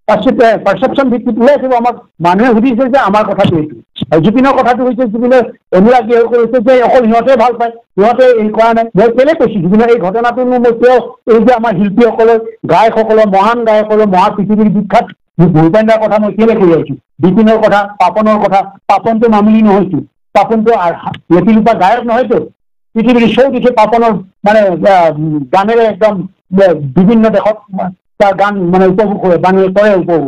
Speaker 2: পাৰচেপশ্যন ভিত্তিত ওলাই আহিব আমাক মানুহে সুধিছে যে আমাৰ কথাটো এইটো আৰু জুবিনৰ কথাটো হৈছে জুবিনে অনুৰাগী কৰিছে যে অকল সিহঁতে ভাল পায় সিহঁতে এই কৰা নাই মই কেলে কৈছোঁ জুবিনৰ এই ঘটনাটোনো মই কিয় এই যে আমাৰ শিল্পীসকলৰ গায়কসকলৰ মহান গায়কসকলৰ পৃথিৱীৰ বিখ্যাত ভূপেন্দ্ৰৰ কথা মই কেলে কৈ আহিছোঁ বিপিনৰ কথা পাপনৰ কথা পাপনটো মামুলি নহয়তো পাপনটো লেটিলুপা গায়ক নহয়তো পৃথিৱীৰ চৌদিশে পাপনৰ মানে গানেৰে একদম বিভিন্ন দেশত তাৰ গান মানে উপভোগ কৰে মানুহে কৰে উপভোগ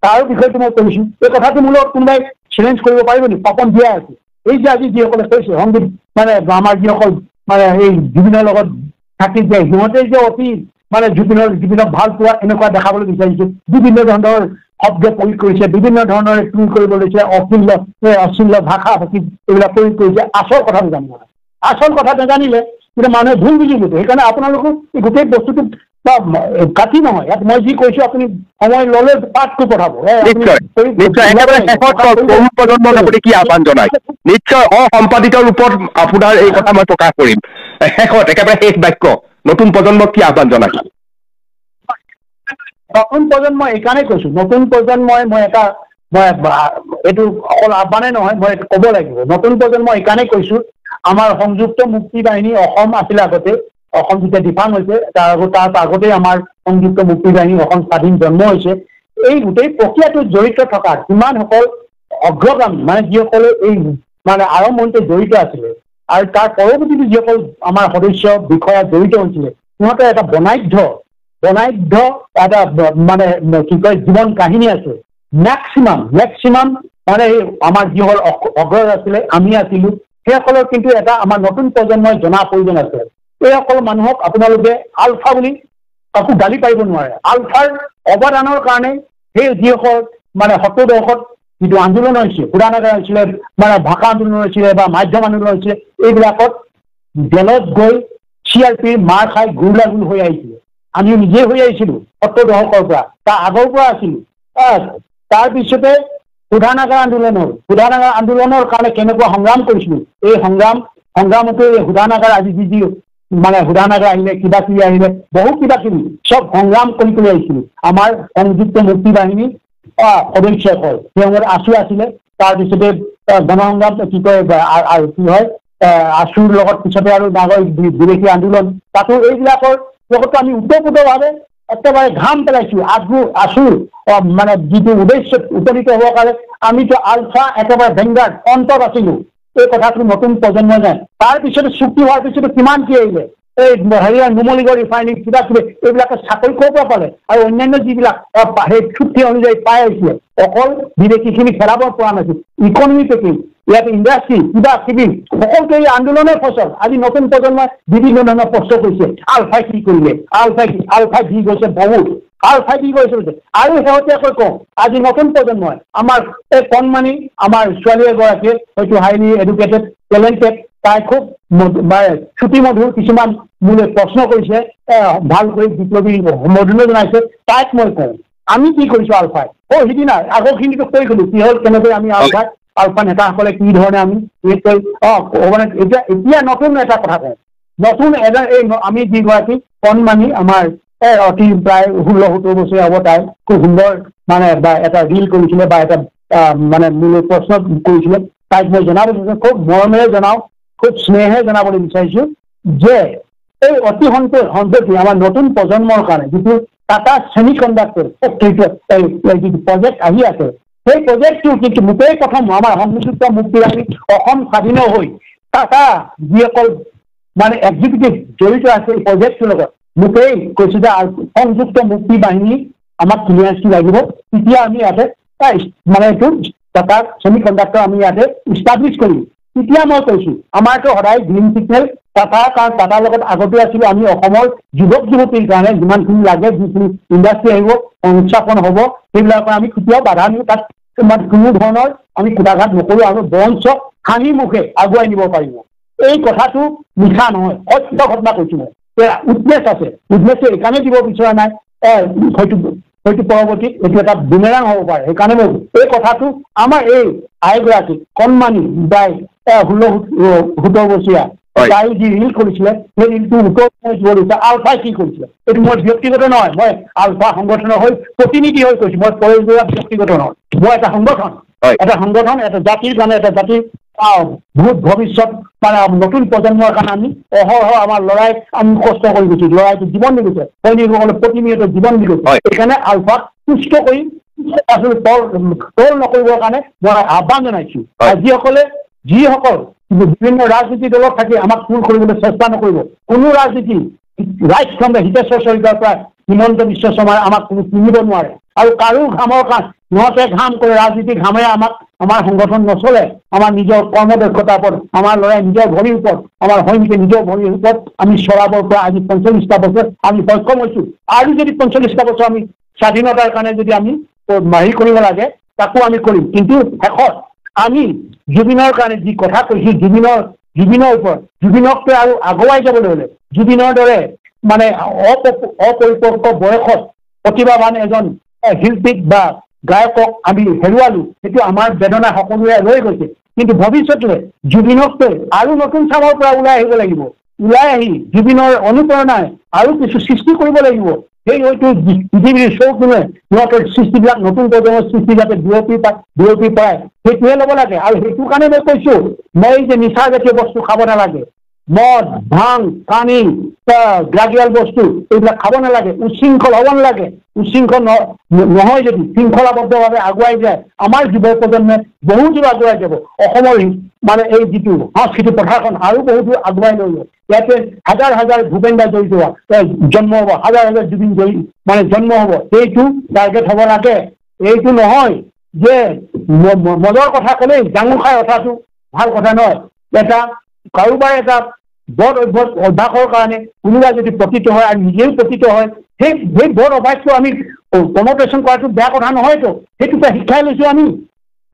Speaker 2: তাৰ বিষয়টো মই কৈছোঁ এই কথাটো মোৰ লগত কোনোবাই চেলেঞ্জ কৰিব পাৰিব নেকি পাপন জীয়াই আছে এই যে আজি যিসকলে কৈছে সংগীত মানে আমাৰ যিসকল মানে এই জুবিনৰ লগত থাকি যায় সিহঁতে যে অতি মানে জুবিনক ভাল পোৱা এনেকুৱা দেখাবলৈ বিচাৰিছে বিভিন্ন ধৰণৰ শব্দ প্ৰয়োগ কৰিছে, বিভিন্ন ধৰণৰ টুল কৰিব লৈছে, অশ্লীল ভাষা এইবিলাক প্ৰয়োগ কৰিছে। আচল কথাটো জানিব লাগে। আচল কথা নাজানিলে কিন্তু মানুহে ভুল বুজি গৈছে। সেইকাৰণে আপোনালোকো গোটেই বস্তুটো কাটি নহয়, ইয়াত মই যি কৈছো আপুনি সময় ল'লে পাঠটো পঠাব।
Speaker 1: কি আহ্বান জনাই? নিশ্চয় অসম্পাদিত ৰূপত আপোনাৰ এই কথা মই প্ৰকাশ কৰিম। শেষত একেবাৰে শেষ বাক্য, নতুন প্ৰজন্মক কি আহ্বান জনাই?
Speaker 2: নতুন প্ৰজন্মই এইকাৰণে কৈছো, নতুন প্ৰজন্মই মই এইটো অকল আহ্বানে নহয়, মই ক'ব লাগিব। নতুন প্ৰজন্মই এইকাৰণে কৈছো, আমাৰ সংযুক্ত মুক্তি বাহিনী অসম আছিলে আগতে, অসম যেতিয়া ডিফাং হৈছে তাৰ আগতেই আমাৰ সংযুক্ত মুক্তি বাহিনী অসম স্বাধীন জন্ম হৈছে। এই গোটেই প্ৰক্ৰিয়াটোত জড়িত থকা কিমানসকল অগ্ৰগামী মানে যিসকলে এই মানে আৰম্ভণিতে জড়িত আছিলে আৰু তাৰ পৰৱৰ্তীতে যিসকল আমাৰ সদস্য বিষয়া জড়িত হৈছিলে, সিহঁতৰ এটা বনাঢ্য এটা মানে কি কয় জীৱন কাহিনী আছে। মেক্সিমাম মানে আমাৰ যিসকল অগ্ৰজ আছিলে, আমি আছিলো, সেইসকলৰ কিন্তু এটা আমাৰ নতুন প্ৰজন্মই জনা প্ৰয়োজন আছে। এইসকল মানুহক আপোনালোকে আলফা বুলি কাকো গালি পাৰিব নোৱাৰে। আলফাৰ অৱদানৰ কাৰণে সেই যিসকল মানে 70 দশকত যিটো আন্দোলন হৈছিলে, সুৰানগৰ হৈছিলে, মানে ভাষা আন্দোলন হৈছিলে বা মাধ্যম আন্দোলন হৈছিলে, এইবিলাকত জেলত গৈ CRPৰ মাৰ খাই গুৰুলাগুল হৈ আহিছিলে। আমিও নিজে হৈ আহিছিলো 70 দশকৰ পৰা, তাৰ আগৰ পৰা আছিলো। তাৰপিছতে সুধানাগাৰ আন্দোলনৰ কাৰণে কেনেকুৱা সংগ্ৰাম কৰিছিলো। এই সংগ্ৰামতো এই সুধানাগাৰ আজি যি মানে সুধানাগাৰ আহিলে, কিবা কিবি আহিলে, বহু কিবা কিবি চব সংগ্ৰাম কৰি আহিছিলো। আমাৰ সংযুক্ত মুক্তি বাহিনী সদস্যসকল তেওঁলোকৰ আছু আছিলে। তাৰপিছতে গণসংগ্ৰাম কি কয় কি হয় আছুৰ লগত পিছতে আৰু ডাঙৰ বিদেশী আন্দোলন, তাতো এইবিলাকৰ লগতো আমি ওতঃপ্ৰোতভাৱে একেবাৰে ঘাম পেলাইছো। আছুৰ মানে যিটো উদ্দেশ্যত উপনীত হ'বৰ কাৰণে আমিতো আলফা একেবাৰে ভেংগাৰ্ড অন্তত আছিলো। এই কথাটো নতুন প্ৰজন্মই যায়। তাৰপিছতে চুক্তি হোৱাৰ পিছতো কিমান কি আহিলে, এই নুমলীগড় ৰিফাইনেৰী কিবা কিবি এইবিলাকে চাকৰি ক'ৰ পৰা পালে আৰু অন্যান্য যিবিলাক সেই চুক্তি অনুযায়ী পাই আহিছিলে, অকল বিদেশীখিনি খেলাব পৰা নাছিল। ইকনমি পেকিং, ইয়াত ইণ্ডাষ্ট্ৰি কিবা কিবি সকলোকে এই আন্দোলনৰ ফচল। আজি নতুন প্ৰজন্মই বিভিন্ন ধৰণৰ প্ৰশ্ন কৰিছে, আলফাই কি কৰিলে, আলফাই দি গৈছে বহুত, আলফাই দি গৈছে। আৰু শেহতীয়াকৈ কওঁ, আজি নতুন প্ৰজন্মই আমাৰ এই কণমানি আমাৰ ছোৱালী এগৰাকীয়ে হয়তো হাইলি এডুকেটেড টেলেণ্টেড, তাই খুব ছুটি মধুৰ কিছুমান মোলৈ প্ৰশ্ন কৰিছে, ভালকৈ বিপ্লৱী সম্বোধনো জনাইছে। তাইক মই কওঁ আমি কি কৰিছো আলফাই, সিদিনা আগৰখিনিতো কৈ গলো কি হ'ল, কেনেকৈ আমি আলফা নেতাসকলে কি ধৰণে আমি মানে এতিয়া নতুন এটা কথা কওঁ। নতুন এই আমি যিগৰাকী কণমানি আমাৰ অতি প্ৰায় 16-17 বছৰীয়া হ'ব, তাই খুব সুন্দৰ মানে এটা ৰিল কৰিছিলে বা এটা মানে মোলৈ প্ৰশ্ন কৰিছিলে। তাইক মই জনাব বিচাৰিছো, খুব মৰমেৰে জনাওঁ, খুব স্নেহে জনাবলৈ বিচাৰিছো যে এই অতি সম্প্ৰতি আমাৰ নতুন প্ৰজন্মৰ কাৰণে যিটো টাটা ছেমি কণ্ডাক্টৰ যিটো প্ৰজেক্ট আহি আছে, সেই প্ৰজেক্টটো কিন্তু মোটেই প্ৰথম আমাৰ সংযুক্ত মুক্তি বাহিনী অসম স্বাধীন হৈ টাটা যিসকল মানে এক্সিকিউটিভ জড়িত আছে এই প্ৰজেক্টটোৰ লগত, মোটেই কৈছো যে সংযুক্ত মুক্তি বাহিনী আমাক ক্লিয়াৰেন্সটো লাগিব, তেতিয়া আমি ইয়াতে মানে এইটো টাটা ছেমি কণ্ডাক্টৰ আমি ইয়াতে ইষ্টাব্লিছ কৰিম। তেতিয়া মই কৈছো আমাৰতো সদায় গ্ৰীণ চিগনেল টাটা, কাৰণ টাটাৰ লগত আগতে আছিলো। আমি অসমৰ যুৱক যুৱতীৰ কাৰণে যিমানখিনি লাগে, যিখিনি ইণ্ডাষ্ট্ৰি আহিব, সংস্থাপন হ'ব, সেইবিলাকৰ আমি কেতিয়াও বাধা নিদিওঁ। তাত কোনো ধৰণৰ আমি কুটাঘাত নকৰো আৰু বৰঞ্চ হাঁহি মুখে আগুৱাই নিব পাৰিব। এই কথাটো মিছা নহয়, সত্য ঘটনা কৈছো মই। উইটনেছ আছে, উইটনেছটো এইকাৰণে দিব বিচৰা নাই, হয়তো পৰৱৰ্তীত এইটো এটা বুমেৰাং হ'ব পাৰে। সেইকাৰণে মই এই কথাটো আমাৰ এই আইগৰাকী কণমানি প্ৰায় 16-17 বছৰীয়া তাই যি ৰিল কৰিছিলে, সেই ৰিলটো উত্তৰ আলফাই কি কৰিছিলে, এইটো মই ব্যক্তিগত নহয়, মই আলফা সংগঠনৰ হৈ প্ৰতিনিধি হৈ কৈছো। মই পৰৱৰ্তী ব্যক্তিগত নহয়, মই এটা সংগঠন, এটা জাতিৰ কাৰণে, এটা জাতিৰ বহুত ভৱিষ্যত মানে নতুন প্ৰজন্মৰ কাৰণে আমি অহৰহ আমাৰ ল'ৰাই আমি কষ্ট কৰি গৈছো, ল'ৰাইটো জীৱন দি গৈছে, সৈনিকসকলে প্ৰতিনিয়ত জীৱন দি গৈছে। সেইকাৰণে আলফাক সুস্থ কৰি ট্ৰল নকৰিবৰ কাৰণে মই আহ্বান জনাইছো। যিসকল বিভিন্ন ৰাজনীতি দলত থাকি আমাক ট্ৰল কৰিবলৈ চেষ্টা নকৰিব। কোনো ৰাজনীতি ৰাইট ফ্ৰম দ্য হিতেশ্বৰ চৰিকাৰ পৰা হিমন্ত বিশ্ব শৰ্মাই আমাক কোনো কিনিব নোৱাৰে, আৰু কাৰো ঘামৰ কাৰণে সিহঁতে ঘাম কৰে, ৰাজনীতি ঘামেৰে আমাৰ সংগঠন নচলে। আমাৰ নিজৰ কৰ্মদক্ষতাৰ ওপৰত, আমাৰ ল'ৰাই নিজৰ ভৰিৰ ওপৰত, আমাৰ সৈনিকে নিজৰ ভৰিৰ ওপৰত আমি চলাবৰ পৰা আজি 45টা বছৰ আমি সক্ষম হৈছো। আৰু যদি 45টা বছৰ আমি স্বাধীনতাৰ কাৰণে যদি আমি হেৰি কৰিব লাগে তাকো আমি কৰিম। কিন্তু শেষত আমি জুবিনৰ কাৰণে যি কথা কৈছোঁ জুবিনৰ ওপৰত জুবিনকটো আৰু আগুৱাই যাবলৈ হ'লে জুবিনৰ দৰে মানে অপৰিপক্ক বয়সত প্ৰতিভাৱান এজন শিল্পীক বা গায়কক আমি হেৰুৱালো, সেইটো আমাৰ বেদনা সকলোৱে ৰৈ গৈছে। কিন্তু ভৱিষ্যতলৈ জুবিনকটো আৰু নতুন চামৰ পৰা ওলাই আহিব লাগিব। ওলাই আহি জুবিনৰ অনুপ্ৰেৰণাই আৰু কিছু সৃষ্টি কৰিব লাগিব। সেই হয়তো পৃথিৱীৰ চৌকোণে সিহঁতৰ সৃষ্টিবিলাক নতুন প্ৰজন্মৰ সৃষ্টি যাতে বিয়পি পায় সেইটোৱে ল'ব লাগে। আৰু সেইটো কাৰণে মই কৈছোঁ মই যে নিচা জাতীয় বস্তু খাব নালাগে, মদ ভাং পানী ড্ৰাগিয়াল বস্তু এইবিলাক খাব নালাগে, উচ্ছৃংখল হ'ব নালাগে। উচ্ছৃংখল নহয় যদি শৃংখলাবদ্ধভাৱে আগুৱাই যায় আমাৰ যুৱ প্ৰজন্মে বহু দূৰ আগুৱাই যাব। অসমৰ মানে এই যিটো সংস্কৃতি পথাৰখন আৰু বহু দূৰ আগুৱাই লৈ যায়। ইয়াতে হাজাৰ হাজাৰ ভূপেন দা জড়িত জন্ম হ'ব, হাজাৰ হাজাৰ জুবিন জন্ম হ'ব। সেইটো টাৰ্গেট হ'ব লাগে। এইটো নহয় যে মদৰ কথা ক'লেই জাঙু খাই উঠাটো ভাল কথা নহয়। এটা কাৰোবাৰ এটা বদ অভ্যাসৰ কাৰণে কোনোবা যদি পতিত হয় আৰু নিজেও পতিত হয়, সেই বদ অভ্যাসটো আমি কনটেশ্যন কৰাটো বেয়া কথা নহয়তো। সেইটোকে শিক্ষাই লৈছোঁ আমি,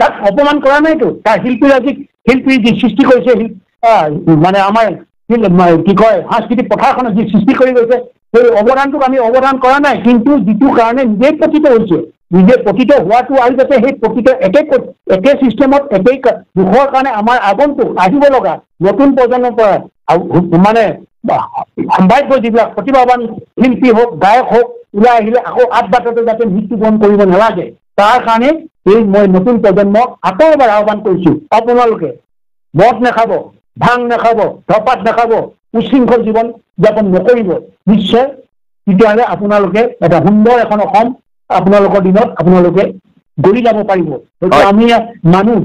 Speaker 2: তাক অপমান কৰা নাইতো। তাৰ শিল্পীৰ যি সৃষ্টি কৰিছে মানে আমাৰ কি কয় সাংস্কৃতিক পথাৰখনত যি সৃষ্টি কৰি গৈছে সেই অৱদানটোক আমি অৱদান কৰা নাই। কিন্তু যিটো কাৰণে নিজেই পতিত হৈছে, নিজে পতিত হোৱাটো আৰু যাতে সেই পতিত একে চিষ্টেমত একেই দুখৰ কাৰণে আমাৰ আগন্তুক আহিব লগা নতুন প্ৰজন্মৰ পৰা মানে সম্ভাৱ্য যিবিলাক প্ৰতিভাৱান শিল্পী হওক গায়ক হওক ওলাই আহিলে আকৌ আঠবাটতে যাতে মৃত্যুবৰণ কৰিব নালাগে, তাৰ কাৰণে মই নতুন প্ৰজন্মক আকৌ এবাৰ আহ্বান কৰিছোঁ, আপোনালোকে মদ নাখাব, ভাং নাখাব, ধপাত নাখাব, উচ্ছৃংখল জীৱন যাপন নকৰিব। নিশ্চয় তেতিয়াহ'লে আপোনালোকে এটা সুন্দৰ এখন অসম আপোনালোকৰ দিনত আপোনালোকে গঢ়ি যাব পাৰিব। আমি মানুহ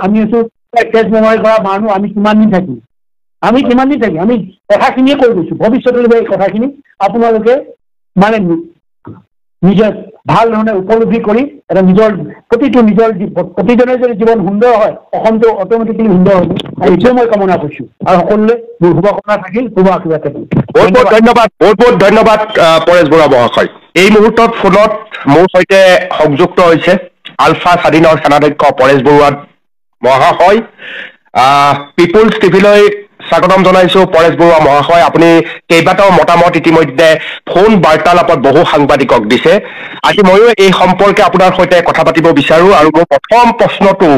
Speaker 2: আমি আছো তেজ বেমাৰী কৰা মানুহ, আমি কিমান দিন থাকিম? আমি কথাখিনিয়ে কৈ গৈছোঁ। ভৱিষ্যতলৈ এই কথাখিনি আপোনালোকে মানে নিজে ভাল ধৰণে উপলব্ধি কৰি এটা প্ৰতিজনে যদি জীৱন সুন্দৰ হয় অসমটো অট'মেটিকেলি সুন্দৰ হ'ব। আৰু এইটোৱে মই কামনা কৰিছোঁ। আৰু সকলোৱে মোৰ শুভকামনা থাকিল, শুভ আশীৰ্বাদ থাকিল।
Speaker 1: বহুত বহুত ধন্যবাদ পৰেশ বৰুৱা মহাশয়। এই মুহূৰ্তত ফোনত মোৰ সৈতে সংযুক্ত হৈছে আলফা স্বাধীনৰ সেনাধ্যক্ষ পৰেশ বৰুৱা মহাশয়। পিপুলছ টিভিলৈ স্বাগতম জনাইছোঁ পৰেশ বৰুৱা মহাশয়। আপুনি কেইবাটাও মতামত ইতিমধ্যে ফোন বাৰ্তালাপত বহু সাংবাদিকক দিছে। আজি ময়ো এই সম্পৰ্কে আপোনাৰ সৈতে কথা পাতিব বিচাৰোঁ। আৰু মোৰ প্ৰথম প্ৰশ্নটো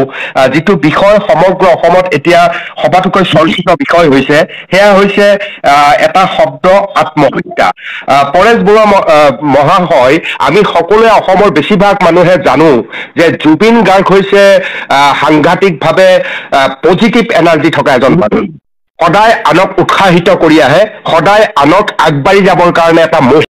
Speaker 1: যিটো বিষয় সমগ্ৰ অসমত এতিয়া সবাতোকৈ চৰ্চিত বিষয় হৈছে সেয়া হৈছে এটা শব্দ আত্মহত্যা। পৰেশ বৰুৱা মহাশয়, আমি সকলোৱে অসমৰ বেছিভাগ মানুহে জানো যে জুবিন গাৰ্গ হৈছে সাংঘাতিকভাৱে পজিটিভ এনাৰ্জি থকা এজন মানুহ। সদায় আনক উৎসাহিত কৰি আহে, সদায় আনক আগবাঢ়ি যাবৰ কাৰণে এটা